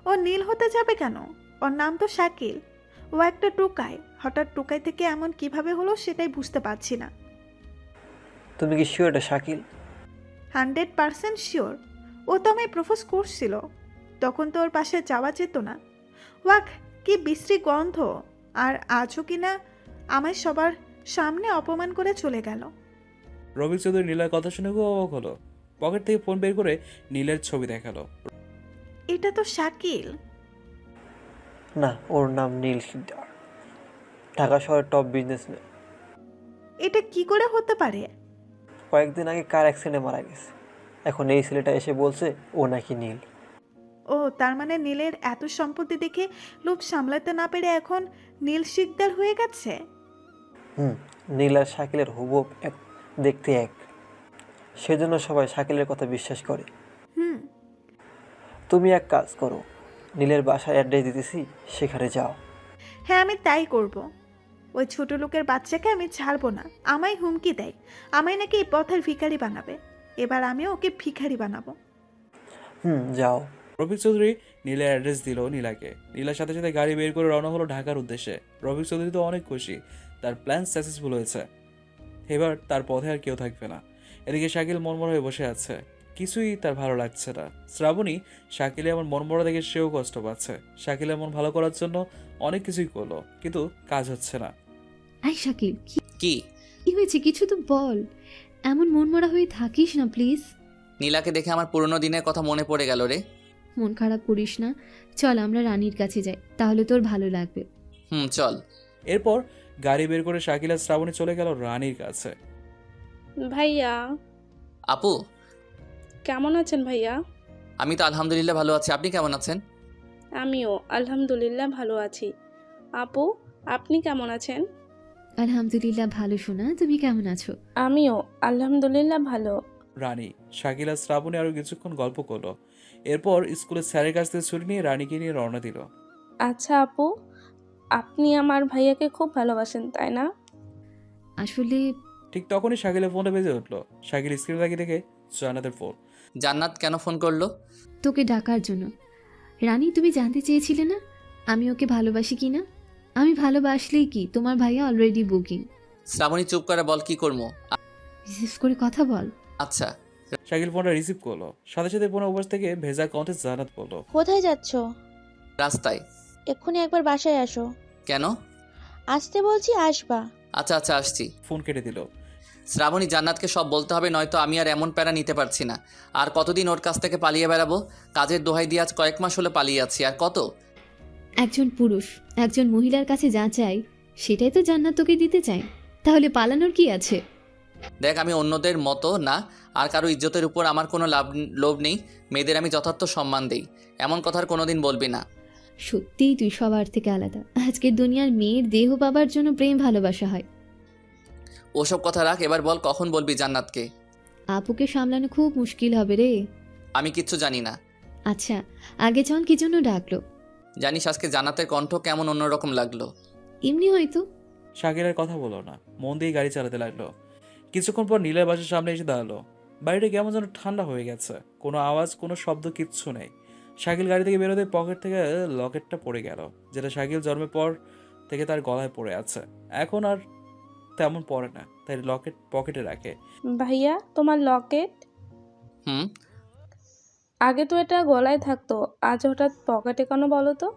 ও নীল হতে যাবে কেন? ওর নাম তো শাকিল। ও একটা টোকাই। হঠাৎ টোকাই থেকে এমন কিভাবে হলো সেটাই বুঝতে পারছি না। তুমি কি শিওর এটা শাকিল? 100% শিওর। ও তো আমায় প্রপোজ করছিল। তখন তো ওর পাশে যাওয়া যেত না। ওয়াক, কি বিশ্রী গন্ধ! আর আজও কিনা আমায় সবার সামনে অপমান করে চলে গেল। রবিক চৌধুরী নীলার কথা শুনে খুব অবাক হলো। পকেট থেকে ফোন বের করে নীলের ছবি দেখালো। এটা তো শাকিল। না, ওর নাম নীল শিকদার, ঢাকা শহরের টপ বিজনেসম্যান। এটা কি করে হতে পারে? কয়েকদিন আগে কার অ্যাক্সিডেন্টে মারা গেছে। এখন এই ছেলেটা এসে বলছে ও নাকি নীল। ও তার মানে নীলের এত সম্পত্তি দেখে লোভ সামলাতে না পেরে এখন নীল শিকদার হয়ে গেছে। নীল আর শাকিলের হুবহু এক, দেখতে এক। সেজন্য সবাই শাকিলের কথা বিশ্বাস করে। তুমি এক কাজ করো, নীলের বাসায় অ্যাড্রেস দিতেছি, সেখানে যাও। হ্যাঁ, আমি তাই করব। ওই ছোট লোকের বাচ্চাকে আমি ছাড়বো না। আমায় হুমকি দেয়, আমায় নাকি এই পথের ভিখারি বানাবে। এবার আমিও ওকে ভিখারি বানাবো। যাও। রফিক চৌধুরী নীলের অ্যাড্রেস দিল নীলাকে। নীলার সাথে সাথে গাড়ি বের করে রওনা হলো ঢাকার উদ্দেশ্যে। রফিক চৌধুরী তো অনেক খুশি, তার প্ল্যান সাকসেসফুল হয়েছে। এবার তার পথে আর কেউ থাকবে না। এদিকে শাকিল মনমরা হয়ে বসে আছে, কিছুই তার ভালো লাগছে না। শ্রাবণী শাকিলে এমন মনমরা দেখে সেও কষ্ট পাচ্ছে। শাকিলের মন ভালো করার জন্য অনেক কিছুই করলো, কিন্তু কাজ হচ্ছে না। আই শাকিল, কি কি? কি হয়েছে? কিছু তো বল। এমন মনমরা হয়ে থাকিস না প্লিজ। নীলাকে দেখে আমার পুরনো দিনের কথা মনে পড়ে গেল রে। মন খারাপ করিস না, চল আমরা রানীর কাছে যাই, তাহলে তোর ভালো লাগবে। চল। এরপর গাড়ি বের করে শাকিল আর শ্রাবণী চলে গেল রানীর কাছে। ভাইয়া, আপু, কেমন আছেন ভাইয়া? আমি তো আলহামদুলিল্লাহ ভালো আছি, আপনি কেমন আছেন? আমিও আলহামদুলিল্লাহ ভালো আছি। আপু, আপনি কেমন আছেন? আলহামদুলিল্লাহ ভালো, শোনা। তুমি কেমন আছো? আমিও আলহামদুলিল্লাহ ভালো। রানী, শাকিল আর শ্রাবণী আরো কিছুক্ষণ গল্প করলো। এরপর স্কুলের স্যারের কাছ থেকে ছুটি নিয়ে রানীকে নিয়ে রওনা দিল। আচ্ছা আপু, আপনি আমার ভাইয়াকে খুব ভালোবাসেন তাই না? আসলে ঠিক তখনই শাকিলের ফোনটা বেজে উঠলো। শাকিল স্ক্রিনে তাকিয়ে দেখে জান্নাতের ফোন। জান্নাত কেন ফোন করলো? তোকে ডাকার জন্য। রানী, তুমি জানতে চেয়েছিলে না আমি ওকে ভালোবাসি কি না? আমি ভালোবাসলেই কি, তোমার ভাইয়া অলরেডি বুকিং। শ্রাবণী চুপ করে বল, কি করবো? রিসিভ করে কথা বল। আচ্ছা। শাকিল ফোনটা রিসিভ করলো, সাথে সাথে ফোনের উপর থেকে ভেজা কণ্ঠে জান্নাত বলল, কোথায় যাচ্ছ? রাস্তায়। এক্ষুনি একবার বাসায় আসো। কেন? আসতে বলছি, আসবা। আচ্ছা আচ্ছা, আসছি। ফোন কেটে দিল। শ্রাবণী, জান্নাতকে সব বলতে হবে, নয়তো আমি আর এমন প্যারা নিতে পারছি না। আর কতদিন ওর কাছ থেকে পালিয়ে বেড়াবো? কাজের দোহাই দিয়ে আজ কয়েক মাস হলো পালিয়ে আছি, আর কত? একজন পুরুষ একজন মহিলার কাছে যা চাই সেটাই তো জান্নাত তোকে দিতে চাই, তাহলে পালানোর কি আছে? দেখ, আমি অন্যদের মতো না, আর কারো ইজ্জতের উপর আমার কোনো লোভ নেই। মেয়েদের আমি যথার্থ সম্মান দেই, এমন কথার কোনোদিন বলবি না। সত্যিই তুই সবার থেকে আলাদা। আজকের দুনিয়ার মেয়ের দেহ পাবার জন্য প্রেম ভালোবাসা হয়। ওসব কথা রাখ, এবার বল কখন বলবি জান্নাতকে? আপুকে সামলানো খুব মুশকিল হবে রে। আমি কিচ্ছু জানি না। আচ্ছা, আগে চল, কি জন্য ডাকলো? জানিস আজকে জান্নাতের কণ্ঠ কেমন অন্যরকম লাগলো। এমনি হয়তো। শাকিল আর কথা বলো না, মন দিয়ে গাড়ি চালাতে লাগলো। কিছুক্ষণ পর নীলের বাসার সামনে এসে দাঁড়ালো। বাড়িটা কেমন যেন ঠান্ডা হয়ে গেছে, কোনো আওয়াজ কোনো শব্দ কিচ্ছু নেই। শাকিল গাড়ি থেকে বেরোতে পকেট থেকে লকেটটা পড়ে গেল, যেটা শাকিল জন্মের পর থেকে তার গলায় পড়ে আছে। এখন আর তেমন পড়ে না, তাই লকেট পকেটে রাখে। ভাইয়া, তোমার লকেট? আগে তো এটা গলায় থাকতো, আজ হঠাৎ পকেটে কেন বলো তো?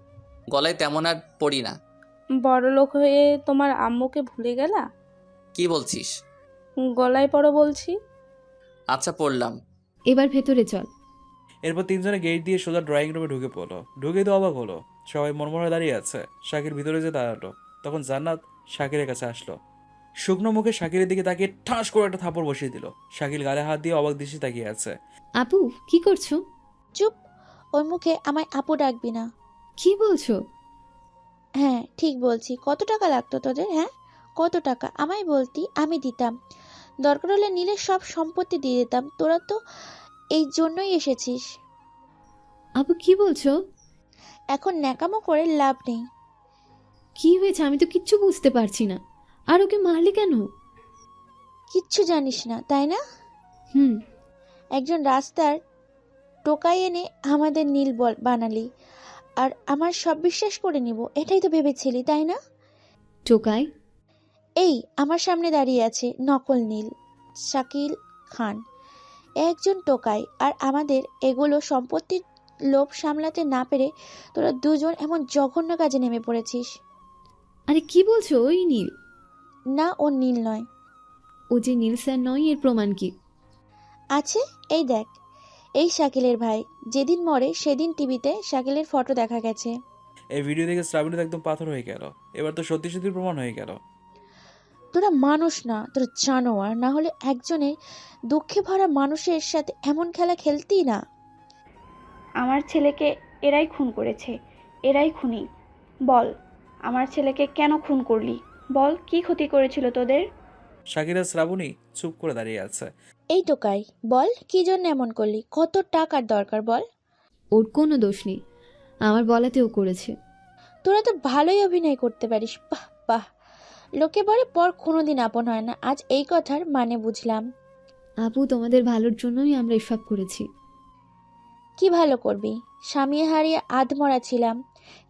গলায় তেমন আর পড়ি না। বড়লোক হয়ে তোমার আম্মুকে ভুলে গেলা? কি বলছিস? গলায় পড়ো বলছি। আচ্ছা, পড়লাম। এবার ভেতরে চল। এরপর তিনজনে গেট দিয়ে সোজা ড্রয়িং রুমে ঢুকে পড়লো। ঢুকেই তো অবাক হলো, সবাই মনমনে দাঁড়িয়ে আছে। শাকির ভিতরে যে দাঁড়ালো, তখন জান্নাত শাকিরের কাছে আসলো। শুকনো মুখে শাকিরের দিকে তাকিয়ে ঠাস করে একটা থাপড় বসিয়ে দিল। শাকিল গালে হাত দিয়ে অবাক দৃষ্টি তাকিয়ে আছে। আপু, কি করছো? চুপ, ওই মুখে আমায় আপু ডাকবি না। কি বলছো? হ্যাঁ, ঠিক বলছি। কত টাকা লাগতো তোদের? হ্যাঁ, কত টাকা? আমায় বলতি, আমি দিতাম। দরকার হলে নীলের সব সম্পত্তি দিয়ে দিতাম। তোরা তো এই জন্যই এসেছিস। আপু, কি বলছো? এখন ন্যাকামো করে লাভ নেই। কি হয়েছে? আমি তো কিচ্ছু বুঝতে পারছি না। আর ওকে মারলি কেন? কিচ্ছু জানিস না তাই না? হুম। একজন রাস্তার টোকাই এনে আমাদের নীল বানালি, আর আমার সব বিশ্বাস করে নিব, এটাই তো ভেবেছিলি তাই না? টোকাই? এই আমার সামনে দাঁড়িয়ে আছে নকল নীল, শাকিল খান, একজন টোকাই। আর আমাদের এগুলো সম্পত্তির লোভ সামলাতে না পেরে তোরা দুজন এমন জঘন্য কাজে নেমে পড়েছিস। আরে কি বলছো? ওই নীল না, ও নীল নয়। ও যে নীল স্যার নয়, এর প্রমাণ কি আছে? এই দেখ, এই শাকিলের ভাই যেদিন মরে সেদিন টিভিতে শাকিলের ফটো দেখা গেছে। এই ভিডিও দেখে শ্রাবণী তো একদম পাথর হয়ে গেল। এবার তো সত্যি সত্যি প্রমাণ হয়ে গেল। তোরা মানুষ না, তোরা জানোয়ার। না হলে একজনের দুঃখে ভরা মানুষের সাথে এমন খেলা খেলতি না। আমার ছেলেকে এরাই খুন করেছে, এরাই খুনি। বল, আমার ছেলেকে কেন খুন করলি? বল, কি ক্ষতি করেছিল তোদের? শাকিরা শ্রাবণী চুপ করে দাঁড়িয়ে আছে। এই টোকাই, বল কি জন্য এমন করলি? কত টাকার দরকার বল? ওর কোনো দোষ নেই, আমার বলাতেও করেছে। তোরা তো ভালোই অভিনয় করতে পারিস, বাহ বাহ। লোকে বলে পর কোনোদিন আপন হয় না, আজ এই কথার মানে বুঝলাম। আপু, তোমাদের ভালোর জন্যই আমরা এসব করেছি। কি ভালো করবি? স্বামী হারিয়ে আধমরা ছিলাম,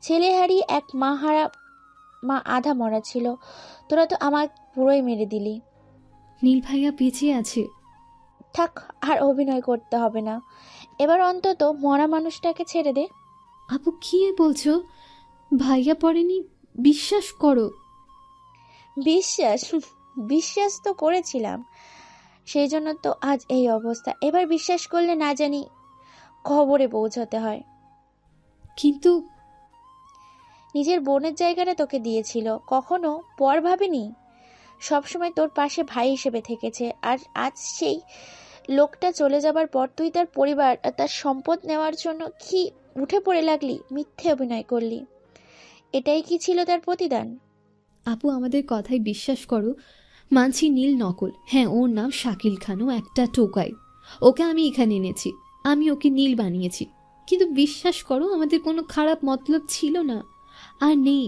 ছেলে হারিয়ে এক মা হারা মা আধা মরা ছিল। তোরা তো আমার পুরোই মেরে দিলি। নীল ভাইয়া পিছিয়ে আছে। থাক, আর অভিনয় করতে হবে না, এবার অন্তত মরা মানুষটাকে ছেড়ে দে। আপু, কি বলছো? ভাইয়া পড়েনি, বিশ্বাস করো। বিশ্বাস? বিশ্বাস তো করেছিলাম, সেই জন্য তো আজ এই অবস্থা। এবার বিশ্বাস করলে না জানি খবরে পৌঁছাতে হয়। কিন্তু নিজের বোনের জায়গাটা তোকে দিয়েছিল, কখনো পর ভাবেনি। সবসময় তোর পাশে ভাই হিসেবে থেকেছে, আর আজ সেই লোকটা চলে যাবার পর তুই তার পরিবার আর তার সম্পদ নেওয়ার জন্য কি উঠে পড়ে লাগলি, মিথ্যে অভিনয় করলি। এটাই কি ছিল তার প্রতিদান? আপু, আমাদের কথায় বিশ্বাস করো, মানছি নীল নকল। হ্যাঁ, ওর নাম শাকিল খান, ও একটা টোকাই। ওকে আমি এখানে এনেছি, আমি ওকে নীল বানিয়েছি। কিন্তু বিশ্বাস করো, আমাদের কোনো খারাপ মতলব ছিল না, আর নেই।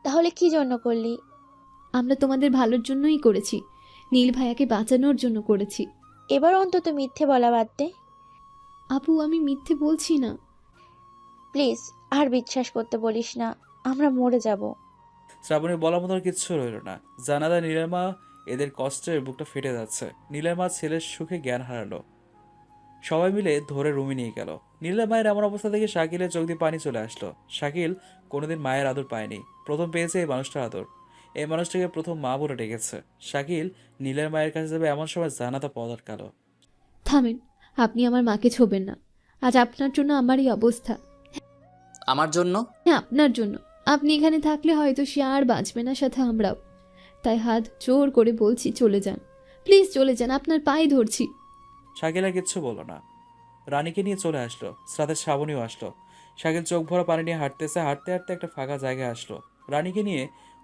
তাহলে কি জন্য করলি? আমরা তোমাদের ভালোর জন্যই করেছি, নীল ভাইয়াকে বাঁচানোর জন্য করেছি। এবার অন্তত মিথ্যে বলা বাদ দে। আপু, আমি মিথ্যে বলছি না। প্লিজ আর বিশ্বাস করতে বলিস না, আমরা মরে যাব। শ্রাবণীর বলার মতো আর কিচ্ছু রইল না। জানালা নীলের মা এদের কষ্টের বুকটা ফেটে যাচ্ছে। নীলের মা ছেলের সুখে জ্ঞান হারালো। সবাই মিলে ধরে রুমে নিয়ে গেল। নীলের মায়ের এমন অবস্থা দেখে শাকিলের চোখ দিয়ে পানি চলে আসলো। শাকিল কোনোদিন মায়ের আদর পায়নি, প্রথম পেয়েছে এই মানুষটার আদর। এই মানুষটাকে প্রথম মা বলে ডেকেছে। শাকিল নীলের মায়ের কাছে যাবে এমন সময় জানাতা পথ আটকালো। থামেন, আপনি আমার মাকে ছোবেন না। আজ আপনার জন্য আমার এই অবস্থা। আমার জন্য? হ্যাঁ, আপনার জন্য। আপনি এখানে থাকলে হয়তো সে আর বাঁচবে না, সাথে আমরাও। তাই হাত জোর করে বলছি, চলে যান প্লিজ, চলে যান, আপনার পায়ে ধরছি। শাকিল আর কিচ্ছু বলল না, রানীকে নিয়ে চলে আসলো। সাথে শ্রাবণীও আসলো। শাকিল চোখ ভরা পানি নিয়ে হাঁটতেছে। হাঁটতে হাঁটতে একটা ফাঁকা জায়গায় আসলো। রানীকে নিয়ে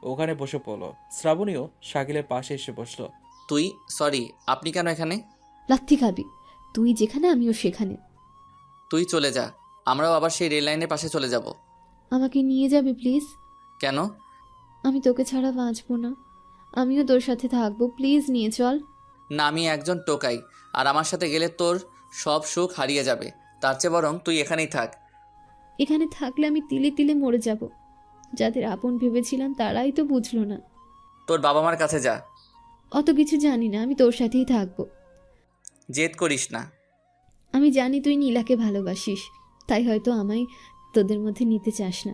ওখানে বসে পড়লো। শ্রাবণীও শাকিলের পাশে এসে বসলো। আপনি কেন এখানে? লাথি খাবি? তুই যেখানে আমিও সেখানে। তুই চলে যা, আমরাও আবার সেই রেল লাইনের পাশে চলে যাব। আমাকে নিয়ে যাবে প্লিজ? কেন? আমি তোকে ছাড়া বাঁচবো না, আমিও তোর সাথে থাকবো, প্লিজ নিয়ে চল। না, আমি একজন টোকাই, আর আমার সাথে গেলে তোর সব সুখ হারিয়ে যাবে। তার চেয়ে বরং তুই এখানেই থাক। এখানে থাকলে আমি তিলে তিলে মরে যাব। যাদের আপন ভেবেছিলাম তারাই তো বুঝলো না। তোর বাবা মার কাছে যা। অত কিছু জানি না, আমি তোর সাথেই থাকবো। জেদ করিস না। আমি জানি তুই নীলাকে ভালোবাসিস, তাই হয়তো আমায় তোদের মধ্যে নিতে চাস না।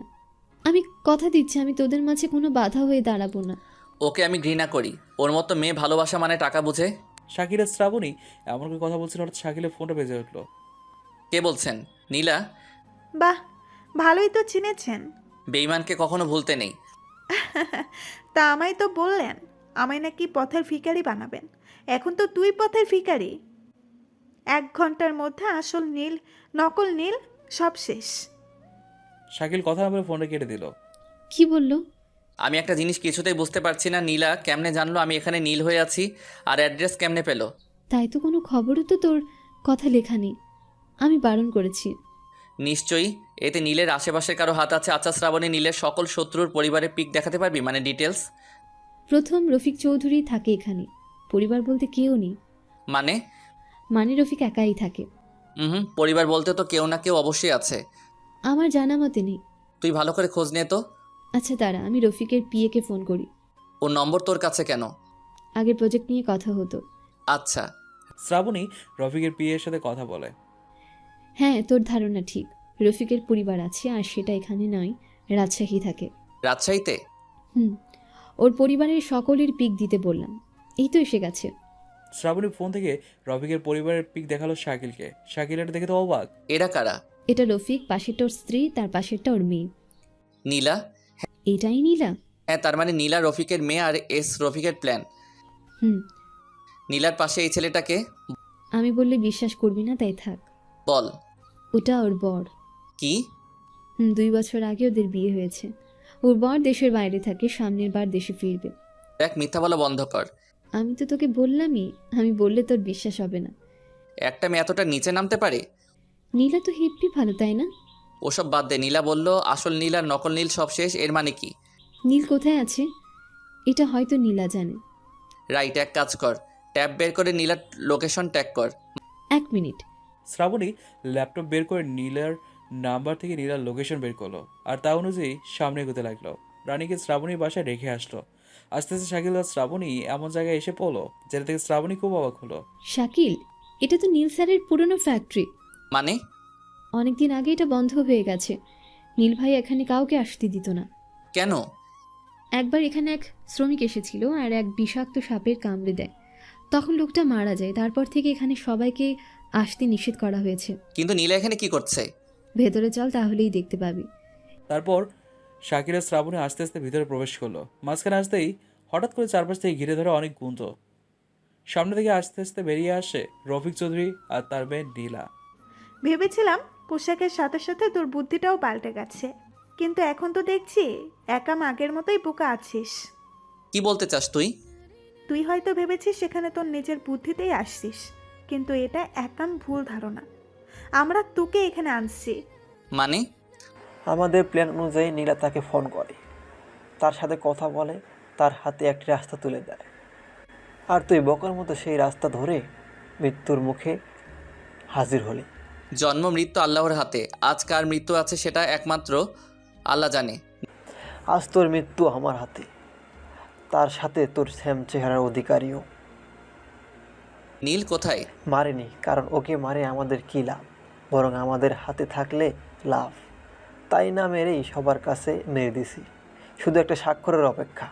আমি কথা দিচ্ছি, আমি তোদের মাঝে কোনো বাধা হয়ে দাঁড়াবো না। ওকে আমি ঘৃণা করি, ওর মতো মেয়ে ভালোবাসা মানে টাকা বুঝে। শাকিলের শ্রাবণী এমন করে কথা বলছিল, হঠাৎ শাকিলের ফোনটা বেজে উঠলো। কে বলছেন? নীলা? বাহ, ভালোই তো চিনেছেন। বেঈমানকে কখনো ভুলতে নেই। তা আমায় তো বললেন আমায় নাকি পথের ভিখারি বানাবেন। এখন তো তুই পথের ভিখারি। 1 ঘন্টার মধ্যে আসল নীল নকল নীল সব শেষ। শাকিল কথা না বলে ফোনটা কেটে দিল। কি বললো? আমি একটা জিনিস কিছুতেই বুঝতে পারছি না, নীলা কেমনে জানলো আমি এখানে নীল হয়ে আছি, আর অ্যাড্রেস কেমনে পেলো? তাই তো কোনো খবরও তো তোর কথা লেখা নেই, আমি বারণ করেছি। নিশ্চয়ই এতে নীলের আশেপাশে কারো হাত আছে। আচ্ছা শ্রাবণী, নীলের সকল শত্রুর পরিবারের পিক দেখাতে পারবি, মানে ডিটেলস? প্রথম রফিক চৌধুরী থাকে এখানে, পরিবার বলতে কেউ নেই। মানে রফিক একাই থাকে। পরিবার বলতে তো কেউ না কেউ অবশ্যই আছে। আমার জানা মতে নেই। তুই ভালো করে খোঁজ নে তো। আচ্ছা দাঁড়া, আমি রফিকের পিএকে ফোন করি। ওর নম্বর তোর কাছে কেন? আগের প্রজেক্ট নিয়ে কথা হতো। আচ্ছা। শ্রাবণী রফিকের পিএর সাথে কথা বলে। হ্যাঁ, তোর ধারণা ঠিক, রফিকের পরিবার আছে, আর সেটা এখানে নয়, রাজশাহী থাকে। রাজশাহীতে? ওর পরিবারের সকলের পিক দিতে বললাম, এই তো এসে গেছে। শ্রাবণী ফোন থেকে রফিকের পরিবারের পিক দেখালো শাকিলকে। শাকিল এটা দেখে তো অবাক। এরা কারা? এটা রফিক, পাশেরটা ওর স্ত্রী, তার পাশেরটা ওর মেয়ে। নীলা? এটাই নীলা? হ্যাঁ, তার মানে নীলা রফিকের মেয়ে আর এস রফিকের প্ল্যান। নীলার পাশে এই ছেলেটাকে? আমি বললে বিশ্বাস করবি না, তাই থাক। বল। ওটা ওর বর। কি? 2 বছর আগে ওদের বিয়ে হয়েছে। ওর বর দেশের বাইরে থাকে, সামনের বার দেশে ফিরবে। দেখ, মিথ্যা বলা বন্ধ কর। আমি তো তোকে বললামই, আমি বললে তোর বিশ্বাস হবে না। একটা মেয়ে এতটা নিচে নামতে পারে? নীলা তো হেব্বি ভালো, তাই না? ওসব বাদ দে। নীলা বলল আসল নীল আর নকল নীল সব শেষ, এর মানে কি? নীল কোথায় আছে এটা হয়তো নীলা জানে। রাইট, এক কাজ কর, ট্যাব বের করে নীলার লোকেশন ট্যাগ কর। 1 মিনিট। শ্রাবণী ল্যাপটপ বের করে নীলার নাম্বার থেকে নীলার লোকেশন বের করলো আর তা অনুযায়ী সামনে এগোতে লাগলো। রানীকে শ্রাবণীর বাসায় রেখে আসলো। আস্তে আস্তে শাকিল আর শ্রাবণী এমন জায়গায় এসে পড়লো যেটা থেকে শ্রাবণী খুব অবাক হলো। শাকিল, এটা তো নীল স্যারের পুরনো ফ্যাক্টরি। মানে? অনেকদিন আগে এটা বন্ধ হয়ে গেছে। নীল ভাই এখানে কাউকে আসতে দিত না। কেন? একবার এখানে এক শ্রমিক এসেছিল আর এক বিষাক্ত সাপের কামড়ে দেয়। তখন লোকটা মারা যায়। তারপর থেকে এখানে সবাইকে আসতে নিষেধ করা হয়েছে। কিন্তু নীলা এখানে কি করছে? ভেতরে চল, তাহলেই দেখতে পাবি। তারপর শাকিল আর শ্রাবণী আস্তে আস্তে ভিতরে প্রবেশ করলো। মাঝখানে আসতেই হঠাৎ করে চারপাশ থেকে ঘিরে ধরে অনেক গুঞ্জ। সামনে থেকে আস্তে আস্তে বেরিয়ে আসে রফিক চৌধুরী আর তার মেয়ে নীলা। ভেবেছিলাম পোশাকের সাথে সাথে তোর বুদ্ধিটাও পাল্টে গেছে, কিন্তু এখন তো দেখছি একাম আগের মতোই বোকা আছিস। কি বলতে চাস তুই? তুই হয়তো ভেবেছিস সেখানে তোর নিজের বুদ্ধিতেই আসছিস, কিন্তু এটা একাম ভুল ধারণা। আমরা তোকে এখানে আনছি। মানে? আমাদের প্ল্যান অনুযায়ী নীলা তাকে ফোন করে, তার সাথে কথা বলে, তার হাতে একটি রাস্তা তুলে দেয়, আর তুই বোকার মতো সেই রাস্তা ধরে মৃত্যুর মুখে হাজির হলি। জন্ম মৃত্যু আল্লাহর হাতে। আজ কার মৃত্যু আছে সেটা একমাত্র আল্লাহ জানে। আজ তোর মৃত্যু আমার হাতে, তার সাথে তোর শ্যাম চেহারার অধিকারীও। নীল কোথায়? মারেনি, কারণ ওকে মারে আমাদের কী লাভ, বরং আমাদের হাতে থাকলে লাভ। তাই না মেরেই সবার কাছে মেরে দিছি, শুধু একটা স্বাক্ষরের অপেক্ষা।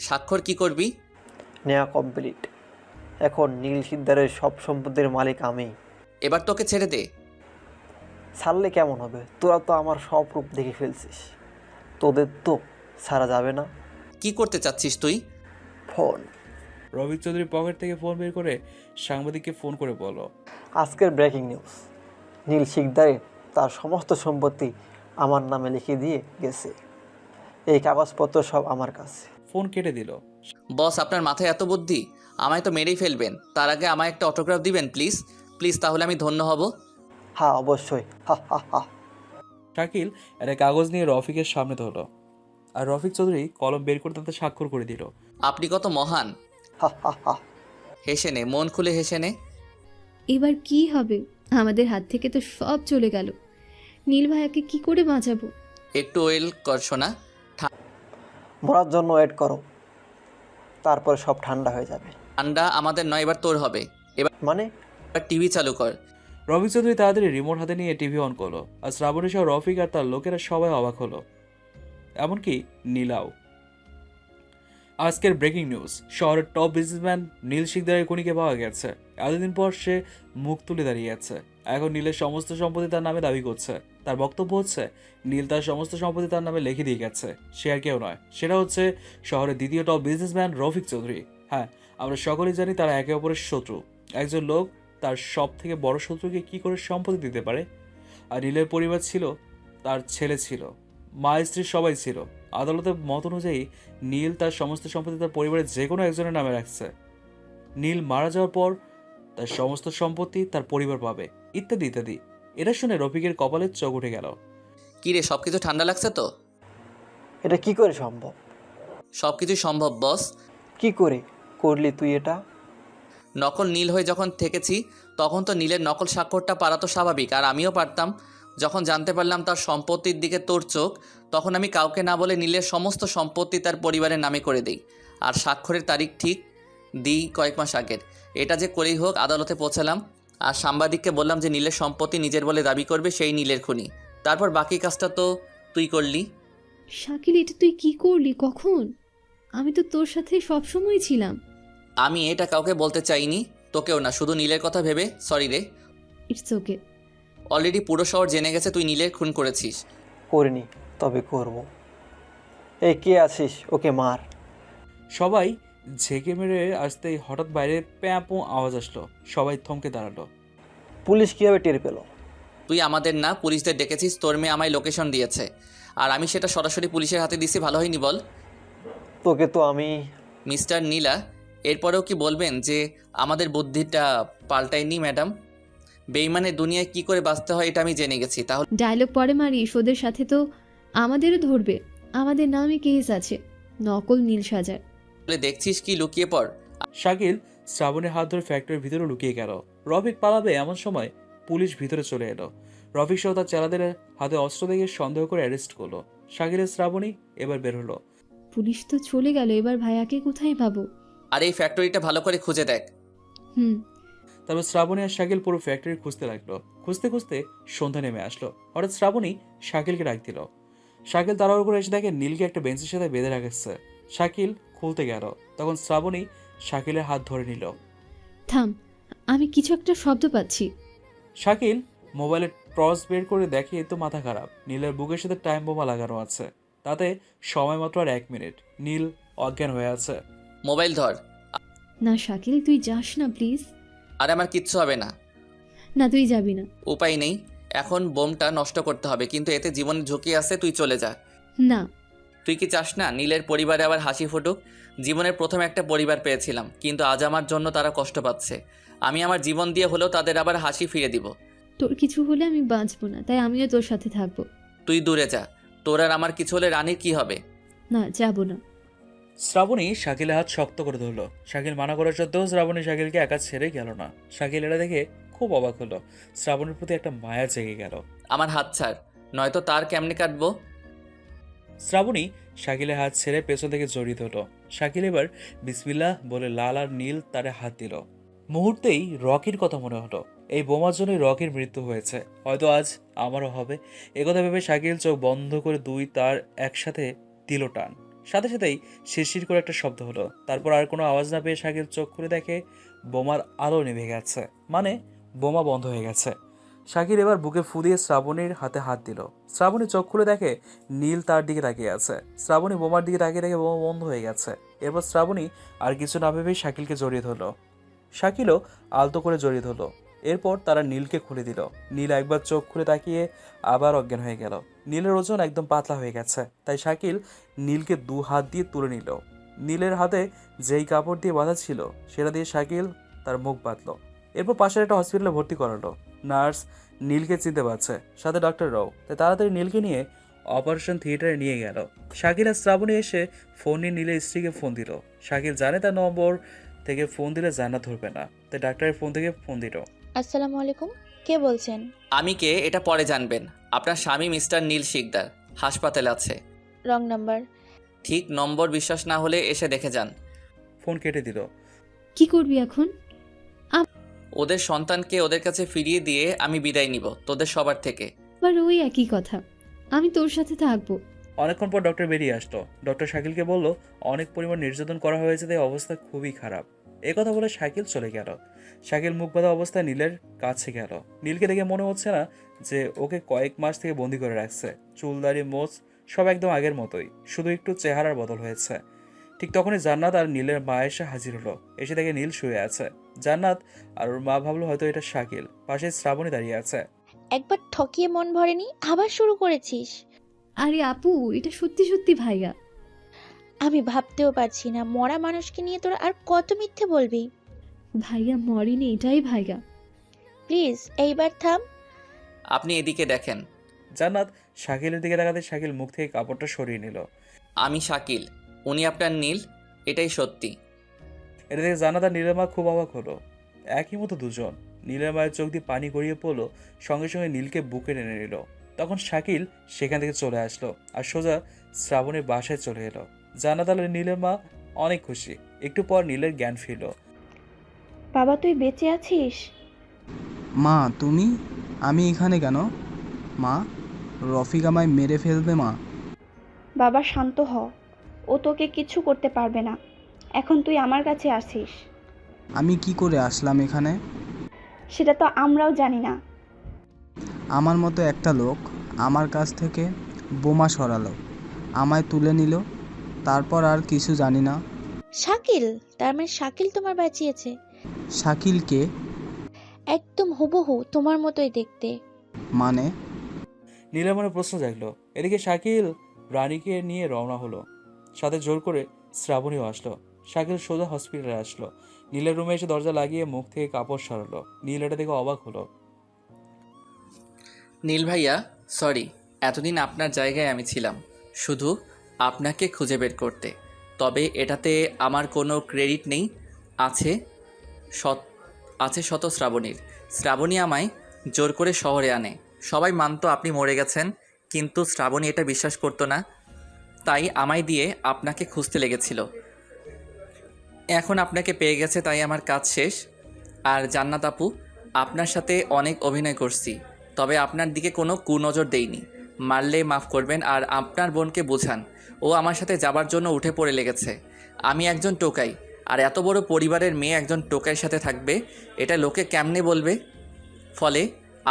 স্বাক্ষর কি করবি? নেওয়া কমপ্লিট। এখন নীল সিদ্ধারের সব সম্পদের মালিক আমি। এবার তোকে ছেড়ে দে। ছাড়লে কেমন হবে? তোরা তো আমার সব রূপ দেখে ফেলছিস, তোদের তো ছাড়া যাবে না। কি করতে চাচ্ছিস তুই? ফোন। রফিক চৌধুরী পকেট থেকে ফোন বের করে সাংবাদিককে ফোন করে বলল, আজকের ব্রেকিং নিউজ, নীল শিকদারে তার সমস্ত সম্পত্তি আমার নামে লিখে দিয়ে গেছে। এই কাগজপত্র সব আমার কাছে। ফোন কেটে দিল। বস, আপনার মাথায় এত বুদ্ধি? আমায় তো মেরেই ফেলবেন, তার আগে আমায় একটা অটোগ্রাফ দিবেন প্লিজ প্লিজ, তাহলে আমি ধন্য হব। হ্যাঁ অবশ্যই, হা হা হা। শাকিল একটা কাগজ নিয়ে রফিকের সামনে ধরলো আর রফিক চৌধুরী কলম বের করে তাতে স্বাক্ষর করে দিল। আপনি কত মহান। হা হা হা। হেসে নে, মন খুলে হেসে নে। এবার কি হবে? আমাদের হাত থেকে তো সব চলে গেল। নীল ভাইয়াকে কি করে বাঁচাবো? একটু ওয়েল কর শোনা। মরার জন্য ওয়েট করো, তারপর সব ঠান্ডা হয়ে যাবে। ঠান্ডা আমাদের নয়, এবার তোর হবে। এবার মানে? টিভি চালু কর। রফিক চৌধুরী তাড়াতাড়ি রিমোট হাতে নিয়ে টিভি অন করলো আর শ্রাবণী সহ রফিক আর তার লোকেরা সবাই অবাক হলো, এমনকি নীলাও। আজকের ব্রেকিং নিউজ, শহরের টপ বিজনেসম্যান নীল শিকদারের খুনিকে পাওয়া গেছে। এতদিন পর সে মুখ তুলে দাঁড়িয়ে আছে। এখন নীলের সমস্ত সম্পত্তি তার নামে দাবি করছে। তার বক্তব্য হচ্ছে নীল তার সমস্ত সম্পত্তি তার নামে লিখে দিয়ে গেছে। সে আর কেউ নয়, সেটা হচ্ছে শহরের দ্বিতীয় টপ বিজনেসম্যান রফিক চৌধুরী। হ্যাঁ, আমরা সকলেই জানি তারা একে অপরের শত্রু। একজন লোক তার সব থেকে বড় শত্রুকে কি করে সম্পত্তি দিতে পারে? আর নীলের পরিবার ছিল, তার ছেলে ছিল, মা স্ত্রী সবাই ছিল। আদালতের মত অনুযায়ী নীল তার সমস্ত সম্পত্তি তার পরিবারের যে কোনো একজনের নামে রাখছে। নীল মারা যাওয়ার পর তার সমস্ত সম্পত্তি তার পরিবার পাবে, ইত্যাদি ইত্যাদি। এটা শুনে রফিকের কপালে চোখ উঠে গেল। কি রে, সব কিছু ঠান্ডা লাগছে তো? এটা কি করে সম্ভব? সব কিছুই সম্ভব বস। কি করে করলি তুই এটা? নকল নীল হয়ে যখন থেকেছি তখন তো নীলের নকল স্বাক্ষরটা পারা তো স্বাভাবিক, আর আমিও পারতাম। যখন জানতে পারলাম তার সম্পত্তির দিকে তোর চোখ, তখন আমি কাউকে না বলে নীলের সমস্ত সম্পত্তি তার পরিবারের নামে করে দিই। আর স্বাক্ষরের তারিখ ঠিক দিই কয়েক মাস আগের। এটা যে করেই হোক আদালতে পৌঁছালাম, আর সাংবাদিককে বললাম যে নীলের সম্পত্তি নিজের বলে দাবি করবে সেই নীলের খুনি। তারপর বাকি কাজটা তো তুই করলি। শাকিল, এটা তুই কি করলি? কখন? আমি তো তোর সাথে সবসময় ছিলাম। আমি এটা কাউকে বলতে চাইনি, তোকেও না, শুধু নীলের কথা ভেবে। সরি রে। It's okay. অলরেডি পুরো শহর জেনে গেছে তুই নীলের খুন করেছিস। করিনি, তবে করব। এই কে আছিস? ওকে মার। সবাই ঝেঁকে মেরে আসতেই হঠাৎ বাইরে প্যাঁপো আওয়াজ আসলো। সবাই থমকে দাঁড়ালো। পুলিশ কিভাবে টের পেল? তুই আমাদের না, পুলিশদের ডেকেছিস। তোর মেয়ে আমায় লোকেশন দিয়েছে, আর আমি সেটা সরাসরি পুলিশের হাতে দিছি। ভালো হয়নি বল? তোকে তো আমি। মিস্টার নীলা, এরপরেও কি বলবেন যে আমাদের বুদ্ধিটা পাল্টায়নি ম্যাডাম? বেইমানে দুনিয়ায় কি করে বাঁচতে হয় এটা আমি জেনে গেছি। তাহলে ডায়লগ পরে মারিস, ওদের সাথে তো আমাদেরও ধরবে। আমাদের নামে কেস আছে, নকল নীল সাজার। দেখছিস কি, লুকিয়ে পড়। শাকিল শ্রাবণের হাত ধরে ফ্যাক্টরির ভিতরে লুকিয়ে গেল। রফিক পালাবে এমন সময় পুলিশ ভিতরে চলে এলো। রফিক সহ তার চেলাদের হাতে অস্ত্র দেখে সন্দেহ করে অ্যারেস্ট করলো। শাকিলের শ্রাবণী এবার বের হলো। পুলিশ তো চলে গেল, এবার ভাইয়াকে কোথায় পাবো? আর এই ফ্যাক্টরিটা ভালো করে খুঁজে দেখ। হুম। তারপর শ্রাবণী আর শাকিল পুরো ফ্যাক্টরি খুঁজতে লাগলো। খুঁজতে খুঁজতে সন্ধ্যা নেমে আসলো। হঠাৎ শ্রাবণী শাকিলকে ডাক দিল। শাকিল তাড়াহুড়ো করে এসে দেখে নীলকে একটা বেঞ্চের সাথে বেঁধে রাখছে। শাকিল খুলতে গেল, তখন শ্রাবণী শাকিলের হাত ধরে নিল। থাম, আমি কিছু একটা শব্দ পাচ্ছি। শাকিল মোবাইলে টর্চ বের করে দেখে তো মাথা খারাপ। নীলের বুকের সাথে টাইম বোমা লাগানো আছে, তাতে সময় মাত্র আর 1 মিনিট। নীল অজ্ঞান হয়ে আছে। মোবাইল ধর। না শাকিল, তুই যাস না প্লিজ। আর আমার কিচ্ছু হবে না। না, তুই যাবি না। উপায় নেই, এখন বোমটা নষ্ট করতে হবে, কিন্তু এতে জীবনের ঝুঁকি আছে। তুই চলে যা। না। তুই কি চাস না নীলের পরিবারে আবার হাসি ফুটুক? জীবনের প্রথম একটা পরিবার পেয়েছিলাম, কিন্তু আজ আমার জন্য তারা কষ্ট পাচ্ছে। আমি আমার জীবন দিয়ে হলেও তাদের আবার হাসি ফিরে দিব। তোর কিছু হলে আমি বাঁচবো না, তাই আমিও তোর সাথে থাকবো। তুই দূরে যা। তোর আর আমার কিছু হলে রানীর কি হবে? না, যাবো না। শ্রাবণী শাকিলের হাত শক্ত করে ধরলো। শাকিল মানা করার সত্ত্বেও শ্রাবণী শাকিলকে একা ছেড়ে গেল না। শাকিল এটা দেখে খুব অবাক হলো। শ্রাবণীর প্রতি একটা মায়া জেগে গেল। আমার হাত ছাড়, নয়তো তার কেমনে কাটবো। শ্রাবণী শাকিলের হাত ছেড়ে পেছন থেকে জড়িয়ে ধরল। শাকিল এবার বিসমিল্লাহ বলে লাল আর নীল তারে হাত দিল। মুহূর্তেই রকির কথা মনে হলো। এই বোমার জন্যই রকির মৃত্যু হয়েছে, হয়তো আজ আমারও হবে। একথা ভেবে শাকিল চোখ বন্ধ করে দুই তার একসাথে দিল টান। সাথে সাথেই শিরশির করে একটা শব্দ হলো। তারপর আর কোনো আওয়াজ না পেয়ে শাকিল চোখ খুলে দেখে বোমার আলো নেভে গেছে, মানে বোমা বন্ধ হয়ে গেছে। শাকিল এবার বুকে ফু দিয়ে শ্রাবণীর হাতে হাত দিল। শ্রাবণী চোখ খুলে দেখে নীল তার দিকে তাকিয়ে আছে। শ্রাবণী বোমার দিকে তাকিয়ে দেখে বোমা বন্ধ হয়ে গেছে। এরপর শ্রাবণী আর কিছু না ভেবেই শাকিলকে জড়িয়ে ধরলো। শাকিলও আলতো করে জড়িয়ে ধরলো। এরপর তারা নীলকে খুলে দিল। নীল একবার চোখ খুলে তাকিয়ে আবার অজ্ঞান হয়ে গেল। নীলের ওজন একদম পাতলা হয়ে গেছে, তাই শাকিল নীলকে 2 হাত দিয়ে তুলে নিল। নীলের হাতে যেই কাপড় দিয়ে বাঁধা ছিল সেটা দিয়ে শাকিল তার মুখ বাঁধলো। এরপর পাশের একটা হসপিটালে ভর্তি করালো। নার্স নীলকে চিনতে পারছে, সাথে ডক্টররাও, তাই তাড়াতাড়ি নীলকে নিয়ে অপারেশন থিয়েটারে নিয়ে গেল। শাকিল আর শ্রাবণী এসে ফোন নিয়ে নীলের স্ত্রীকে ফোন দিল। শাকিল জানে তার নম্বর থেকে ফোন দিলে জান্নাত ধরবে না, তাই ডাক্তারের ফোন থেকে ফোন দিল। আসসালামু আলাইকুম, কে বলছেন? আমি কে এটা পরে জানবেন। আপনার স্বামী মিস্টার নীল শিকদার হাসপাতালে আছে। Wrong number. ঠিক নম্বর বিশ্বাস না হলে এসে দেখে যান। ফোন কেটে দিল। কি করবি এখন? ওদের সন্তানকে ওদের কাছে ফিরিয়ে দিয়ে আমি বিদায় নিব তোদের সবার থেকে। আবার ওই একই কথা, আমি তোর সাথে থাকবো। অনেকক্ষণ পর ডক্টর বেরিয়ে আসলো। ডক্টর শাকিলকে বলল অনেক পরিমাণ নির্যাতন করা হয়েছে, তাই অবস্থা খুবই খারাপ। কথা বলে শাকিল চলে গেল। শাকিল মুখ বাঁধা অবস্থায় নীলের কাছে গেল। নীলকে দেখে মনে হচ্ছে না যে ওকে কয়েক মাস থেকে বন্দি করে রাখছে। চুলদাড়ি মোচ সব একদম আগের মতোই, শুধু একটু চেহারার বদল হয়েছে। ঠিক তখনই জান্নাত আর নীলের মা এসে হাজির হলো। এসে দেখে নীল শুয়ে আছে। জান্নাত আর ওর মা ভাবলো হয়তো এটা শাকিল। পাশে শ্রাবণী দাঁড়িয়ে আছে। একবার ঠকিয়ে মন ভরেনি, আবার শুরু করেছিস? আরে আপু, এটা সত্যি সত্যি ভাইয়া। আমি ভাবতেও পারছি না, মরা মানুষকে নিয়ে তোরা আর কত মিথ্যে বলবি। ভাইয়া মরেনি, এটাই ভাইয়া। প্লিজ এইবার থাম। আপনি এদিকে দেখেন। জান্নাত শাকিলের দিকে তাকাতে শাকিল মুখ থেকে কাপড়টা সরিয়ে নিল। আমি শাকিল, উনি আপনার নীল, এটাই সত্যি। এটা দেখে জান্নাত আর নীলের মা খুব অবাক হলো। একই মতো দুজন। নীলের মায়ের চোখ দিয়ে পানি গড়িয়ে পড়লো। সঙ্গে সঙ্গে নীলকে বুকে টেনে নিল। তখন শাকিল সেখান থেকে চলে আসলো আর সোজা শ্রাবণীর বাসায় চলে এলো। জান্নাত আর নীলের মা অনেক খুশি। একটু পর নীলের জ্ঞান ফিরল। বাবা তুই বেঁচে আছিস? মা তুমি? আমি এখানে কেন? মা, রফিক আমায় মেরে ফেলবে মা। বাবা শান্ত হ, ও তোকে কিছু করতে পারবে না। এখন তুই আমার কাছে আসিস। আমি কি করে আসলাম এখানে? সেটা তো আমরাও জানি না। আমার মতো একটা লোক আমার কাছ থেকে বোমা সরালো, আমায় তুলে নিল, তারপর আর কিছু জানি না। শাকিল? তার মানে শাকিল তোমার বাঁচিয়েছে? শাকিল কে? একদম হুবহু তোমার মতোই দেখতে। মানে? নীলের মনে প্রশ্ন জাগলো। এদিকে শাকিল রানীকে নিয়ে রওনা হলো। সাথে জোর করে শ্রাবণীও আসলো। শাকিল সোজা হসপিটালে আসলো। নীলের রুমে এসে দরজা লাগিয়ে মুখ থেকে কাপড় সরালো। নীল এটা দেখে অবাক হলো। নীল ভাইয়া, সরি, এতদিন আপনার জায়গায় আমি ছিলাম শুধু আপনাকে খুঁজে বের করতে। তবে এটাতে আমার কোনো ক্রেডিট নেই। আছে শত আছে শত শ্রাবণীর। শ্রাবণী আমায় জোর করে শহরে আনে। সবাই মানতো আপনি মরে গেছেন, কিন্তু শ্রাবণী এটা বিশ্বাস করতো না, তাই আমায় দিয়ে আপনাকে খুঁজতে লেগেছিল। এখন আপনাকে পেয়ে গেছে, তাই আমার কাজ শেষ। আর জান্নাত আপু, আপনার সাথে অনেক অভিনয় করছি, তবে আপনার দিকে কোনো কুনজর দেইনি। মারলে মাফ করবেন, আর আপনার বোনকে বোঝান ও আমার সাথে যাবার জন্য উঠে পড়ে লেগেছে। আমি একজন টোকাই, আর এত বড় পরিবারের মেয়ে একজন টোকাইয়ের সাথে থাকবে, এটা লোকে কেমনে বলবে? ফলে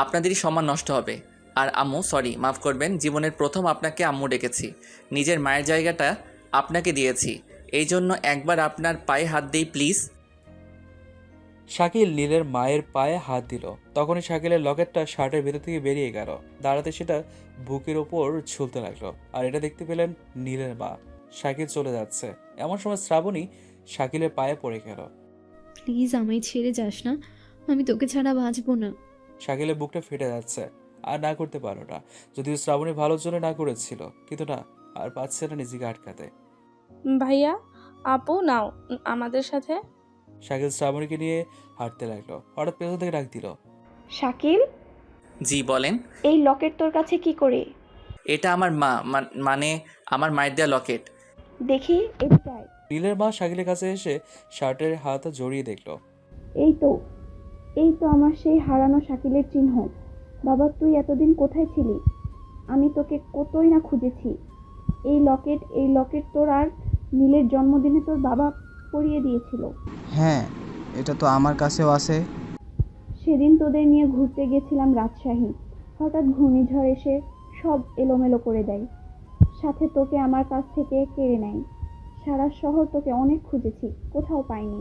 আপনাদেরই সম্মান নষ্ট হবে। আর আম্মু, সরি, মাফ করবেন, জীবনের প্রথম আপনাকে আম্মু ডেকেছি। নিজের মায়ের জায়গাটা আপনাকে দিয়েছি, এই জন্য একবার আপনার পায়ে হাত দিই প্লিজ। শাকিল নীলের মায়ের পায়ে হাত দিল। তখনই শাকিলের লকেটটা শার্টের ভেতর থেকে বেরিয়ে গেল। দাঁড়াতে সেটা বুকের ওপর ঝুলতে লাগলো। আর এটা দেখতে পেলেন নীলের মা। শাকিল চলে যাচ্ছে, এমন সময় শ্রাবণী শাকিলের পায়ে পড়ে গেল। প্লিজ আমায় ছেড়ে যাস না, আমি তোকে ছাড়া বাঁচবো না। শাকিলের বুকটা ফেটে যাচ্ছে, আর না করতে পারো না। যদিও শ্রাবণী ভালোর জন্য না করেছিল, কিন্তু না, আর পাচ্ছে না নিজেকে আটকাতে। ভাইয়া, আপু, নাও আমাদের সাথে। শাকিল শ্রাবণীকে নিয়ে হাঁটতে লাগলো। হঠাৎ পেছন থেকে ডাক দিল, শাকিল, জি বলেন। এই লকেট তোর কাছে কি করে? এটা আমার মা, মানে আমার মায়ের দেওয়া লকেট। দেখি, এদিকে আয়। নীলের মা শাকিলের কাছে এসে শার্টের হাত জড়িয়ে দেখলো। এই তো, এই তো আমার সেই হারানো শাকিলের চিহ্ন। বাবা, তুই এতদিন কোথায় ছিলি? আমি তোকে কতই না খুঁজেছি। এই লকেট তোর আর নীলের জন্মদিনে তোর বাবা পরিয়ে দিয়েছিল। হ্যাঁ, এটা তো আমার কাছেও আছে। সেদিন তোদের নিয়ে ঘুরতে গেছিলাম রাজশাহী। হঠাৎ ঘূর্ণিঝড় এসে সব এলোমেলো করে দেয়, সাথে তোকে আমার কাছ থেকে কেড়ে নেয়। সারা শহর তোকে অনেক খুঁজেছি, কোথাও পাইনি।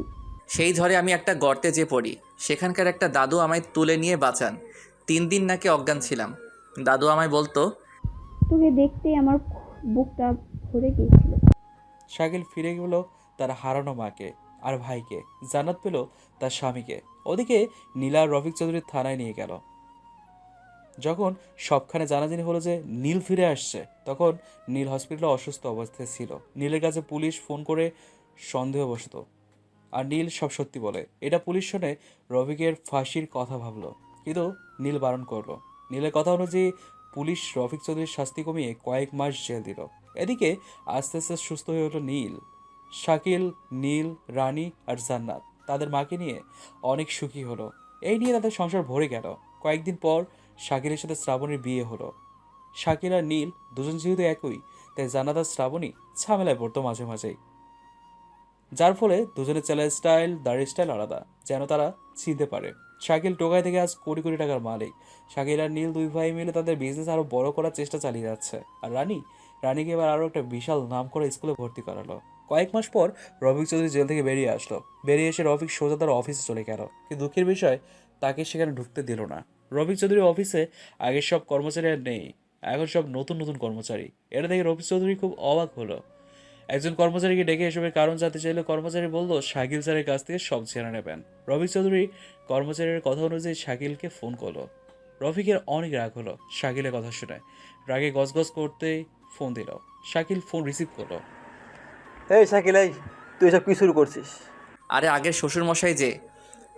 সেই ঝড়ে আমি একটা গর্তে যে পড়ি, সেখানকার একটা দাদু আমায় তুলে নিয়ে বাঁচান। 3 দিন নাকি অজ্ঞান ছিলাম। দাদু আমায় বলতো, তোকে দেখতেই আমার বুকটা ভরে গিয়েছিল। শাকিল ফিরে গেল তার হারানো মাকে আর ভাইকে। জান্নাত পেল তার স্বামীকে। ওদিকে নীলা আর রফিক চৌধুরী থানায় নিয়ে গেল। যখন সবখানে জানাজানি হলো যে নীল ফিরে আসছে, তখন নীল হসপিটালে অসুস্থ অবস্থায় ছিল। নীলের কাছে পুলিশ ফোন করে সন্দেহবশত, আর নীল সব সত্যি বলে। এটা পুলিশ শুনে রফিকের ফাঁসির কথা ভাবলো, কিন্তু নীল বারণ করলো। নীলের কথা অনুযায়ী পুলিশ রফিক চৌধুরীর শাস্তি কমিয়ে কয়েক মাস জেল দিল। এদিকে আস্তে আস্তে সুস্থ হয়ে ওঠে নীল। শাকিল, নীল, রানী আর জান্নাত তাদের মাকে নিয়ে অনেক সুখী হলো। এই নিয়ে তাদের সংসার ভরে গেল। কয়েকদিন পর শাকিলের সাথে শ্রাবণীর বিয়ে হলো। শাকিল আর নীল দুজন যেহেতু একই, তাই জান্নাত আর শ্রাবণী ঝামেলায় পড়তো মাঝে মাঝেই, যার ফলে দুজনের চেলার স্টাইল, দাড়ির স্টাইল আলাদা, যেন তারা চিনতে পারে। শাকিল টোকাই থেকে আজ কোটি কোটি টাকার মালিক। শাকিল আর নীল দুই ভাই মিলে তাদের বিজনেস আরো বড় করার চেষ্টা চালিয়ে যাচ্ছে। আর রানীকে এবার আরো একটা বিশাল নাম করা স্কুলে ভর্তি করালো। কয়েক মাস পর রফিক চৌধুরী জেল থেকে বেরিয়ে আসলো। বেরিয়ে এসে রফিক সোজা তার অফিসে চলে গেল। কিন্তু দুঃখের বিষয়, তাকে সেখানে ঢুকতে দিল না। রফিক চৌধুরীর অফিসে আগের সব কর্মচারী আর নেই, এখন সব নতুন নতুন কর্মচারী। এটা দেখে রফিক চৌধুরী খুব অবাক হলো। একজন কর্মচারীকে ডেকে এসবের কারণ জানতে চাইলে কর্মচারী বলল শাকিল স্যারের কাছ থেকে সব জেনে নেবেন। রফিক চৌধুরী কর্মচারীর কথা অনুযায়ী শাকিলকে ফোন করলো। রফিকের অনেক রাগ হলো শাকিলের কথা শুনে। রাগে গজগজ করতেই ফোন দিল। শাকিল ফোন রিসিভ করলো। এই শাকিল, এই তুই এসব কি শুরু করছিস? আরে আগের শ্বশুরমশাই যে,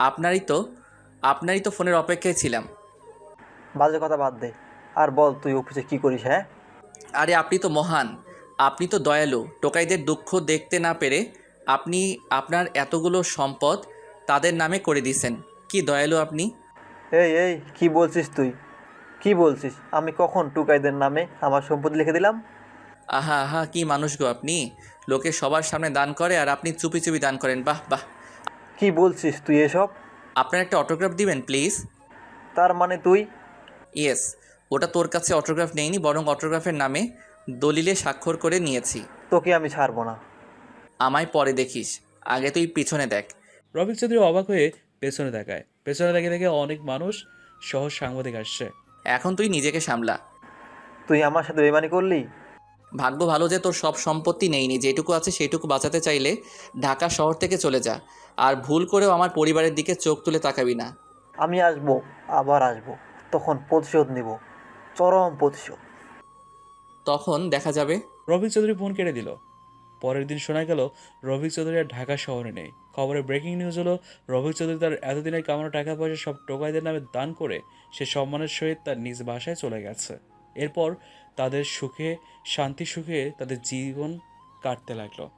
আপনারই তো ফোনের অপেক্ষায় ছিলাম। বাজে কথা বাদ দে, আর বল তুই অফিসে কি করিস? হ্যাঁ, আরে আপনি তো মহান, আপনি তো দয়ালু। টোকাইদের দুঃখ দেখতে না পেরে আপনি আপনার এতগুলো সম্পদ তাদের নামে করে দিয়েছেন। কি দয়ালু আপনি। এই কি বলছিস তুই? কি বলছিস? আমি কখন টুকাইদের নামে আমার সম্পত্তি লিখে দিলাম? আহা আহা, কি মানুষ গো আপনি। লোকে সবার সামনে দান করে আর আপনি চুপি চুপি দান করেন। বাহ বাহ। কি বলছিস তুই এসব? আপনার একটা অটোগ্রাফ দিবেন প্লিজ? তার মানে তুই? ইয়েস, ওটা তোর কাছে অটোগ্রাফ নেইনি, বরং অটোগ্রাফের নামে দলিলে স্বাক্ষর করে নিয়েছি। তোকে আমি ছাড়বো না। আমায় পরে দেখিস, আগে তুই পিছনে দেখ। রফিক চৌধুরী অবাক হয়ে পেছনে তাকায়। পেছনে দেখে দেখে অনেক মানুষ সহ সাংবাদিক আসছে। এখন তুই নিজেকে সামলা। তুই আমার সাথে বেইমানি করলি? ভাগ্য ভালো যে তোর সব সম্পত্তি নেইনি, যেটুকু আছে সেইটুকু বাঁচাতে চাইলে ঢাকা শহর থেকে চলে যা। আর ভুল করেও আমার পরিবারের দিকে চোখ তুলে তাকাবি না। আমি আসবো, আবার আসবো, তখন প্রতিশোধ নিব। চরম প্রতিশোধ। তখন দেখা যাবে। রফিক চৌধুরী ফোন কেটে দিল। পরের দিন শোনা গেল রফিক চৌধুরী আর ঢাকা শহরে নেই। খবরে ব্রেকিং নিউজ হলো রফিক চৌধুরী তার এতদিনের কামানো টাকা পয়সা সব টোকাইদের নামে দান করে সে সম্মানের সহিত তার নিজ বাসায় চলে গেছে। এরপর তাদের সুখে শান্তি সুখে তাদের জীবন কাটতে লাগলো।